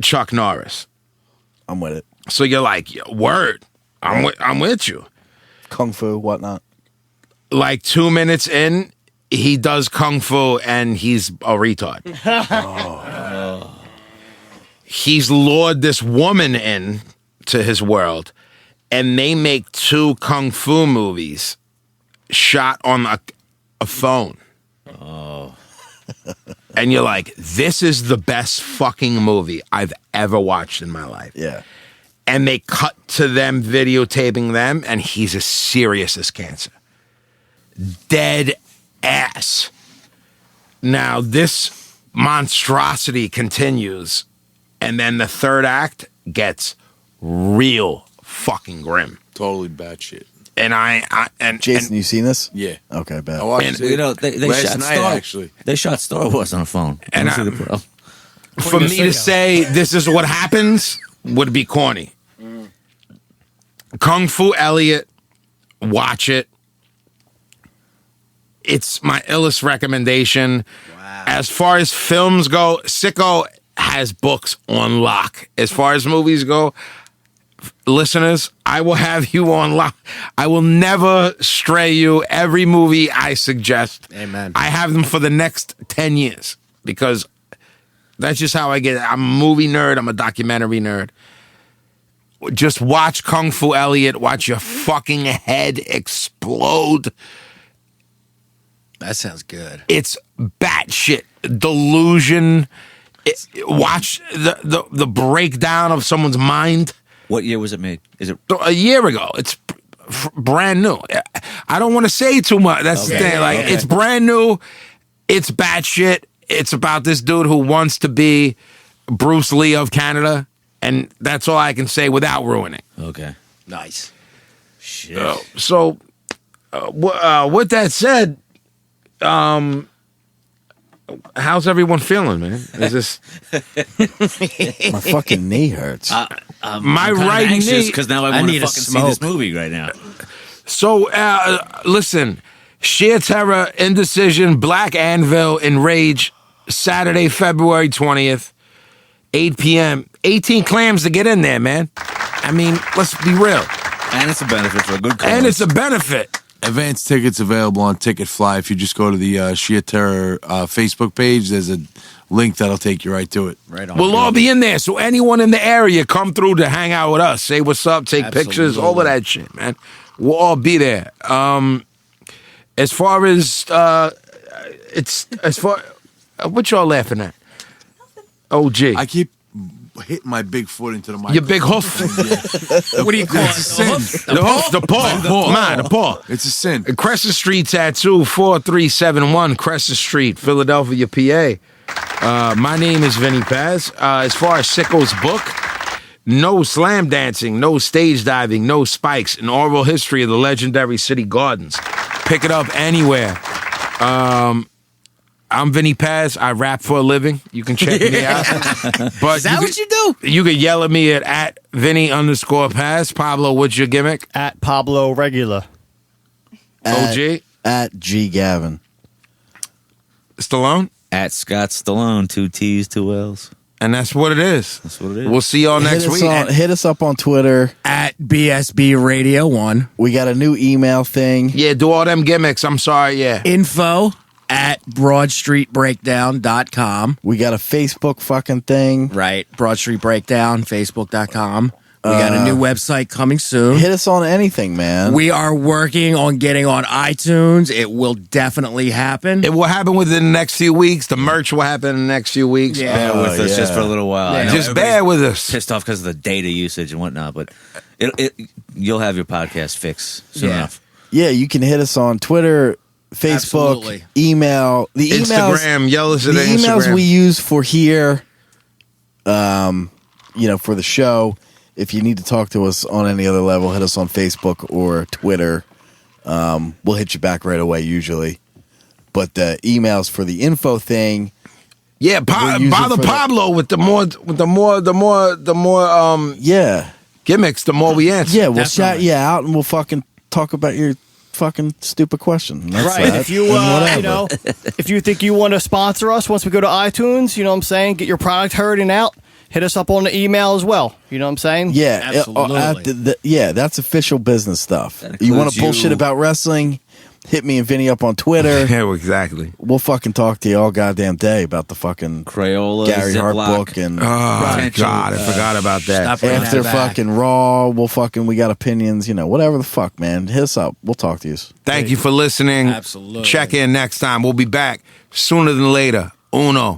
Chuck Norris. I'm with it. So you're like, "Yo, word, I'm with you." Kung fu, whatnot. Like 2 minutes in, he does kung fu and he's a retard. He's lured this woman in to his world, and they make 2 kung fu movies shot on a phone. Oh. And you're like, this is the best fucking movie I've ever watched in my life. Yeah. And they cut to them videotaping them, and he's as serious as cancer. Dead ass. Now, this monstrosity continues, and then the third act gets real fucking grim. Totally batshit. And Jason, you seen this? Yeah. Okay, bad. I watched And, it You know, they last shot night, Star. actually. They shot Star Wars on a phone. And Don't see the pro. for me to say this is what happens would be corny. Kung Fu Elliot, watch it. It's my illest recommendation. Wow. As far as films go, Sicko has books on lock. As far as movies go, listeners, I will have you on lock. I will never stray you. Every movie I suggest, Amen. I have them for the next 10 years because that's just how I get it. I'm a movie nerd. I'm a documentary nerd. Just watch Kung Fu Elliot. Watch your fucking head explode. That sounds good. It's batshit delusion. Watch the breakdown of someone's mind. What year was it made? Is it? A year ago. It's brand new. I don't want to say too much. That's the thing. Like, it's brand new. It's batshit. It's about this dude who wants to be Bruce Lee of Canada, and that's all I can say without ruining. Okay. Nice. Shit. So, with that said, how's everyone feeling, man? Is this My fucking knee hurts. my I'm kinda right anxious knee? because now I I want to need a fucking see this smoke. movie right now. So, listen, Sheer Terror, Indecision, Black Anvil, Enrage, Saturday, February 20th, 8 p.m. 18 clams to get in there, man. I mean, let's be real. And it's a benefit for a good cause. And it's a benefit. Advance tickets available on Ticketfly. If you just go to the Sheer Terror Facebook page, there's a link that'll take you right to it. Right on. We'll all be in there. So anyone in the area, come through to hang out with us. Say what's up, take pictures, all of that shit, man. We'll all be there. As far as what y'all laughing at? OG. I keep hitting my big foot into the microphone. Your big hoof. What do you call it? It's a sin. The hoof, the paw. Man, the paw. It's a sin. Crescent Street Tattoo, 4371 Crescent Street, Philadelphia, PA. My name is Vinnie Paz. As far as Sicko's book, no slam dancing, no stage diving, no spikes, an oral history of the legendary city gardens. Pick it up anywhere. I'm Vinnie Paz. I rap for a living. You can check me out. But Is that what you do? You can yell at me at Vinnie_Paz. Pablo, what's your gimmick? At Pablo Regular. OG? At G Gavin. Stallone? At Scott Stallone, 2 T's, 2 L's. And that's what it is. That's what it is. We'll see y'all next week. Hit us up on Twitter. At BSB Radio 1. We got a new email thing. Yeah, do all them gimmicks. I'm sorry, yeah. Info at broadstreetbreakdown.com. We got a Facebook fucking thing. Right. Broad Street Breakdown, Facebook.com. We got a new website coming soon. Hit us on anything, man. We are working on getting on iTunes. It will definitely happen. It will happen within the next few weeks. The merch will happen in the next few weeks. Yeah. Bear with us just for a little while. I know Just everybody's bear with us. Pissed off because of the data usage and whatnot, but you'll have your podcast fixed soon enough. Yeah, you can hit us on Twitter, Facebook, Absolutely. email. The emails, Instagram, yell us at the emails Instagram. we use for here, for the show. If you need to talk to us on any other level, hit us on Facebook or Twitter. We'll hit you back right away usually. But the emails for the info thing, Yeah, We'll use it bother for Pablo with the more yeah, gimmicks, the more we answer. yeah, we'll Definitely. shout you out and we'll fucking talk about your fucking stupid question. That's Right. that. If you And whatever. if you think you want to sponsor us once we go to iTunes, you know what I'm saying, get your product heard and out, hit us up on the email as well. You know what I'm saying? Yeah, Absolutely. yeah, that's official business stuff. That You want includes to bullshit you. about wrestling? Hit me and Vinny up on Twitter. Yeah, exactly. We'll fucking talk to you all goddamn day about the fucking Crayola, Gary Hart Ziploc. book and Oh, Potential, God, I forgot about that. Stop bringing after that back. fucking Raw. We got opinions, whatever the fuck, man. Hit us up. We'll talk to you. Thank you for listening. Absolutely. Check in next time. We'll be back sooner than later. Uno.